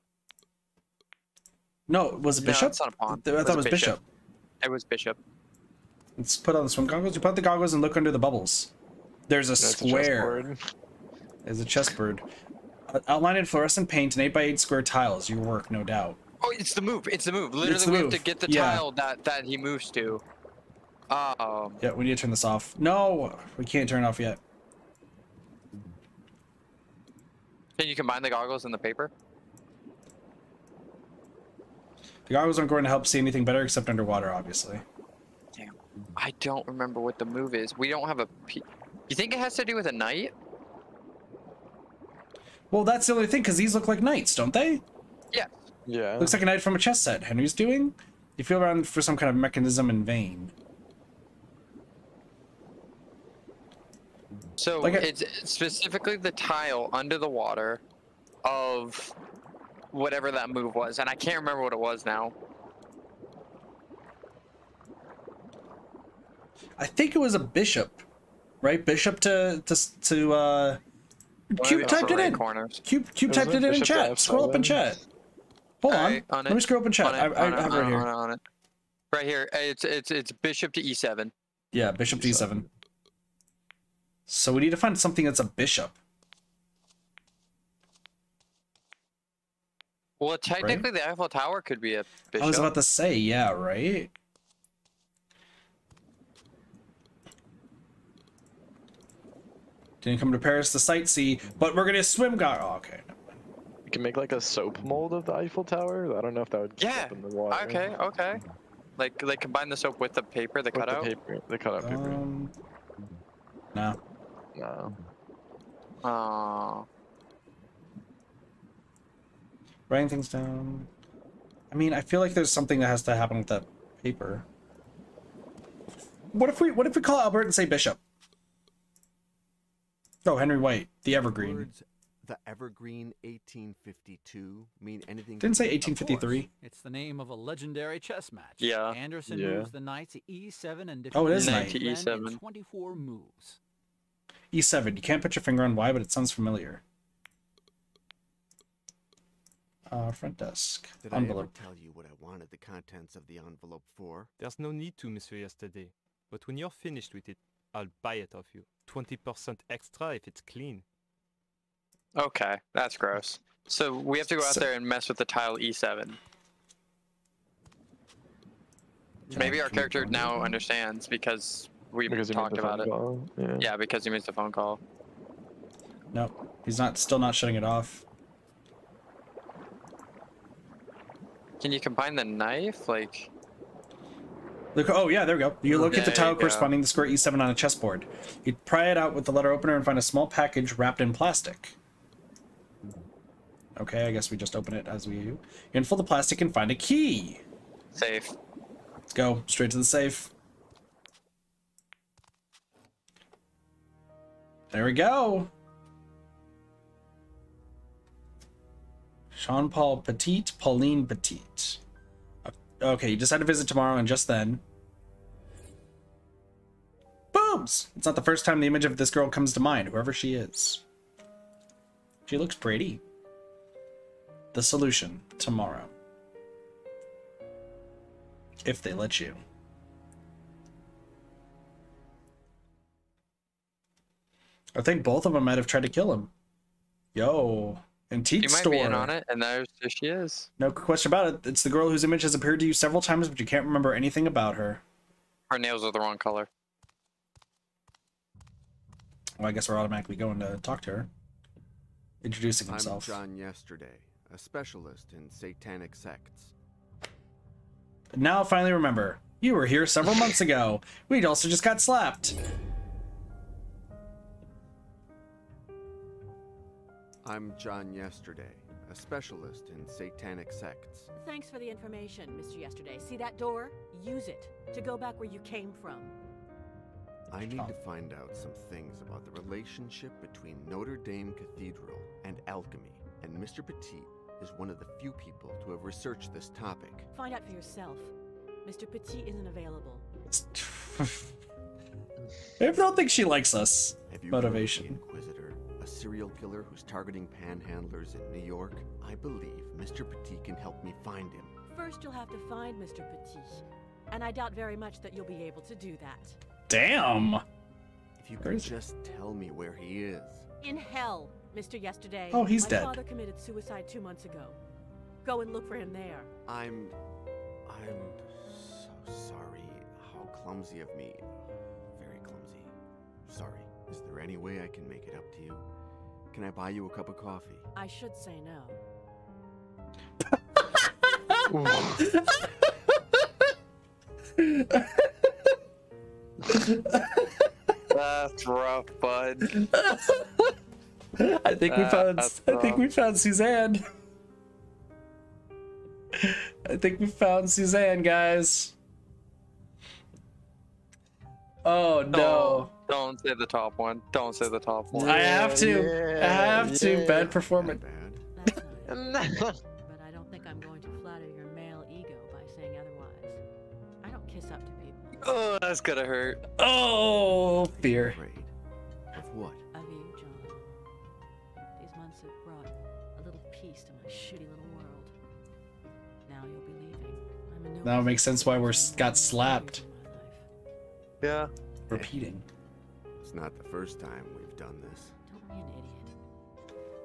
No, was it bishop? No, it's not a pawn. I thought it was bishop. It was bishop. Let's put on the swim goggles. You put the goggles and look under the bubbles. There's a square. There's a chessboard. Outline in fluorescent paint and 8x8 square tiles. Your work, no doubt. Oh, it's the move. It's the move. Literally, It's the we move. have to get the Yeah. tile that he moves to. Yeah, we need to turn this off. No, we can't turn it off yet. Can you combine the goggles and the paper? The goggles aren't going to help see anything better except underwater, obviously. Damn. I don't remember what the move is. We don't have a... You think it has to do with a knight? Well, that's the only thing, because these look like knights, don't they? Yeah. Yeah. Looks like a knight from a chess set Henry's doing. You feel around for some kind of mechanism in vain. So Like it's specifically the tile under the water of whatever that move was, and I can't remember what it was now. I think it was a bishop, right? Bishop to Cube typed it in. Cube typed it in chat. Scroll up in chat. Hold on. Let me scroll up in chat. I have it right here. On it. Right here. It's bishop to e7. Yeah, bishop to e7. So we need to find something that's a bishop. Well, technically, the Eiffel Tower could be a bishop. I was about to say, yeah, right? Didn't come to Paris to sightsee, but we're gonna swim. Oh, okay. You can make like a soap mold of the Eiffel Tower. I don't know if that would keep Yeah. up in the water. Okay. Like combine the soap with the paper, the cutout. The cutout paper. No. No. Writing things down. I mean, I feel like there's something that has to happen with that paper. What if we call Albert and say Bishop? Oh, Henry White, the Evergreen. Words, the Evergreen 1852 mean anything? Didn't say 1853. It's the name of a legendary chess match. Yeah. Anderson moves the knight to e7 and defeats Oh, it is the knight to opponent e7. in 24 moves. E7. You can't put your finger on why, but it sounds familiar. Front desk. Did Envelope. I ever tell you what I wanted the contents of the envelope for? There's no need to, Monsieur Yesterday. But when you're finished with it, I'll buy it off you. 20% extra if it's clean. Okay, that's gross. So we have to go out there and mess with the tile E7. Maybe our character now understands because we talked about it. Yeah, because he missed the phone call. Nope. He's still not shutting it off. Can you combine the knife? Like... Look, oh yeah, there we go. You look at the There tile you go. corresponding to square E7 on a chessboard. You pry it out with the letter opener and find a small package wrapped in plastic. Okay, I guess we just open it as we do. You unfold the plastic and find a key. Safe. Let's go straight to the safe. There we go. Jean-Paul Petit, Pauline Petit. Okay, you decide to visit tomorrow, and just then... Boobs! It's not the first time the image of this girl comes to mind, whoever she is. She looks pretty. The solution, tomorrow. If they let you. I think both of them might have tried to kill him. Yo. Antique You might store. be in on it, and there she is. No question about it. It's the girl whose image has appeared to you several times, but you can't remember anything about her. Her nails are the wrong color. Well, I guess we're automatically going to talk to her. Introducing himself. I'm Jon Yesterday, a specialist in satanic sects. Now I finally remember. You were here several months ago. We'd also just got slapped. I'm Jon Yesterday, a specialist in satanic sects. Thanks for the information, Mr. Yesterday. See that door? Use it to go back where you came from. I need to find out some things about the relationship between Notre Dame Cathedral and alchemy, and Mr. Petit is one of the few people to have researched this topic. Find out for yourself. Mr. Petit isn't available. I don't think she likes us. Have you Motivation. heard of the Inquisitor, a serial killer who's targeting panhandlers in New York? I believe Mr. Petit can help me find him. First, you'll have to find Mr. Petit, and I doubt very much that you'll be able to do that. Damn. If you could just tell me where he is. In hell, Mr. Yesterday. Oh, he's dead. My father committed suicide 2 months ago. Go and look for him there. I'm so sorry. How clumsy of me. Very clumsy. Sorry. Is there any way I can make it up to you? Can I buy you a cup of coffee? I should say no. That's rough, bud. I think we found Suzanne. I think we found Suzanne, guys. Oh no. Oh, don't say the top one. Don't say the top one. I have to. I have to. Bad performance. That's nice. But I don't think I'm going to flatter your male ego by saying otherwise. I don't kiss up to people. Oh, that's gonna hurt. Oh, fear. Of what? Of you, John. These months have brought a little peace to my shitty little world. Now you'll be leaving. I'm a new Now it makes sense why we got slapped. Yeah. Repeating. It's not the first time we've done this. Don't be an idiot.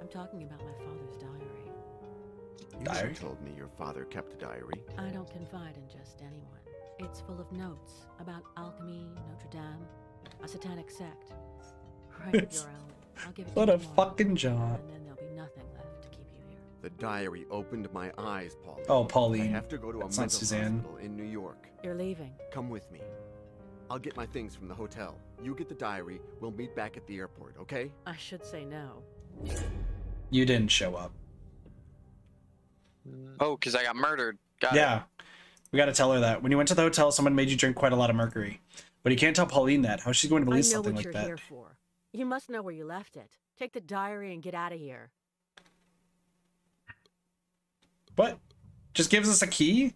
I'm talking about my father's diary. You never told me your father kept a diary. I don't confide in just anyone. It's full of notes about alchemy, Notre Dame, a satanic sect. Write it your own. I'll give it What to a you tomorrow, fucking job. and then there'll be nothing left to keep you here. The diary opened my eyes, Pauline. Oh, Pauline. I have to go to a That's not mental Suzanne. hospital in New York. You're leaving. Come with me. I'll get my things from the hotel. You get the diary. We'll meet back at the airport, okay? I should say no. You didn't show up. Oh, because I got murdered. Got Yeah. We got to tell her that. When you went to the hotel, someone made you drink quite a lot of mercury. But you can't tell Pauline that. How's she going to believe something like that? I know what you're here for. You must know where you left it. Take the diary and get out of here. What? Just gives us a key?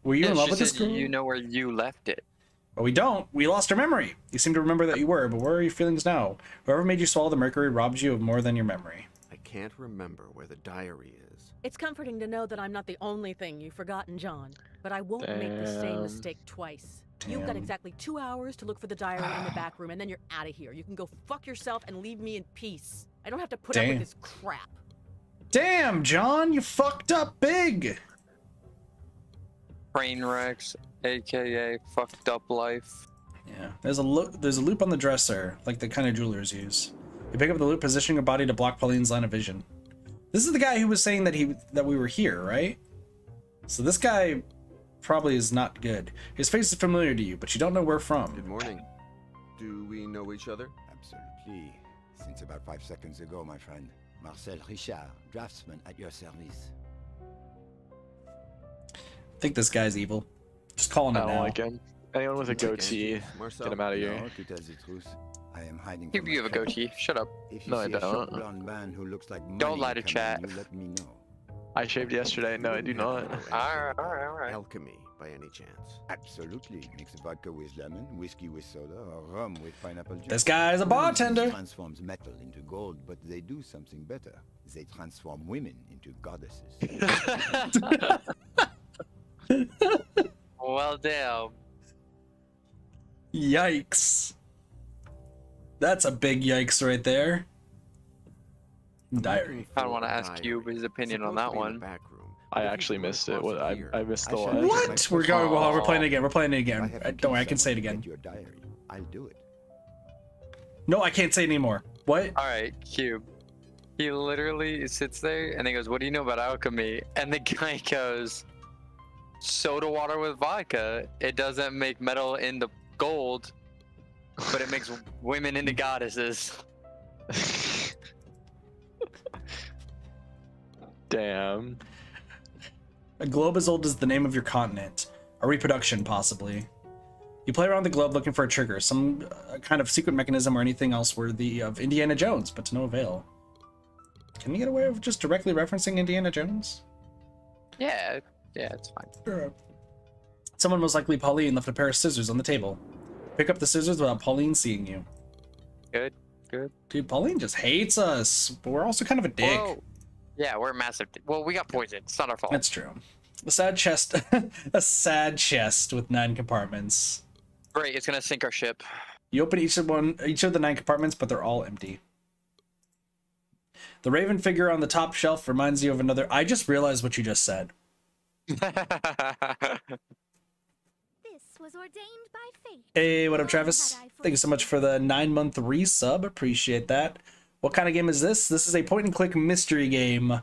Were you in love with this girl? You know where you left it. But we don't. We lost our memory. You seem to remember that you were, but where are your feelings now? Whoever made you swallow the mercury robbed you of more than your memory. I can't remember where the diary is. It's comforting to know that I'm not the only thing you've forgotten, John. But I won't make the same mistake twice. You've got exactly 2 hours to look for the diary in the back room, and then you're out of here. You can go fuck yourself and leave me in peace. I don't have to put up with this crap. Damn, John, you fucked up big. Train wrecks, aka fucked up life. Yeah, there's a loop on the dresser, like the kind of jewelers use. You pick up the loop, positioning your body to block Pauline's line of vision. This is the guy who was saying that we were here, right? So this guy probably is not good. His face is familiar to you, but you don't know where from. Good morning. Do we know each other? Absolutely. Since about 5 seconds ago, my friend. Marcel Richard, draftsman at your service. I think this guy's evil. Just calling it now. I don't like him. Anyone with a goatee, get him out of here. No, to tell the truth, I am hiding You have a goatee. Shut up. If you No, I see a short don't. blonde man who looks like Don't money lie to coming, chat. you let me know. I shaved yesterday. No, I do not. Alright. Alchemy, by any chance? Absolutely. Mix vodka with lemon, whiskey with soda, or rum with pineapple juice. This guy's a bartender. Transforms metal into gold, but they do something better. They transform women into goddesses. Well, damn. Yikes. That's a big yikes right there. Diary. I don't want to ask Cube his opinion on that one. I actually missed it. What? I missed the one. What? We're going. We're playing it again. We're playing it again. Don't worry, I can say it again. Your diary. I'll do it. No, I can't say it anymore. What? All right, Cube. He literally sits there and he goes, "What do you know about alchemy?" And the guy goes, "Soda water with vodka. It doesn't make metal into gold, but it makes women into goddesses." Damn. A globe as old as the name of your continent. A reproduction, possibly. You play around the globe looking for a trigger, some kind of secret mechanism or anything else worthy of Indiana Jones, but to no avail. Can you get away with just directly referencing Indiana Jones? Yeah, it's fine. Sure. Someone, most likely Pauline, left a pair of scissors on the table. Pick up the scissors without Pauline seeing you. Good. Dude, Pauline just hates us, but we're also kind of a dick. Whoa. Yeah, we're massive. Well, we got poisoned. It's not our fault. That's true. A sad chest, a sad chest with 9 compartments. Great, it's gonna sink our ship. You open each of the 9 compartments, but they're all empty. The raven figure on the top shelf reminds you of another. I just realized what you just said. This was ordained by fate. Hey, what up, Travis? Thank you so much for the 9-month resub. Appreciate that. What kind of game is this? This is a point-and-click mystery game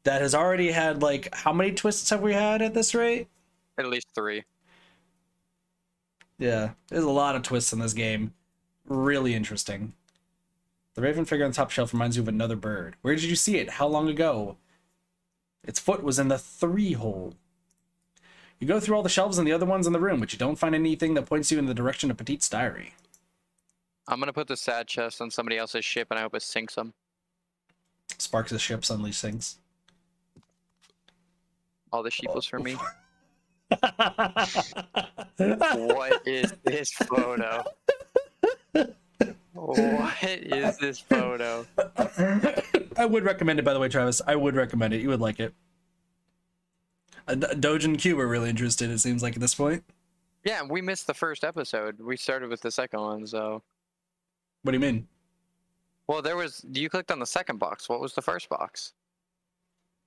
that has already had, like, how many twists have we had at this rate? At least 3. Yeah, there's a lot of twists in this game. Really interesting. The raven figure on the top shelf reminds you of another bird. Where did you see it? How long ago? Its foot was in the 3 hole. You go through all the shelves and the other ones in the room, but you don't find anything that points you in the direction of Petite's diary. I'm gonna put the sad chest on somebody else's ship, and I hope it sinks them. Sparks' ship suddenly sinks. All the sheep was for me. What is this photo? What is this photo? I would recommend it, by the way, Travis. I would recommend it. You would like it. Doge and Cube are really interested, it seems like, at this point. Yeah, we missed the first episode. We started with the second one, so... What do you mean? Well, you clicked on the second box. What was the first box?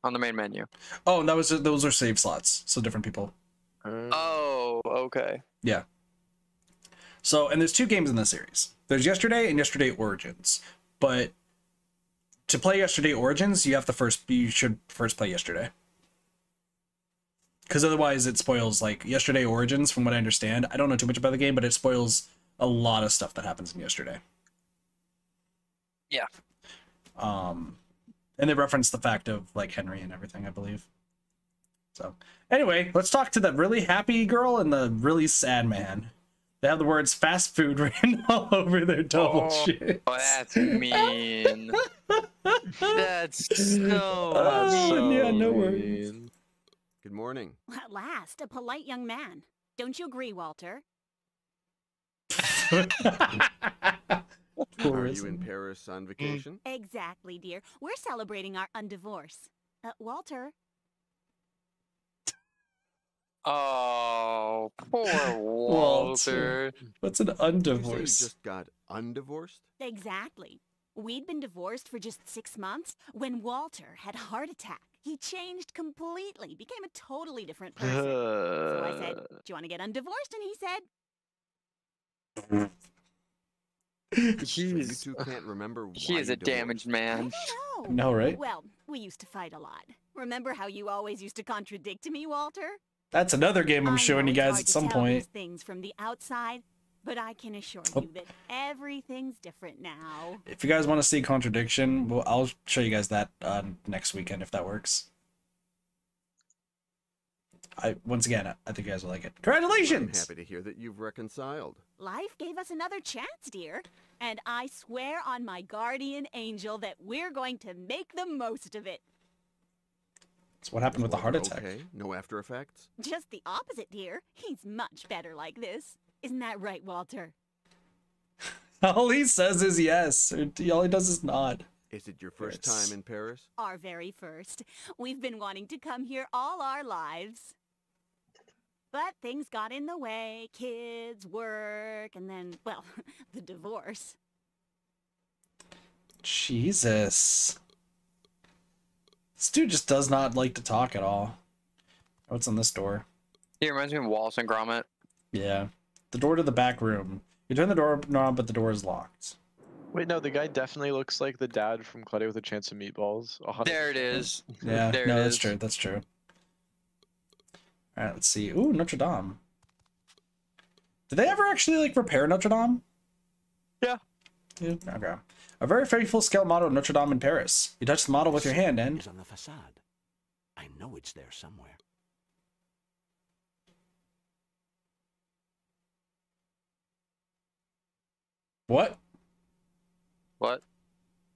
On the main menu. Oh, and those are save slots, so different people. Oh, okay. Yeah. So, and there's 2 games in this series. There's Yesterday and Yesterday Origins. But to play Yesterday Origins, you should first play Yesterday. Because otherwise it spoils, like, Yesterday Origins, from what I understand. I don't know too much about the game, but it spoils a lot of stuff that happens in Yesterday. Yeah. And they reference the fact of like Henry and everything, I believe. So anyway, let's talk to the really happy girl and the really sad man. They have the words fast food written all over their double shit. Oh, that's mean. That's so mean. Yeah, no worries. Good morning. At last, a polite young man. Don't you agree, Walter? Are you in Paris on vacation? Exactly, dear. We're celebrating our undivorce. Walter. Oh, poor Walter. What's an Did you undivorce? just got undivorced? Exactly. We'd been divorced for just 6 months when Walter had a heart attack. He changed completely, became a totally different person. So I said, do you want to get undivorced? And he said, You two can't remember why He is a you divorced? damaged man. no. No, right? Well, we used to fight a lot. Remember how you always used to contradict me, Walter? That's another game I'm I showing know you it's guys hard at to some tell these point. things from the outside, but I can assure Oh. you that everything's different now. If you guys want to see contradiction, well, I'll show you guys that next weekend if that works. Once again, I think you guys will like it. I'm Congratulations! happy to hear that you've reconciled. Life gave us another chance, dear, and I swear on my guardian angel that we're going to make the most of it. So what happened with the heart attack? Okay, no after effects. Just the opposite, dear. He's much better like this. Isn't that right, Walter? All he says is yes. All he does is nod. Is it your first Yes. time in Paris? Our very first. We've been wanting to come here all our lives. But things got in the way. Kids, work, and then, well, the divorce. Jesus. This dude just does not like to talk at all. What's on this door? He reminds me of Wallace and Gromit. Yeah. The door to the back room. You turn the door knob, but the door is locked. Wait, no, the guy definitely looks like the dad from Cloudy with a Chance of Meatballs. 100%. There it is. Yeah, There no, it that's is. true. That's true. All right, let's see. Ooh, Notre Dame. Did they ever actually like repair Notre Dame? Yeah. Yeah. Okay. A very faithful scale model of Notre Dame in Paris. You touch the model with your hand and Is on the facade. I know it's there somewhere. what? What?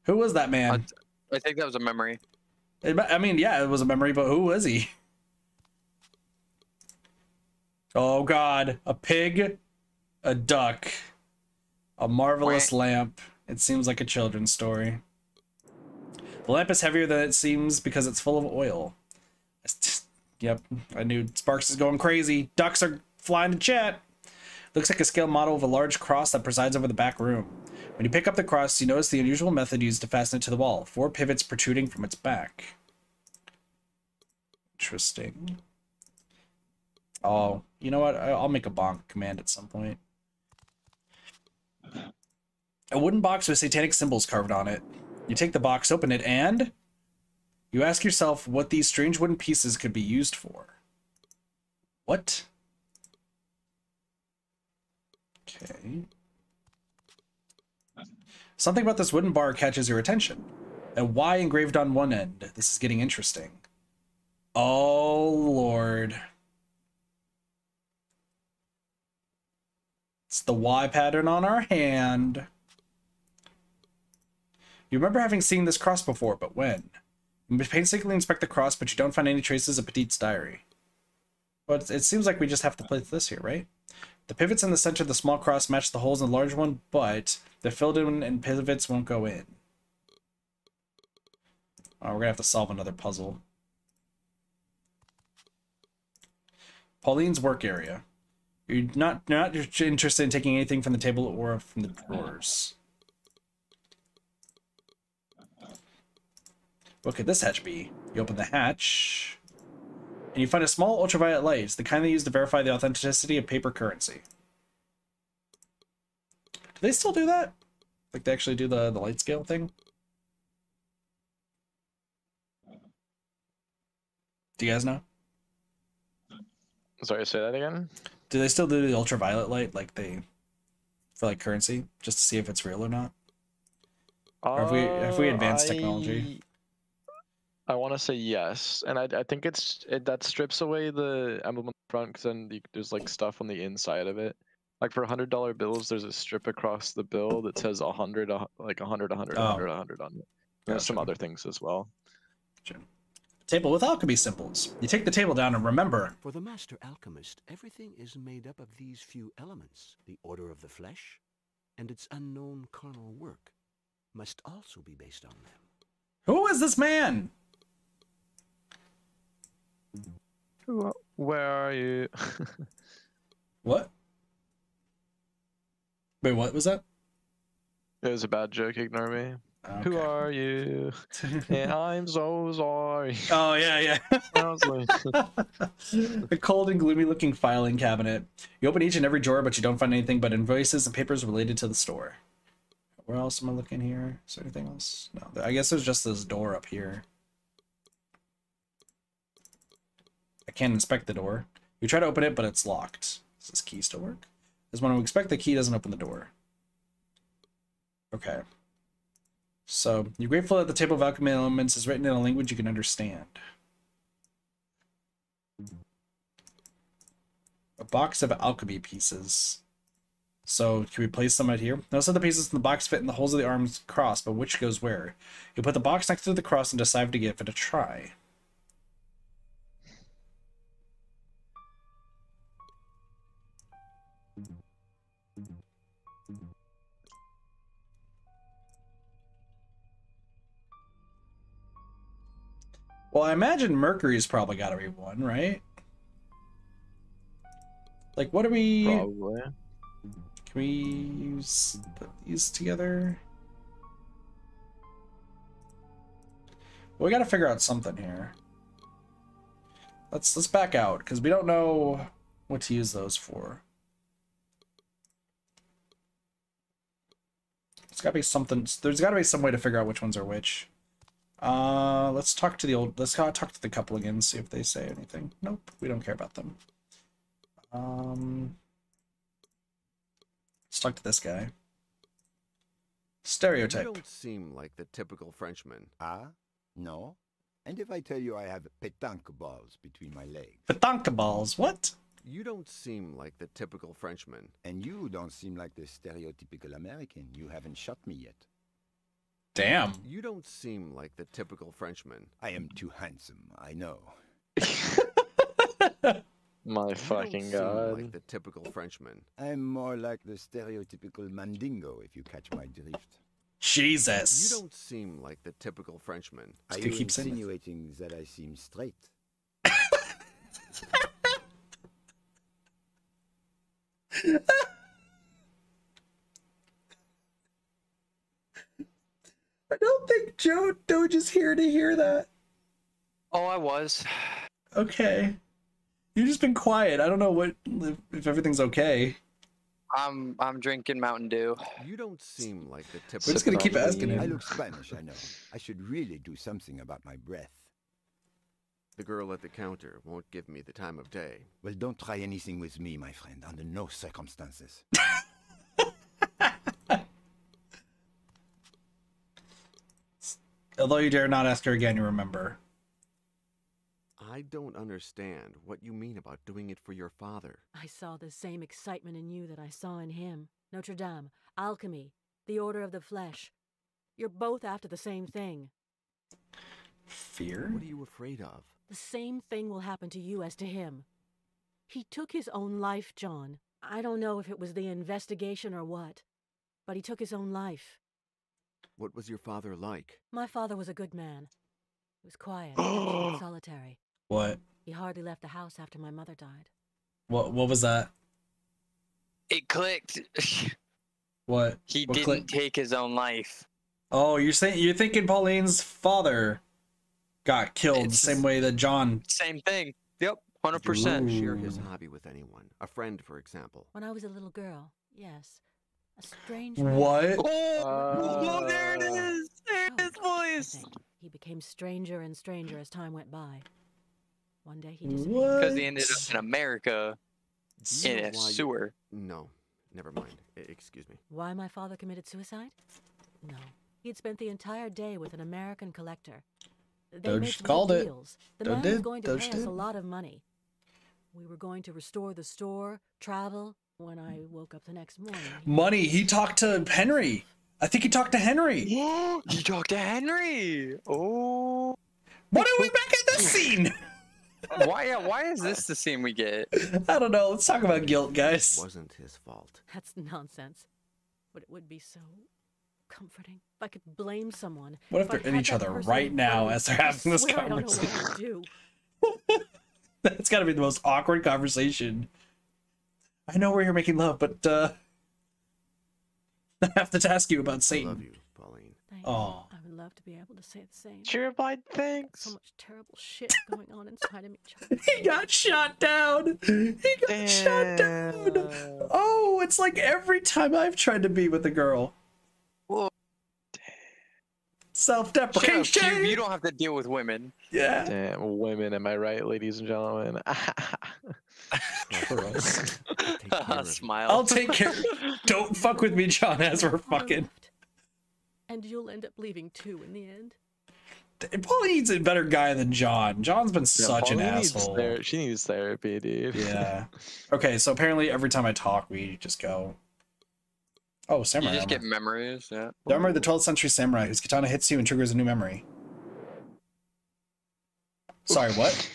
Who was that man? I think that was a memory. I mean, yeah, it was a memory, but who was he? Oh God, a pig, a duck, a marvelous lamp. It seems like a children's story. The lamp is heavier than it seems because it's full of oil. Yep, I knew Sparks is going crazy. Ducks are flying to chat. Looks like a scale model of a large cross that presides over the back room. When you pick up the cross, you notice the unusual method used to fasten it to the wall. 4 pivots protruding from its back. Interesting. Oh, you know what? I'll make a bonk command at some point. A wooden box with satanic symbols carved on it. You take the box, open it, and you ask yourself what these strange wooden pieces could be used for. What? Okay. Something about this wooden bar catches your attention. A Y engraved on one end. This is getting interesting. Oh, Lord. It's the Y pattern on our hand. You remember having seen this cross before, but when? You painstakingly inspect the cross, but you don't find any traces of Petite's diary. But it seems like we just have to place this here, right? The pivots in the center of the small cross match the holes in the large one, but the filled in and pivots won't go in. Oh, we're gonna have to solve another puzzle. Pauline's work area. You're not interested in taking anything from the table or from the drawers. What could this hatch be? You open the hatch, and you find a small ultraviolet light. It's the kind they use to verify the authenticity of paper currency. Do they still do that? Like they actually do the light scale thing? Do you guys know? Sorry, say that again? Do they still do the ultraviolet light like they for like currency just to see if it's real or not? Or have we advanced technology? I want to say yes, and I think that strips away the emblem on the front, because then there's like stuff on the inside of it. Like for $100 bills, there's a strip across the bill that says 100, like 100, 100, 100, 100 on it. And there's some other things as well. Gotcha. Table with alchemy symbols. You take the table down and remember. For the master alchemist, everything is made up of these few elements. The order of the flesh and its unknown carnal work must also be based on them. Who is this man? Where are you? What? Wait, what was that? It was a bad joke, ignore me. Okay. Who are you? And I'm so sorry. Oh, yeah. A cold and gloomy looking filing cabinet. You open each and every drawer, but you don't find anything but invoices and papers related to the store. Where else am I looking here? Is there anything else? No, I guess there's just this door up here. I can't inspect the door. You try to open it, but it's locked. Does this key still work? Because when we expect the key doesn't open the door. Okay. So, you're grateful that the table of alchemy elements is written in a language you can understand. A box of alchemy pieces. So, can we place them right here? Most of the pieces in the box fit in the holes of the arms cross, but which goes where? You put the box next to the cross and decide to give it a try. Well, I imagine Mercury's probably got to be one, right? Like, what do we... Probably. Can we use put these together? Well, we got to figure out something here. Let's back out, because we don't know what to use those for. There's got to be something... There's got to be some way to figure out which ones are which. Let's talk to the old... Let's talk to the couple again, see if they say anything. Nope, we don't care about them. Let's talk to this guy. Stereotype. You don't seem like the typical Frenchman. Ah? No? And if I tell you I have pétanque balls between my legs? Pétanque balls? What? You don't seem like the typical Frenchman. And you don't seem like the stereotypical American. You haven't shot me yet. Damn. You don't seem like the typical Frenchman. I am too handsome, I know. My fucking god. Like the typical Frenchman. I'm more like the stereotypical Mandingo, if you catch my drift. Jesus. You don't seem like the typical Frenchman. Are you insinuating that I seem straight? I don't think Doge is here to hear that. Oh, I was. Okay. You've just been quiet. I don't know if everything's okay. I'm drinking Mountain Dew. You don't seem like the typical... We're just gonna keep asking him. I look Spanish, I know. I should really do something about my breath. The girl at the counter won't give me the time of day. Well, don't try anything with me, my friend, under no circumstances. Although you dare not ask her again, you remember. I don't understand what you mean about doing it for your father. I saw the same excitement in you that I saw in him. Notre Dame, alchemy, the order of the flesh. You're both after the same thing. Fear? What are you afraid of? The same thing will happen to you as to him. He took his own life, John. I don't know if it was the investigation or what, but he took his own life. What was your father like? My father was a good man. He was quiet, and solitary. What? He hardly left the house after my mother died. What was that? It clicked. What? He what didn't take his own life. Oh, you're thinking Pauline's father got killed the same way that John... Same thing. Yep, 100%. Share his hobby with anyone. A friend, for example. When I was a little girl, yes. A strange... What? Oh, there it is! There his voice! He became stranger and stranger as time went by. One day he disappeared. Because he ended up in America in a sewer. No, never mind. Excuse me. Why my father committed suicide? No. He had spent the entire day with an American collector. They Doge made some called good it. deals. The Doge man did. was going to Doge pay us did. a lot of money. We were going to restore the store, travel. When I woke up the next morning... Money. He talked to Henry. I think he talked to Henry. Yeah, he talked to Henry. Oh. What are we back at this scene? Why is this the scene we get? I don't know. Let's talk about guilt, guys. It wasn't his fault. That's nonsense. But it would be so comforting if I could blame someone. What if they're in each other right now as they're having this conversation? I don't know what to do. That's got to be the most awkward conversation. I know we're here making love, but I have to ask you about Satan. I love you, Pauline. Oh. I would love to be able to say the same. She replied, thanks. So much terrible shit going on inside of me. He got shot down. He got shot down. Oh, it's like every time I've tried to be with a girl. Whoa. Self-deprecation. Cube, you don't have to deal with women. Yeah. Damn, women, am I right, ladies and gentlemen? Smile. I'll take care. Don't fuck with me, John, as we're fucking. And you'll end up leaving too in the end. Pauline's a better guy than John. John's been such an asshole. She needs therapy, dude. Yeah. Okay, so apparently every time I talk, we just go. Oh, samurai. You just armor. get memories, yeah. The armor of the 12th century samurai whose katana hits you and triggers a new memory. Sorry, what?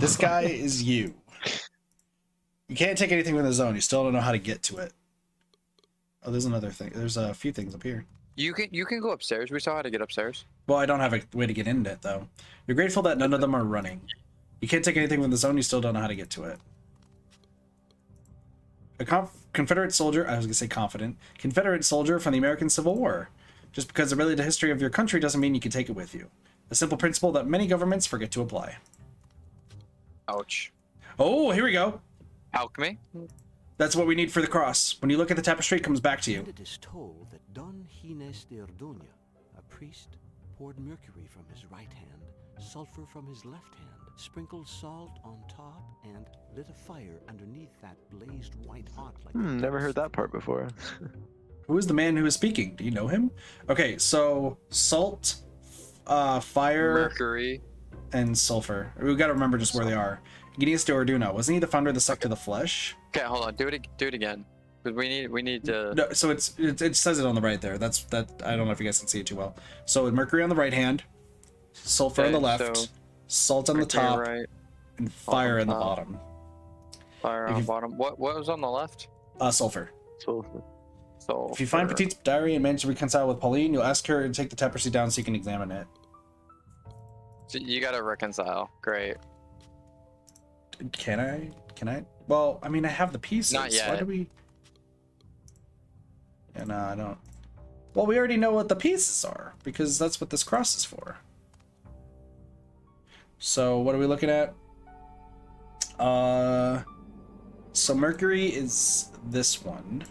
This guy is you. You can't take anything from the zone. You still don't know how to get to it. Oh, there's another thing. There's a few things up here. You can go upstairs. We saw how to get upstairs. Well, I don't have a way to get into it, though. You're grateful that none of them are running. You can't take anything from the zone. You still don't know how to get to it. A Confederate soldier, I was going to say confident, Confederate soldier from the American Civil War. Just because they're really the history of your country doesn't mean you can take it with you. A simple principle that many governments forget to apply. Ouch. Oh, here we go. Alchemy? That's what we need for the cross. When you look at the tapestry, it comes back to you. And it is told that Don Gines de Ordoña, a priest, poured mercury from his right hand, sulfur from his left hand, sprinkled salt on top, and lit a fire underneath that blazed white hot like Never heard that part before. Who is the man who is speaking? Do you know him? Okay, so salt, fire, mercury, and sulfur. We got to remember just where they are. Gines de Ordoña, wasn't he the founder of the sect of the flesh? Okay, hold on. Do it again. Because we need to. No, so it says it on the right there. That's that. I don't know if you guys can see it too well. So mercury on the right hand, sulfur on the left, so salt on the top, right, and fire in the top. bottom. Fire on the bottom. What was on the left? Sulfur. Sulfur. So if you find Petite's diary and manage to reconcile with Pauline, you'll ask her to take the tapestry down so you can examine it. So you gotta reconcile. Great. Can I? Can I? Well, I mean, I have the pieces. Not yet. Why do we? Yeah, no, I don't. Well, we already know what the pieces are because that's what this cross is for. So what are we looking at? So mercury is this one.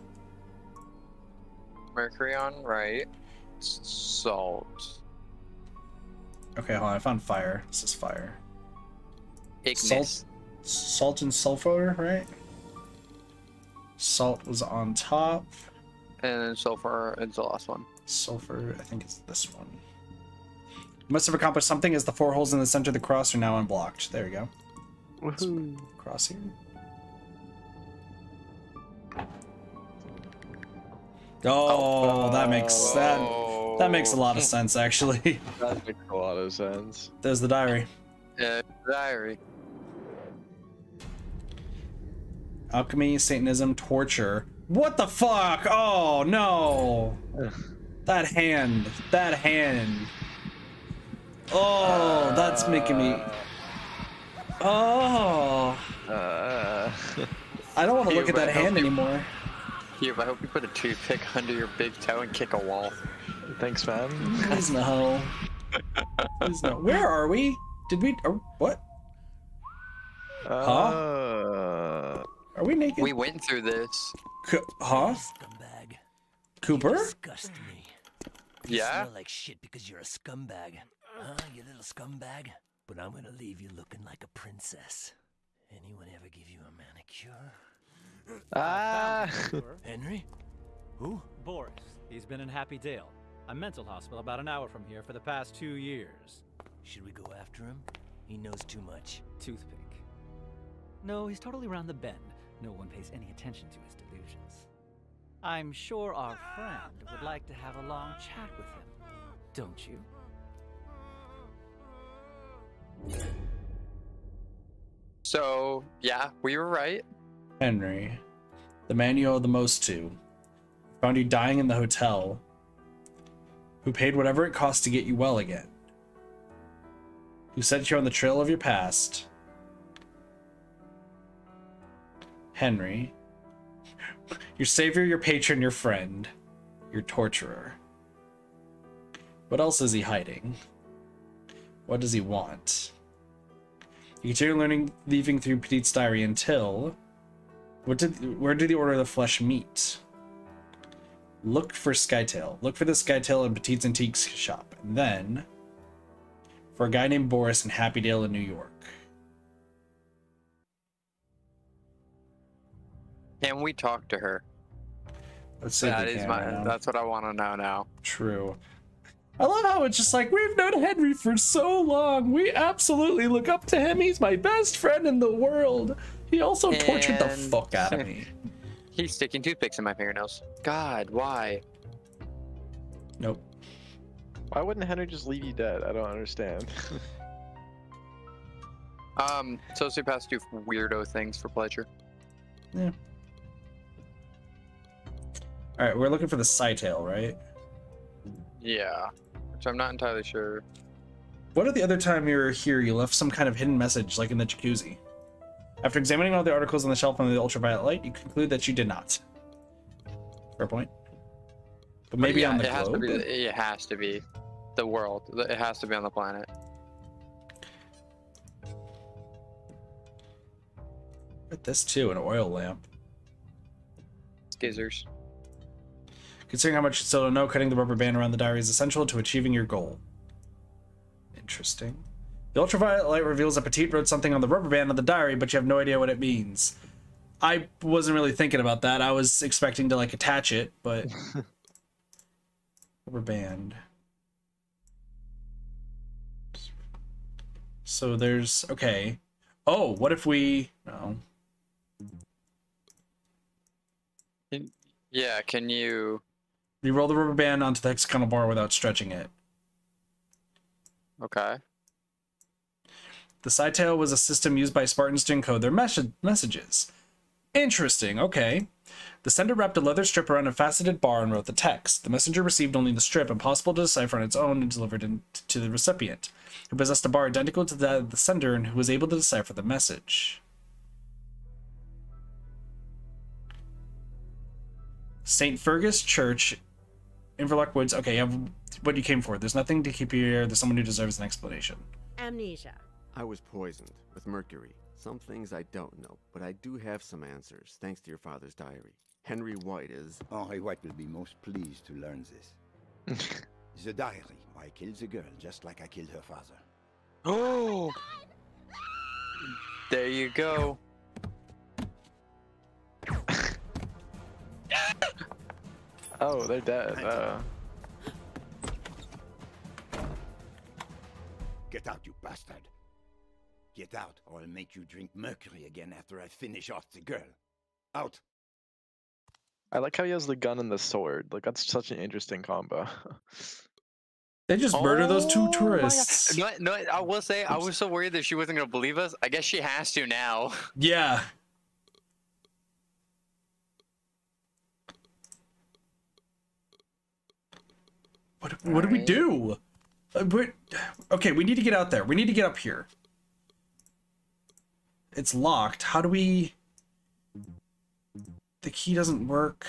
Mercury on right. Salt. Okay, hold on. I found fire. This is fire. Ignis. Salt and sulfur, right? Salt was on top. And then sulfur is the last one. Sulfur, I think it's this one. You must have accomplished something as the 4 holes in the center of the cross are now unblocked. There we go. Cross here. Oh, that makes that makes a lot of sense actually. That makes a lot of sense. There's the diary. Diary. Alchemy, Satanism, torture. What the fuck? Oh no! That hand. That hand. Oh, that's making me. Oh. I don't want to look at that hand anymore. Cube, I hope you put a toothpick under your big toe and kick a wall. Thanks, man. Please no. Please no. Where are we? Did we? What? Huh? Are we naked? We went through this. Huh? Scumbag. Cooper? You disgust me. You Yeah? smell like shit because you're a scumbag. Huh, you little scumbag? But I'm gonna leave you looking like a princess. Anyone ever give you a manicure? Ah! Henry? Who? Boris. He's been in Happy Dale. A mental hospital about an hour from here for the past 2 years. Should we go after him? He knows too much. Toothpick. No, he's totally round the bend. No one pays any attention to his delusions. I'm sure our friend would like to have a long chat with him, don't you? So, yeah, we were right. Henry, the man you owe the most to, found you dying in the hotel, who paid whatever it cost to get you well again, who set you on the trail of your past. Henry, your savior, your patron, your friend, your torturer. What else is he hiding? What does he want? You continue learning, leaving through Petite's diary until... where did the Order of the Flesh meet? Look for Skytail. Look for the Skytail in Petite's Antiques shop. And then for a guy named Boris in Happydale in New York. Can we talk to her? Let's see. That's what I want to know now. True. I love how it's just like, we've known Henry for so long. We absolutely look up to him. He's my best friend in the world. He also tortured the fuck out of me. He's sticking toothpicks in my fingernails. God, why? Nope. Why wouldn't Henry just leave you dead? I don't understand. Sociopaths do weirdo things for pleasure. Yeah. Alright, we're looking for the Scytail, right? Yeah. Which I'm not entirely sure. What if the other time you were here, you left some kind of hidden message, like in the jacuzzi? After examining all the articles on the shelf under the ultraviolet light, you conclude that you did not. Fair point. But maybe on the globe? It has to be the world. It has to be on the planet. At this too, an oil lamp. Skizzers. Considering how much you still don't know, cutting the rubber band around the diary is essential to achieving your goal. Interesting. The ultraviolet light reveals that Petite wrote something on the rubber band of the diary, but you have no idea what it means. I wasn't really thinking about that. I was expecting to, like, attach it, but... rubber band. So there's... Okay. Oh, what if we... No. Yeah, can you... You roll the rubber band onto the hexagonal bar without stretching it. Okay. The Scytail was a system used by Spartans to encode their messages. Interesting, okay. The sender wrapped a leather strip around a faceted bar and wrote the text. The messenger received only the strip, impossible to decipher on its own, and delivered it to the recipient, who possessed a bar identical to that of the sender and who was able to decipher the message. St. Fergus Church, Inverloch Woods. Okay, you have what you came for. There's nothing to keep you here. There's someone who deserves an explanation. Amnesia. I was poisoned with mercury. Some things I don't know, but I do have some answers, thanks to your father's diary. Henry White is... Henry White will be most pleased to learn this. The diary. I killed the girl, just like I killed her father. Oh! There you go. Oh, they're dead. Get out, you bastard. Get out, or I'll make you drink mercury again after I finish off the girl. Out. I like how he has the gun and the sword. Like, that's such an interesting combo. They just murder those two tourists. No, I will say, I was so worried that she wasn't going to believe us. I guess she has to now. Yeah. What do we do? Okay, we need to get out there. We need to get up here. It's locked. How do we... The key doesn't work.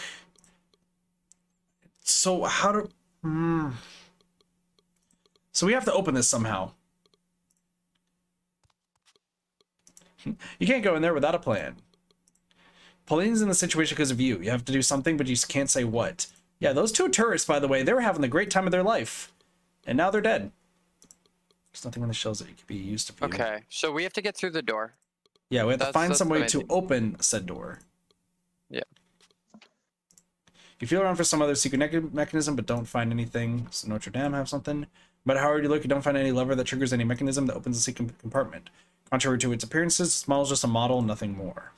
So how do... So we have to open this somehow. You can't go in there without a plan. Pauline's in the situation because of you. You have to do something, but you can't say what. Yeah, those two tourists, by the way, they were having the great time of their life. And now they're dead. There's nothing on the shelves that could be used to view. Okay, so we have to get through the door. Yeah, we have to find some way to open said door. Yeah. You feel around for some other secret mechanism, but don't find anything. So Notre Dame have something. But how hard you look, you don't find any lever that triggers any mechanism that opens the secret compartment. Contrary to its appearances, the small is just a model, nothing more.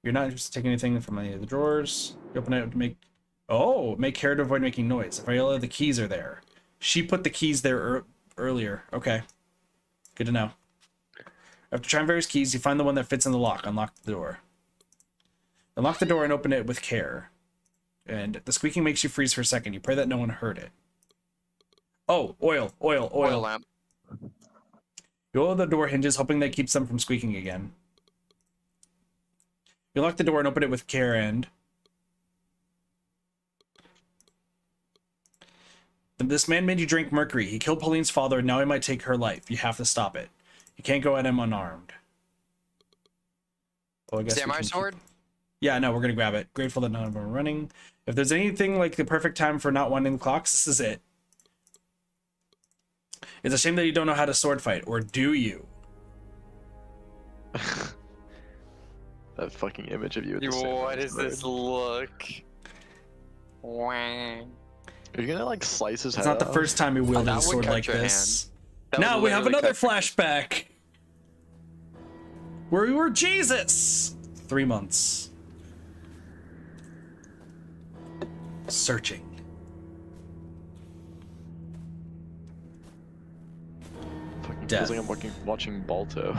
You're not interested in taking anything from any of the drawers. You open it to make... Oh, make care to avoid making noise. If I yell, the keys are there. She put the keys there earlier. Okay. Good to know. After trying various keys, you find the one that fits in the lock. Unlock the door. Unlock the door and open it with care. And the squeaking makes you freeze for a second. You pray that no one heard it. Oh, oil. Oil lamp. You oil the door hinges, hoping that keeps them from squeaking again. You lock the door and open it with care and... This man made you drink mercury. He killed Pauline's father, and now he might take her life. You have to stop it. You can't go at him unarmed. Well, I guess Samurai sword? Yeah, no, we're gonna grab it. Grateful that none of them are running. If there's anything like the perfect time for not winding the clocks, this is it. It's a shame that you don't know how to sword fight, or do you? That fucking image of you. With What is this look? Wang. Are you gonna like slice his head? It's not the off? first time he wielded a sword like this. Now we have another flashback where we were Jesus. 3 months. Searching. Fucking Death. feels like I'm watching Balto.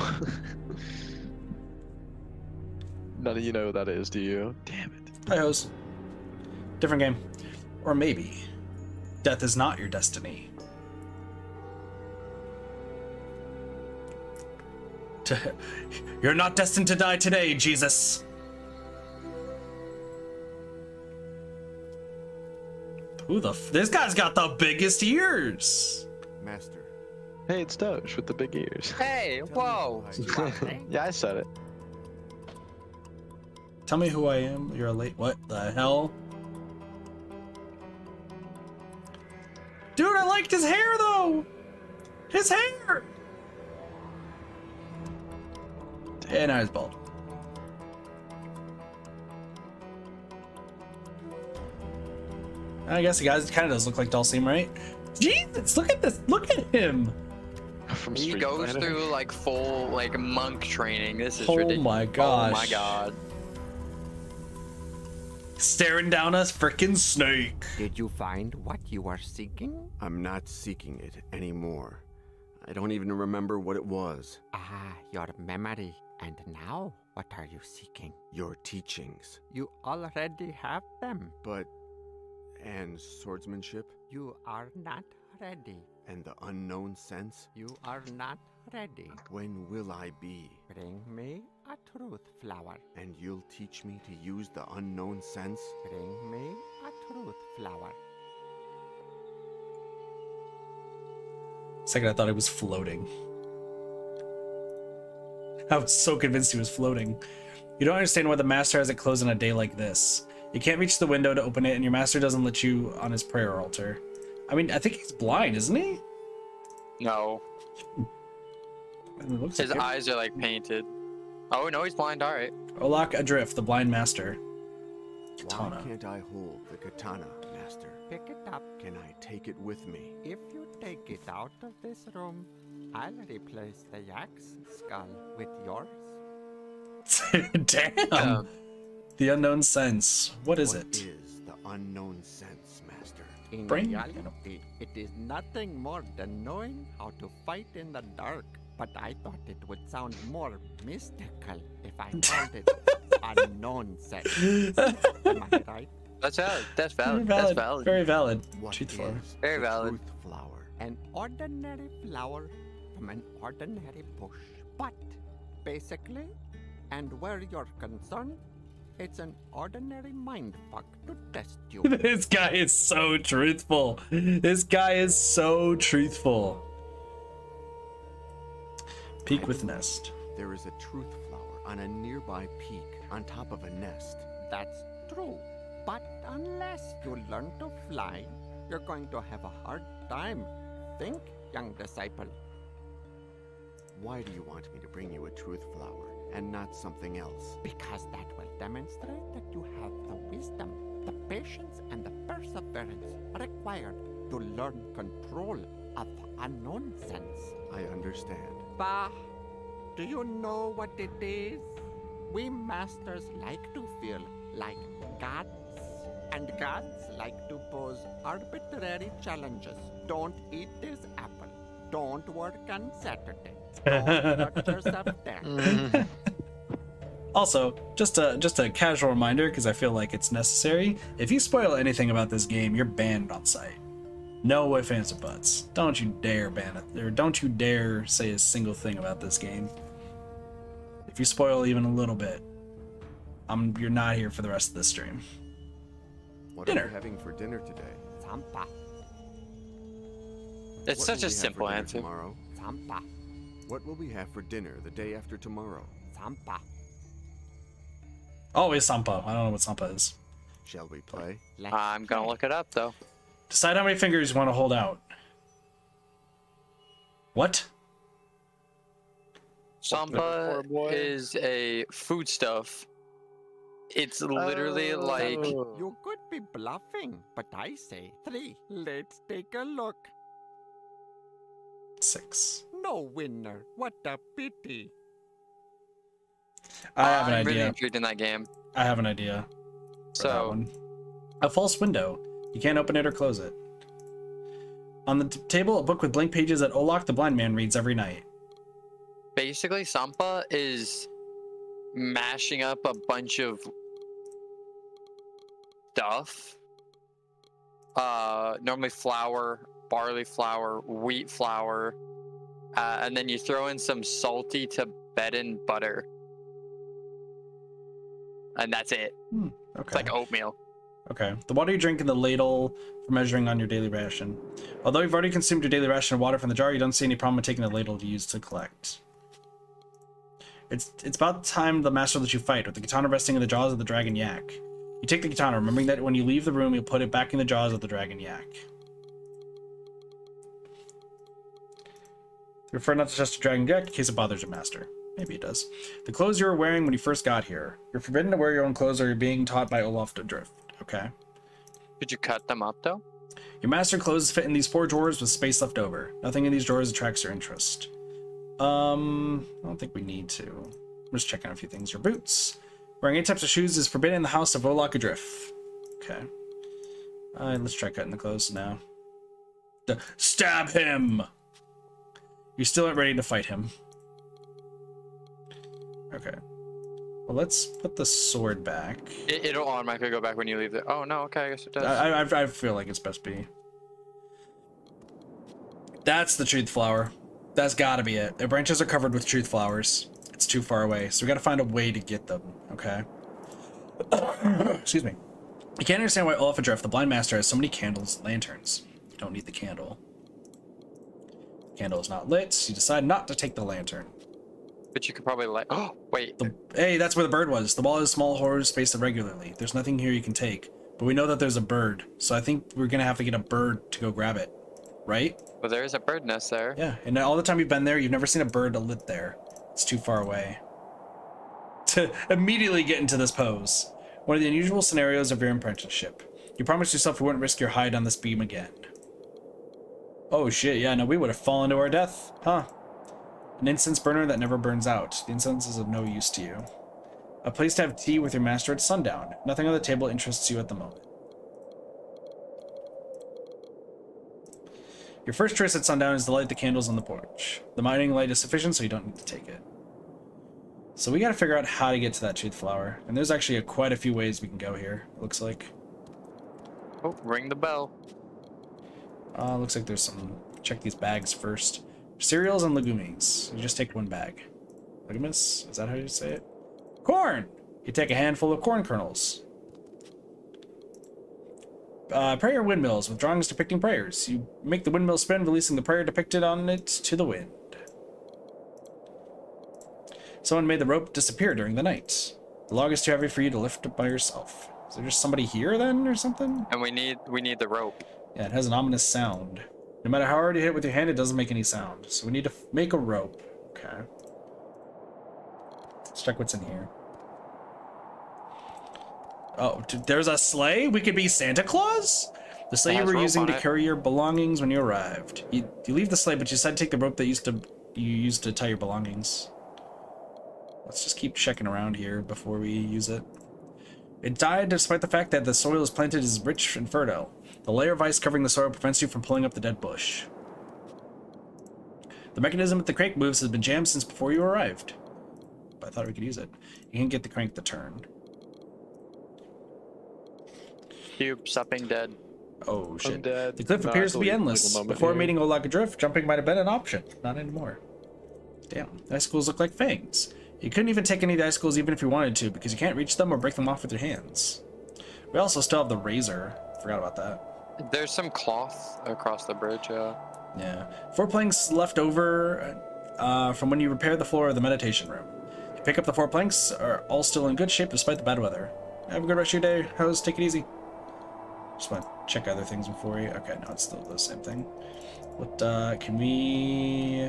None of you know who that is, do you? Damn it. Hi, Hose. Different game. Or maybe. Death is not your destiny. You're not destined to die today, Jesus. Who the this guy's got the biggest ears. Master. Hey, it's Doge with the big ears. Hey, whoa. Yeah, I said it. Tell me who I am. You're a late... What the hell? Dude, I liked his hair, though! His hair! And now he's bald. I guess the guy kind of does look like Dulcim, right? Jesus, look at this! Look at him! From he Street goes Fighter. through like full like monk training. This is Oh ridiculous. my gosh. Oh my god. Staring down a frickin' snake. Did you find what you are seeking? I'm not seeking it anymore. I don't even remember what it was. Ah, your memory. And now, what are you seeking? Your teachings. You already have them. But... and swordsmanship? You are not ready. And the unknown sense? You are not ready. When will I be? Bring me a truth flower. And you'll teach me to use the unknown sense? Bring me a truth flower. Second, I thought he was floating. I was so convinced he was floating. You don't understand why the master has it closed on a day like this. You can't reach the window to open it, and your master doesn't let you on his prayer altar. I mean, I think he's blind, isn't he? No. Looks His like eyes are like painted. Oh no, he's blind. All right. Olak Adrift, the blind master. Katana. Why can't I hold the katana, master? Pick it up. Can I take it with me? If you take it out of this room, I'll replace the yak's skull with yours. Damn. The unknown sense. What is it? What is the unknown sense, master? In Brain? reality, it is nothing more than knowing how to fight in the dark. But I thought it would sound more mystical if I called it unknown sense. Am I right? That's valid. That's valid. Very That's valid. Very valid. What Truth is flower. Very the valid. truth flower? An ordinary flower from an ordinary bush. But basically, and where you're concerned, it's an ordinary mindfuck to test you. This guy is so truthful. This guy is so truthful. Peak with nest. There is a truth flower on a nearby peak on top of a nest. That's true. But unless you learn to fly, you're going to have a hard time. Think, young disciple. Why do you want me to bring you a truth flower and not something else? Because that will demonstrate that you have the wisdom, patience and perseverance required to learn control of a nonsense. I understand. Bah, do you know what it is? We masters like to feel like gods, and gods like to pose arbitrary challenges. Don't eat this apple. Don't work on Saturday. Don't touch yourself there. Also, just a casual reminder, because I feel like it's necessary. If you spoil anything about this game, you're banned on site. No ifs, ands, or buts. Don't you dare ban it, or don't you dare say a single thing about this game. If you spoil even a little bit, you're not here for the rest of the stream. What Dinner. are we having for dinner today? Zampa. It's What such will a we have simple for dinner answer. Tomorrow? Zampa. What will we have for dinner the day after tomorrow? Zampa. Oh, it's Sampa. I don't know what Sampa is. Shall we play? I'm gonna look it up though. Decide how many fingers you want to hold out. What? Sampa is a foodstuff. It's literally like You could be bluffing, but I say 3. Let's take a look. 6. No winner. What a pity. I have an I'm really idea. intrigued in that game. I have an idea. For that So one. A false window. You can't open it or close it. On the table, a book with blank pages that Olak the blind man reads every night. basically, Sampa is mashing up a bunch of stuff. Normally flour, barley flour, wheat flour, and then you throw in some salty Tibetan butter. And that's it. Okay. It's like oatmeal. Okay. The water you drink in the ladle for measuring on your daily ration. Although you've already consumed your daily ration of water from the jar, you don't see any problem with taking the ladle to use to collect. It's about time the master lets you fight, with the katana resting in the jaws of the dragon yak. You take the katana, remembering that when you leave the room, you'll put it back in the jaws of the dragon yak. Prefer not to touch the dragon yak in case it bothers your master. Maybe it does. The clothes you were wearing when you first got here. You're forbidden to wear your own clothes or you're being taught by Olaf to drift. Okay. Could you cut them up, though? Your master clothes fit in these 4 drawers with space left over. Nothing in these drawers attracts your interest. I don't think we need to. I'm just checking out a few things. Your boots. Wearing any types of shoes is forbidden in the house of Olaf Adrift. Okay. Let's try cutting the clothes now. Stab him! You still aren't ready to fight him. Okay. Well, let's put the sword back. It'll automatically go back when you leave it. Oh, no, okay, I guess it does. I feel like it's best be. That's the truth flower. That's gotta be it. Their branches are covered with truth flowers. It's too far away, so we gotta find a way to get them, okay? Excuse me. You can't understand why Olaf Adrift, the blind master, has so many candles and lanterns. You don't need the candle. The candle is not lit, so you decide not to take the lantern. But you could probably light. Oh, wait. Hey, that's where the bird was. The wall is small hoarders spaced irregularly. There's nothing here you can take, but we know that there's a bird, so I think we're gonna have to get a bird to go grab it, right? Well, there is a bird nest there. Yeah, and all the time you've been there, you've never seen a bird lit there. It's too far away to immediately get into this pose. One of the unusual scenarios of your apprenticeship. You promised yourself you wouldn't risk your hide on this beam again. Oh shit, yeah, no, we would have fallen to our death, huh? An incense burner that never burns out. The incense is of no use to you. A place to have tea with your master at sundown. Nothing on the table interests you at the moment. Your first choice at sundown is to light the candles on the porch. The mining light is sufficient, so you don't need to take it. So we gotta figure out how to get to that truth flower. And there's actually quite a few ways we can go here, it looks like. Oh, ring the bell. Looks like there's some... Check these bags first. Cereals and legumes. You just take one bag. Legumes? Is that how you say it? Corn! You take a handful of corn kernels. Prayer windmills with drawings depicting prayers. You make the windmill spin, releasing the prayer depicted on it to the wind. Someone made the rope disappear during the night. The log is too heavy for you to lift up by yourself. Is there just somebody here then, or something? And we need the rope. Yeah, it has an ominous sound. No matter how hard you hit it with your hand, it doesn't make any sound. So we need to make a rope. Okay. Let's check what's in here. Oh, there's a sleigh? We could be Santa Claus? The sleigh you were using to carry your belongings when you arrived. You leave the sleigh, but you decided to take the rope that you used to tie your belongings. Let's just keep checking around here before we use it. It died despite the fact that the soil is planted is rich and fertile. The layer of ice covering the soil prevents you from pulling up the dead bush. The mechanism with the crank moves has been jammed since before you arrived. But I thought we could use it. You can get the crank to turn. Cube, supping dead. Oh shit. I'm dead. The cliff appears to be endless. Before meeting Olaga Drift, jumping might have been an option. Not anymore. Damn, the icicles look like fangs. You couldn't even take any of the icicles even if you wanted to, because you can't reach them or break them off with your hands. We also still have the razor. Forgot about that. There's some cloth across the bridge, Yeah. 4 planks left over from when you repaired the floor of the meditation room. You pick up the 4 planks, are all still in good shape despite the bad weather. Have a good rest of your day. How's take it easy? Just want to check other things before you. Okay, no, it's still the same thing. What can we...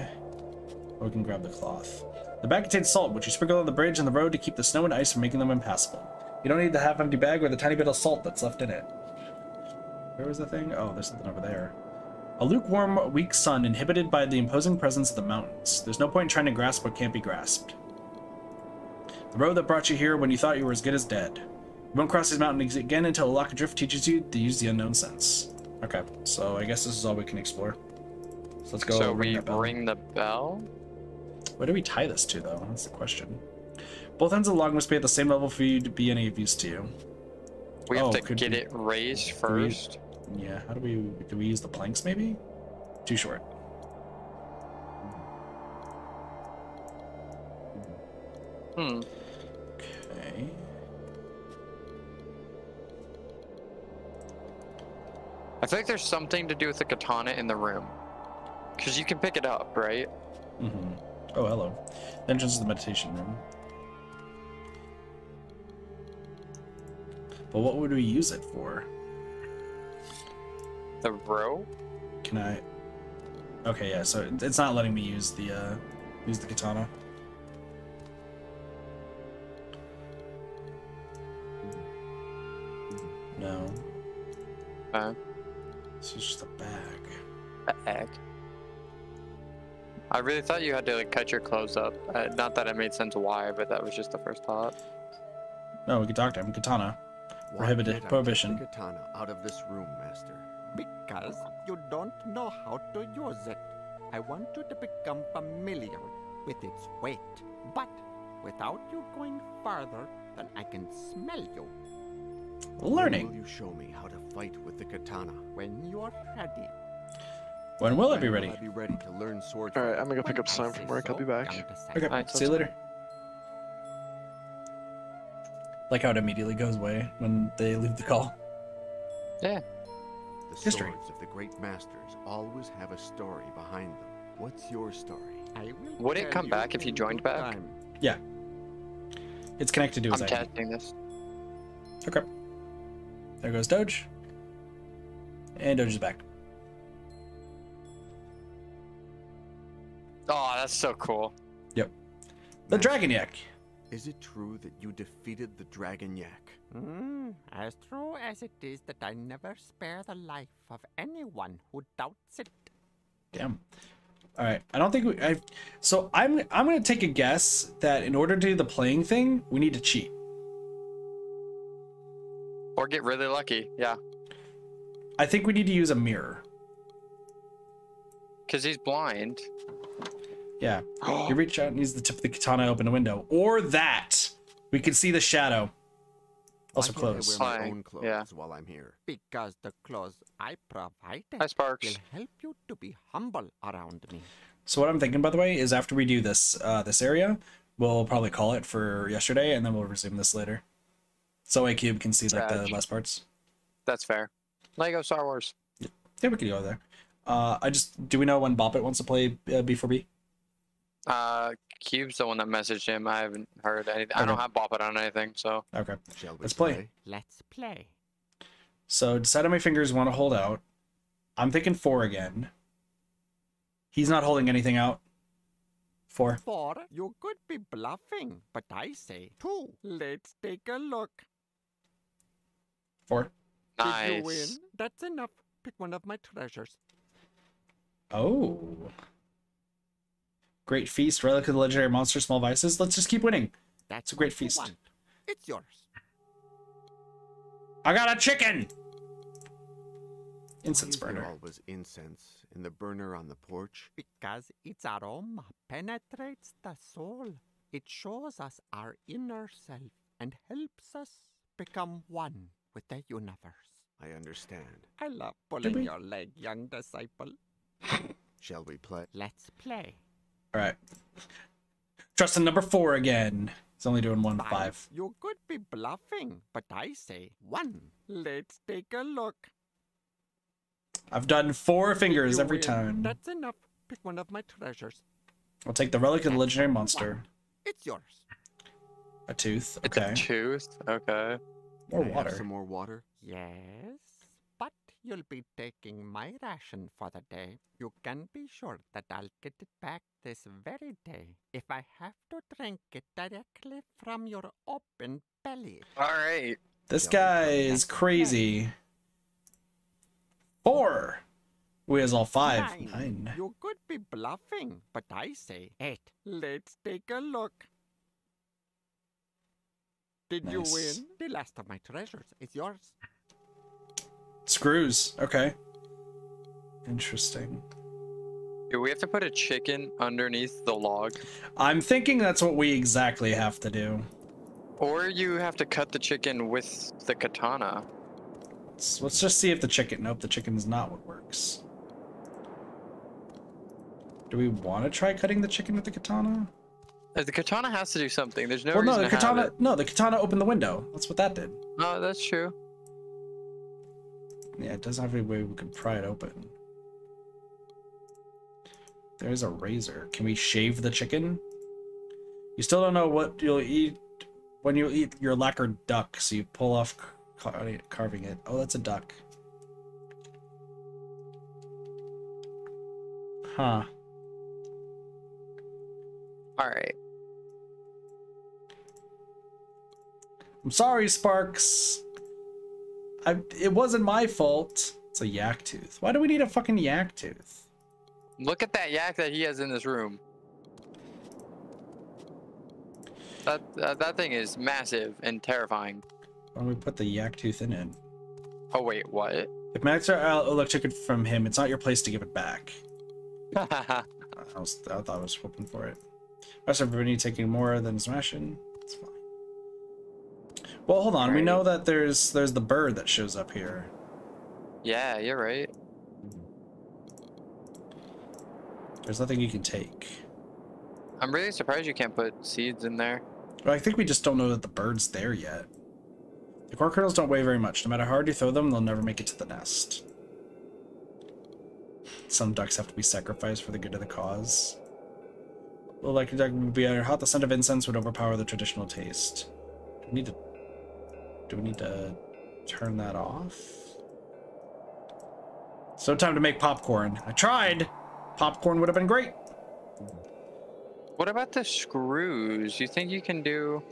Oh, we can grab the cloth. The bag contains salt, which you sprinkle on the bridge and the road to keep the snow and ice from making them impassable. You don't need the half-empty bag or the tiny bit of salt that's left in it. Where was the thing? Oh, there's something over there. A lukewarm, weak sun inhibited by the imposing presence of the mountains. There's no point in trying to grasp what can't be grasped. The road that brought you here when you thought you were as good as dead. You won't cross these mountains again until Olaga Drift teaches you to use the unknown sense. Okay, so I guess this is all we can explore. So let's go. So we ring the bell? Where do we tie this to, though? That's the question. Both ends of the log must be at the same level for you to be any of use to you. We have to get it raised first. Yeah, how do we use the planks, maybe? Too short. Okay. I think there's something to do with the katana in the room. Because you can pick it up, right? Mm-hmm. Oh, hello. The entrance to the meditation room. But what would we use it for? The rope? Can I... Okay, yeah, so it's not letting me use the katana. No. This is just a bag. Bag? I really thought you had to like cut your clothes up. Not that it made sense why, but that was just the first thought. No, we can talk to him. Katana. Prohibited. Prohibition. The katana out of this room, Master. Because you don't know how to use it. I want you to become familiar with its weight. But without you going farther than I can smell you. Learning. When will you show me how to fight with the katana? When you're ready. When will I be ready? I'll be ready to learn sword. Alright, I'm gonna go pick up Slime from work. I'll be back. Okay, see you later. Like how it immediately goes away when they leave the call. Yeah. The History. swords of the great masters always have a story behind them. What's your story? Would it come back if you joined back? Yeah. It's connected to his I'm ID. testing this. Okay. There goes Doge. And Doge is back. Oh, that's so cool. Yep. The Dragon Yak. Is it true that you defeated the Dragon Yak? As true as it is that I never spare the life of anyone who doubts it. Damn. All right. I don't think so I'm going to take a guess that in order to do the playing thing, we need to cheat. Or get really lucky. Yeah. I think we need to use a mirror. Because he's blind. Yeah. You reach out and use the tip of the katana to open a window. Or that. We can see the shadow. Also clothes. I wear my own clothes while I'm here. Because the clothes I provided Hi, Sparks. will help you to be humble around me. So what I'm thinking, by the way, is after we do this this area, we'll probably call it for yesterday, and then we'll resume this later. So A-Cube can see like the last parts. That's fair. Lego Star Wars. Yeah, we could go there. Do we know when Bop It wants to play B4B? Cube's the one that messaged him. I haven't heard anything. I don't have Bop It on anything, so. Okay. Let's play. Let's play. So decide how many fingers you want to hold out. I'm thinking 4 again. He's not holding anything out. 4. 4? You could be bluffing, but I say 2. Let's take a look. 4. Nice. Did you win? That's enough. Pick one of my treasures. Oh. Great feast, relic of the legendary monster, small vices. Let's just keep winning. That's a great what you feast. want. It's yours. I got a chicken! Incense Why is there burner. always incense in the burner on the porch? Because its aroma penetrates the soul. It shows us our inner self and helps us become one with the universe. I understand. I love pulling your leg, young disciple. Shall we play? Let's play. Alright. Trusting number 4 again. He's only doing 1 to 5. You could be bluffing, but I say 1. Let's take a look. I've done 4 fingers You every win. time. That's enough. Pick one of my treasures. I'll take the relic of the legendary monster. It's yours. A tooth. It's Okay. a tooth. Okay. More Can I have water. some more water? Yes, but you'll be taking my ration for the day. You can be sure that I'll get it back this very day if I have to drink it directly from your open belly. All right. This guy is crazy. 4. We has all 5. 9. You could be bluffing, but I say 8. Let's take a look. Did you Nice. win? The last of my treasures is yours. Screws. Okay. Interesting. Do we have to put a chicken underneath the log? I'm thinking that's what we exactly have to do. Or you have to cut the chicken with the katana. Let's just see if the chicken... Nope, the chicken is not what works. Do we want to try cutting the chicken with the katana? The katana has to do something. There's no Well, no, reason the to have katana... it. No, the katana opened the window. That's what that did. No, that's true. Yeah, it doesn't have any way we could pry it open. There's a razor. Can we shave the chicken? You still don't know what you'll eat when you eat your lacquered duck, so you pull off carving it. Oh, that's a duck. Huh. All right. I'm sorry, Sparks. It wasn't my fault. It's a yak tooth. Why do we need a fucking yak tooth? Look at that yak that he has in this room. That thing is massive and terrifying. Why don't we put the yak tooth in it? Oh wait, what? If Master Alec took it from him, it's not your place to give it back. I thought I was hoping for it. Master Vinny taking more than his ration. It's fine. Well, hold on. Right. We know that there's the bird that shows up here. Yeah, you're right. There's nothing you can take. I'm really surprised you can't put seeds in there. Well, I think we just don't know that the bird's there yet. The corn kernels don't weigh very much. No matter how hard you throw them, they'll never make it to the nest. Some ducks have to be sacrificed for the good of the cause. Well, like a duck would be hot. The scent of incense would overpower the traditional taste. Do we need to turn that off? It's no time to make popcorn. I tried. Popcorn would have been great. What about the screws? You think you can do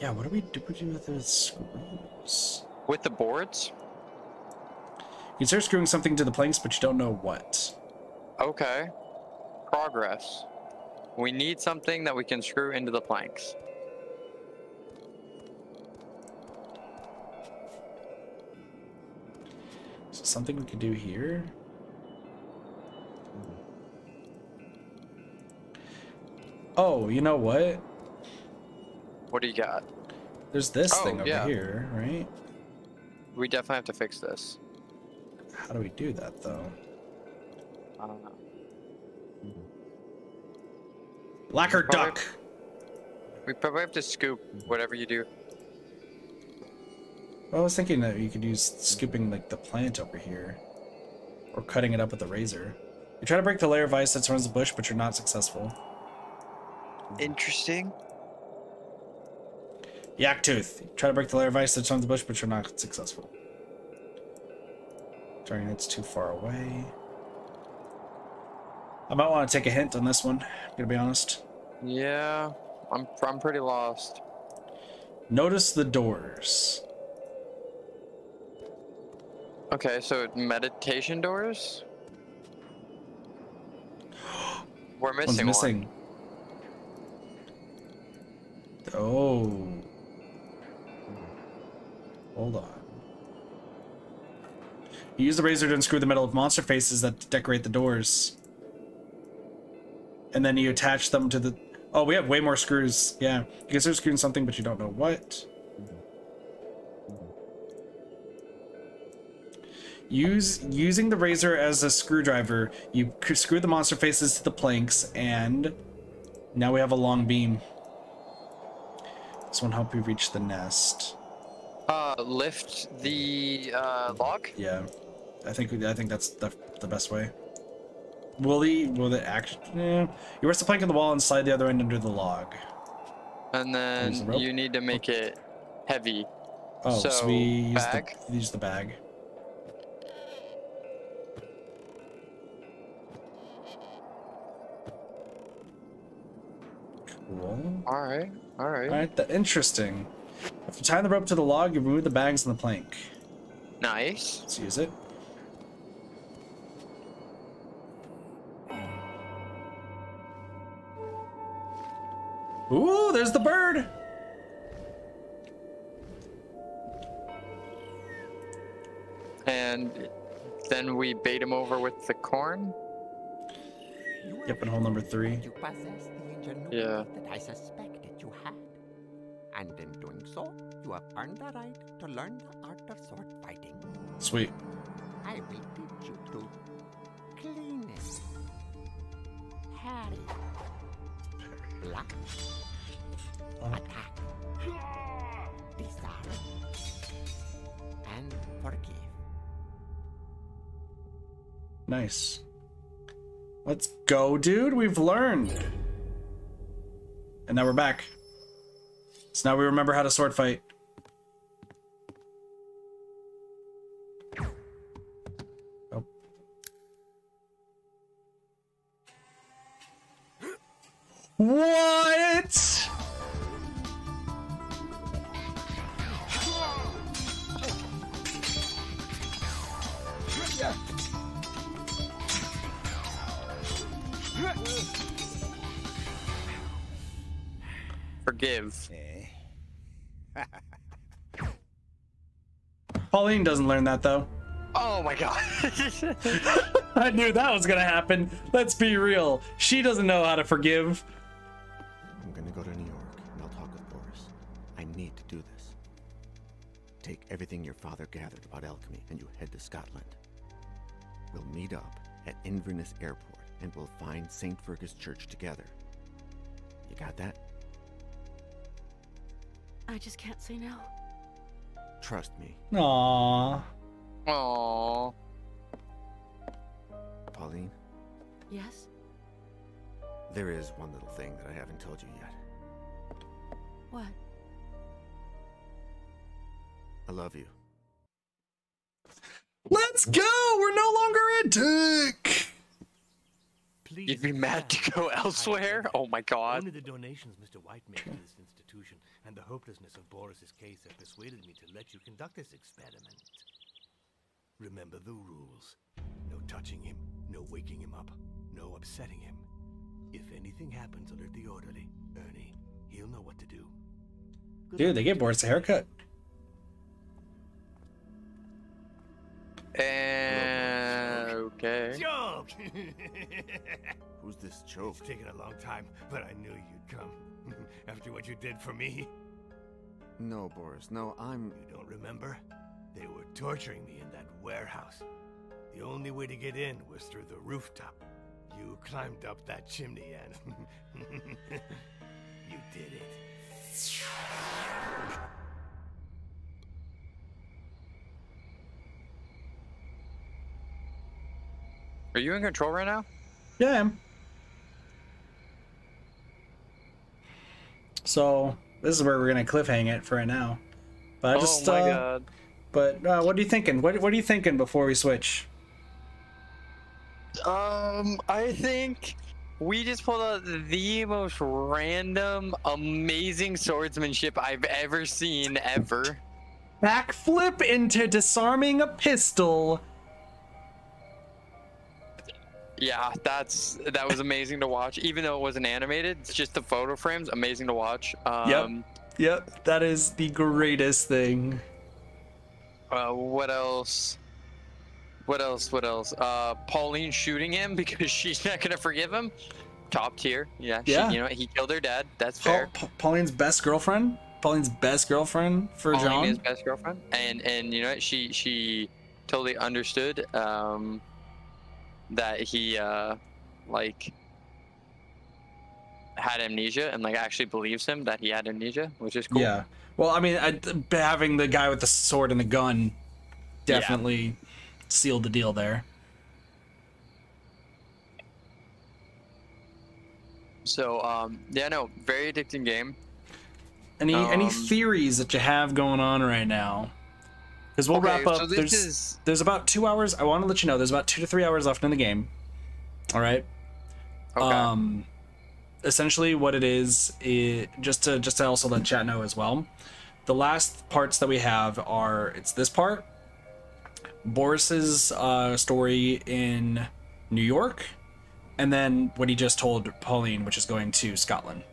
Yeah, what do we do with the screws? with the boards? Consider screwing something to the planks, but you don't know what. Okay. Progress. We need something that we can screw into the planks. So something we could do here? Oh, you know what? What do you got? There's this Oh, thing over yeah. here, right? We definitely have to fix this. How do we do that, though? I don't know. Lacquer Probably- duck! We probably have to scoop whatever you do. Well, I was thinking that you could use scooping, like, the plant over here. Or cutting it up with a razor. You try to break the layer of ice that surrounds the bush, but you're not successful. Interesting. Yak tooth. You try to break the layer of ice that surrounds the bush, but you're not successful. Darn, it's too far away. I might want to take a hint on this one, I'm gonna be honest. Yeah, I'm pretty lost. Notice the doors. Okay, so meditation doors? We're missing one. Oh. Hold on. You use the razor to unscrew the metal of monster faces that decorate the doors. And then you attach them to the... Oh, we have way more screws. Yeah. You guys are screwing something, but you don't know what. Using the razor as a screwdriver, you screw the monster faces to the planks, and now we have a long beam. This won't help you reach the nest. Lift the log? Yeah. I think that's the best way. Will it actually... Yeah. You rest the plank on the wall and slide the other end under the log. And then you need to make it heavy. Oh, so we bag? use the bag. Cool. Alright, interesting. If you tie the rope to the log, you remove the bags and the plank. Nice. Let's use it. Ooh, there's the bird! And then we bait him over with the corn? Yep, and hole number 3. You possess the ingenuity Yeah. that I suspected you had. And in doing so, you have earned the right to learn the art of sword fighting. Sweet. I will teach you to clean it, parry, block, attack, disarm, and forgive. Nice. Let's go, dude. We've learned. And now we're back. So now we remember how to sword fight. Oh. What? Forgive. Pauline doesn't learn that, though. Oh my god. I knew that was gonna happen. Let's be real. She doesn't know how to forgive. I'm gonna go to New York and I'll talk with Boris. I need to do this. Take everything your father gathered about alchemy and you head to Scotland. We'll meet up at Inverness Airport and we'll find St. Fergus Church together. You got that? I just can't say no. Trust me. Aww. Aww. Pauline, Yes? there is one little thing that I haven't told you yet. What? I love you. Let's go! We're no longer a dick! You'd be mad to go elsewhere? Oh my god. Only the donations Mr. White made to this institution and the hopelessness of Boris's case have persuaded me to let you conduct this experiment. Remember the rules. No touching him, no waking him up, no upsetting him. If anything happens, alert the orderly, Ernie. He'll know what to do. Dude, they gave Boris a haircut. Okay. Joke! Who's this joke? It's taken a long time, but I knew you'd come. After what you did for me. No, Boris, no, You don't remember? They were torturing me in that warehouse. The only way to get in was through the rooftop. You climbed up that chimney and... you did it. Are you in control right now? Yeah, I am. So, this is where we're gonna cliffhang it for right now. But I just, oh my god. But what are you thinking? What are you thinking before we switch? I think we just pulled out the most random, amazing swordsmanship I've ever seen, ever. backflip into disarming a pistol. Yeah, that was amazing to watch. Even though it wasn't animated, it's just the photo frames, amazing to watch. Yep, that is the greatest thing. What else? Pauline shooting him because she's not gonna forgive him. Top tier. Yeah. Yeah. You know, he killed her dad. That's fair. Pauline's best girlfriend. Pauline's best girlfriend for Jon. Pauline is best girlfriend, and you know she totally understood that he like had amnesia and like actually believes him that he had amnesia, which is cool. Yeah. Well, I mean, having the guy with the sword and the gun definitely sealed the deal there. So yeah, no, very addicting game. Any theories that you have going on right now? Because we'll wrap up. So there's about 2 hours. I want to let you know there's about 2 to 3 hours left in the game. All right. Okay. Essentially, what it is just to also let chat know as well. The last parts that we have are it's this part, Boris's story in New York, and then what he just told Pauline, which is going to Scotland.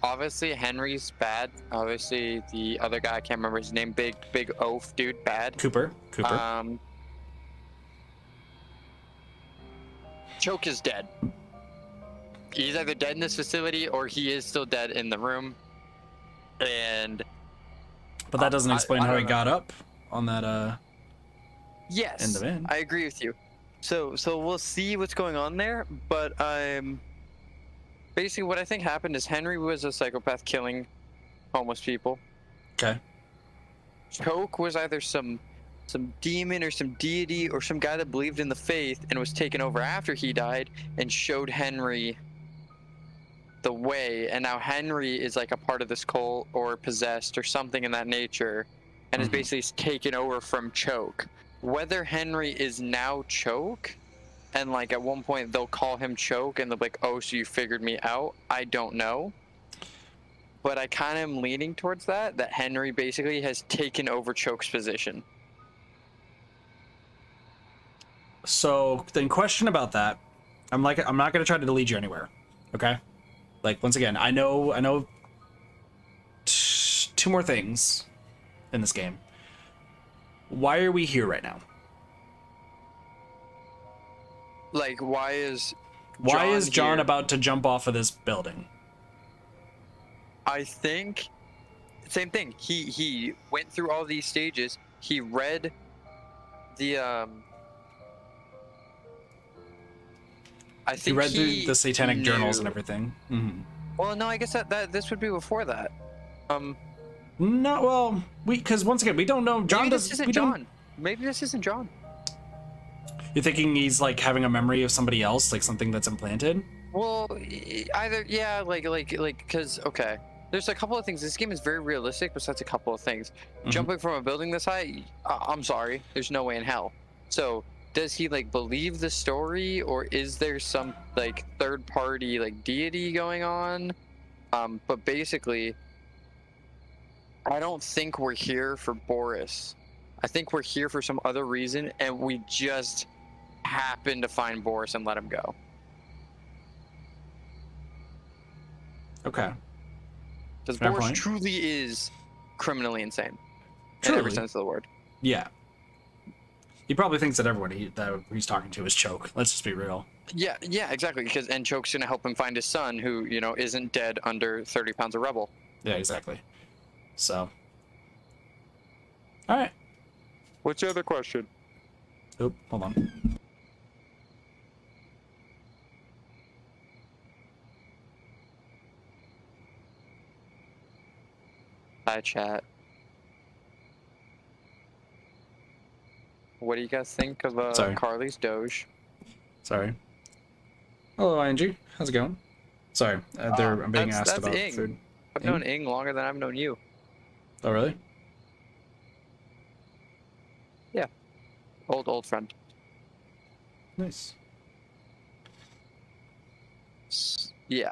Obviously Henry's bad. Obviously the other guy, I can't remember his name, big oaf dude, bad. Cooper. Choke is dead. He's either dead in this facility or he is still dead in the room. But that doesn't explain how he got up on that yes, end of it. I agree with you. So we'll see what's going on there, but basically what I think happened is Henry was a psychopath killing homeless people. Okay. Choke was either some demon or some deity or some guy that believed in the faith and was taken over after he died and showed Henry the way, and now Henry is like a part of this cult or possessed or something in that nature and is basically taken over from Choke. Whether Henry is now Choke and like at one point they'll call him Choke and they'll be like, oh, so you figured me out, I don't know. But I kind of am leaning towards that Henry basically has taken over Choke's position. So then question about that, I'm not going to try to lead you anywhere. Okay? Like, once again, I know 2 more things in this game. Why are we here right now? Like, why is Jon here? about to jump off of this building? I think same thing. He went through all these stages. He read the I think he read through the satanic journals and everything. Well, no, I guess that this would be before that. No, well, because once again, we don't know. Maybe this isn't Jon. Maybe this isn't Jon. You're thinking he's like having a memory of somebody else, like something that's implanted? Well, either, yeah, like, because, okay. There's a couple of things. This game is very realistic, besides a couple of things. Jumping from a building this high, I'm sorry, there's no way in hell. So, does he, like, believe the story, or is there some, like, third-party, like, deity going on? But basically, I don't think we're here for Boris. I think we're here for some other reason, and we just happen to find Boris and let him go. Okay. Because Boris truly is criminally insane. In every sense of the word. Yeah. He probably thinks that everyone that he's talking to is Choke. Let's just be real. Yeah, exactly. And Choke's gonna help him find his son, who, you know, isn't dead under 30 pounds of rubble. Yeah, exactly. So. All right. What's your other question? Oop, hold on. Hi, chat. What do you guys think of Carly's Doge? Sorry. Hello, ING. How's it going? Sorry, I'm being asked about Ing. food. I've known Ing longer than I've known you. Oh, really? Yeah. Old friend. Nice. Yeah.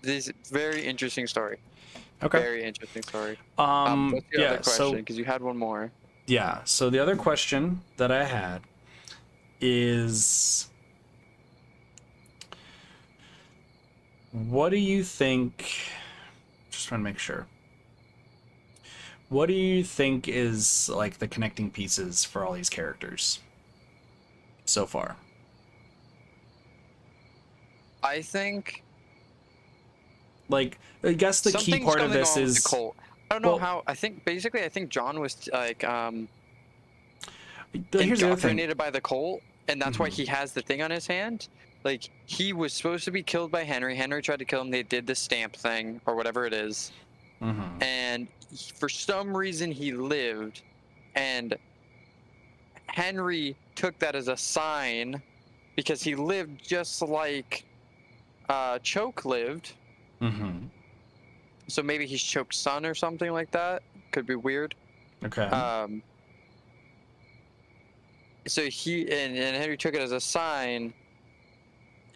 This is a very interesting story. Okay. Very interesting story. What's the yeah, other question? Because you had one more. Yeah. So the other question that I had is, what do you think? Just trying to make sure. What do you think is like the connecting pieces for all these characters so far? I think, like, I guess the key part of this is the cult. I don't know how. I think Jon was like here's the other thing. indoctrinated by the cult, and that's why he has the thing on his hand. Like, he was supposed to be killed by Henry. Henry tried to kill him. They did the stamp thing or whatever it is. And for some reason he lived, and Henry took that as a sign because he lived just like Choke lived. So maybe he's Choke's son or something like that. Could be weird. Okay. So he and Henry took it as a sign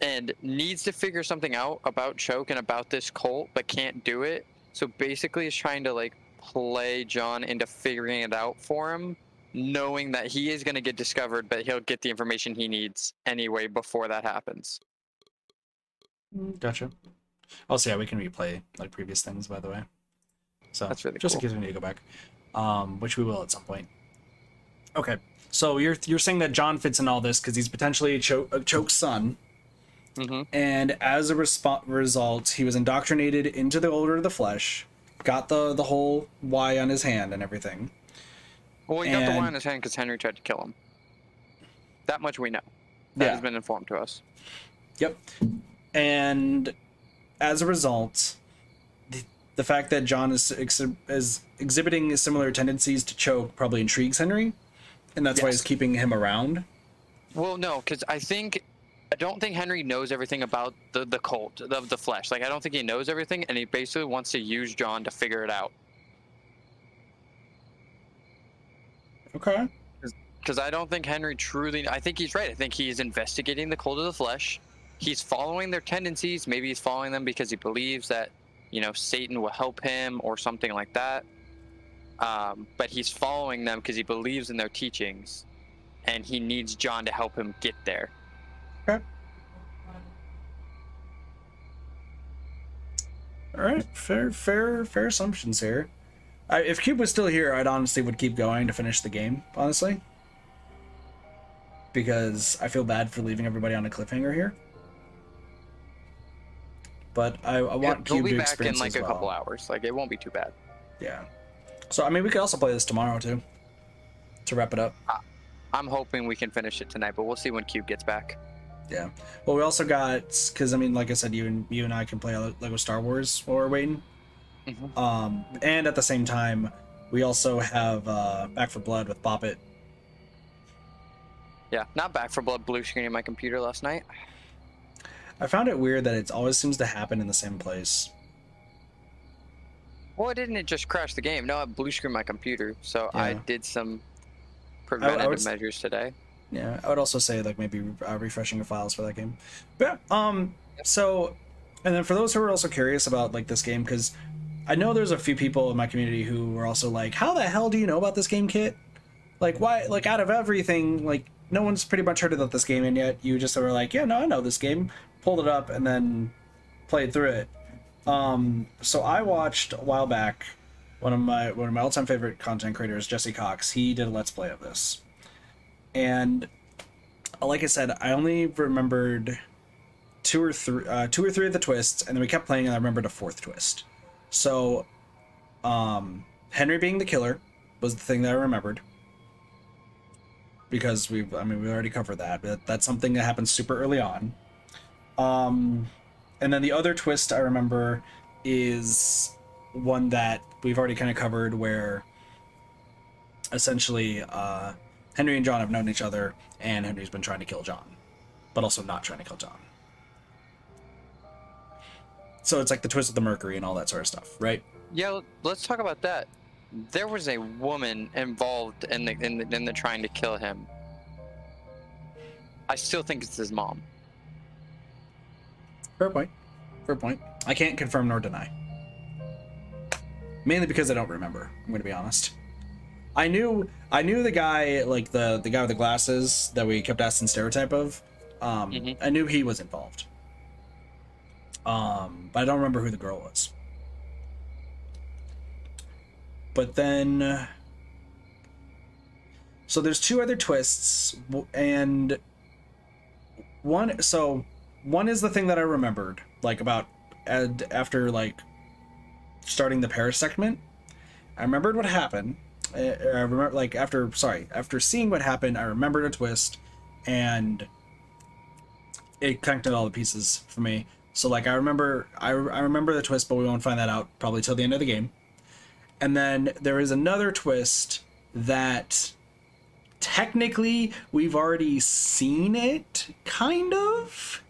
and needs to figure something out about Choke and about this cult, but can't do it. So basically he's trying to like play Jon into figuring it out for him, knowing that he is going to get discovered, but he'll get the information he needs anyway before that happens. Gotcha. Also, yeah, we can replay like previous things, by the way. So that's really just cool. in case we need to go back, which we will at some point. Okay, so you're saying that Jon fits in all this because he's potentially a Choke's son. And as a result, he was indoctrinated into the Order of the Flesh, got the whole Y on his hand and everything. Well, he got the Y on his hand because Henry tried to kill him. That much we know. That has been informed to us. Yep. And as a result, the fact that Jon is exhibiting similar tendencies to Choke probably intrigues Henry, and that's why he's keeping him around. Well, no, because I don't think Henry knows everything about the cult of the Flesh. Like, I don't think he knows everything, and he basically wants to use Jon to figure it out. Okay. Because I don't think Henry truly... I think he's right. I think he's investigating the cult of the Flesh. He's following their tendencies. Maybe he's following them because he believes that, you know, Satan will help him or something like that. But he's following them because he believes in their teachings, and he needs Jon to help him get there. Okay. All right, fair assumptions here. If Cube was still here, I'd honestly would keep going to finish the game, honestly, because I feel bad for leaving everybody on a cliffhanger here. But I want Cube to experience He'll be back in like as a well. couple hours. Like, it won't be too bad. Yeah. So I mean, we could also play this tomorrow too, to wrap it up. I'm hoping we can finish it tonight, but we'll see when Cube gets back. Yeah. Well, we also got, because I mean, like I said, you and I can play Lego Star Wars while we're waiting. And at the same time, we also have Back for Blood with Bop It. Yeah, not Back for Blood blue screen in my computer last night. I found it weird that it always seems to happen in the same place. Well, didn't it just crash the game? No, I blue screened my computer, so I did some preventative measures today. Yeah, I would also say like maybe refreshing your files for that game. But so, and then for those who are also curious about like this game, because I know there's a few people in my community who were also like, how the hell do you know about this game, Kit? Like, why, like, out of everything, like, no one's pretty much heard about this game, and yet you just were like, yeah, no, I know this game, pulled it up, and then played through it. So I watched a while back one of my all-time favorite content creators, Jesse Cox. He did a Let's Play of this, and like I said, I only remembered two or three of the twists, and then we kept playing, and I remembered a fourth twist. So, Henry being the killer was the thing that I remembered, because we already covered that, but that's something that happened super early on. And then the other twist I remember is one that we've already kind of covered, where essentially Henry and Jon have known each other, and Henry's been trying to kill Jon, but also not trying to kill Jon. So it's like the twist of the Mercury and all that sort of stuff, right? Yeah, let's talk about that. There was a woman involved in the trying to kill him. I still think it's his mom. Fair point. Fair point. I can't confirm nor deny. Mainly because I don't remember. I'm gonna be honest. I knew the guy, like the guy with the glasses that we kept asking stereotype of. I knew he was involved. But I don't remember who the girl was. But then, so there's two other twists, and one is the thing that I remembered, like about after like starting the Paris segment. I remembered what happened. I remember, like, after seeing what happened, I remembered a twist, and it connected all the pieces for me. So like I remember the twist, but we won't find that out probably till the end of the game. And then there is another twist that technically we've already seen it, kind of,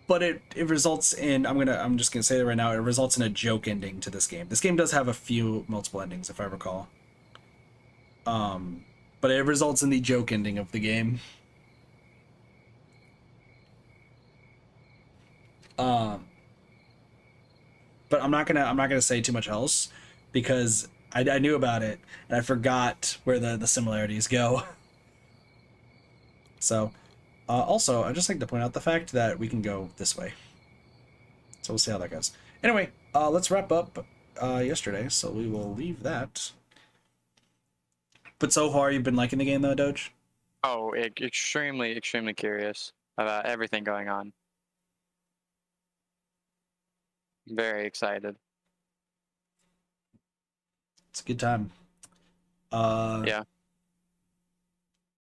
but it results in, I'm just gonna say that right now, it results in a joke ending to this game. This game does have a few multiple endings, if I recall. But it results in the joke ending of the game. But I'm not gonna say too much else, because I knew about it and I forgot where the similarities go. So, also, I'd just like to point out the fact that we can go this way. So we'll see how that goes. Anyway, let's wrap up yesterday, so we will leave that. But so far, you've been liking the game, though, Doge? Oh, extremely, extremely curious about everything going on. Very excited. It's a good time. Yeah.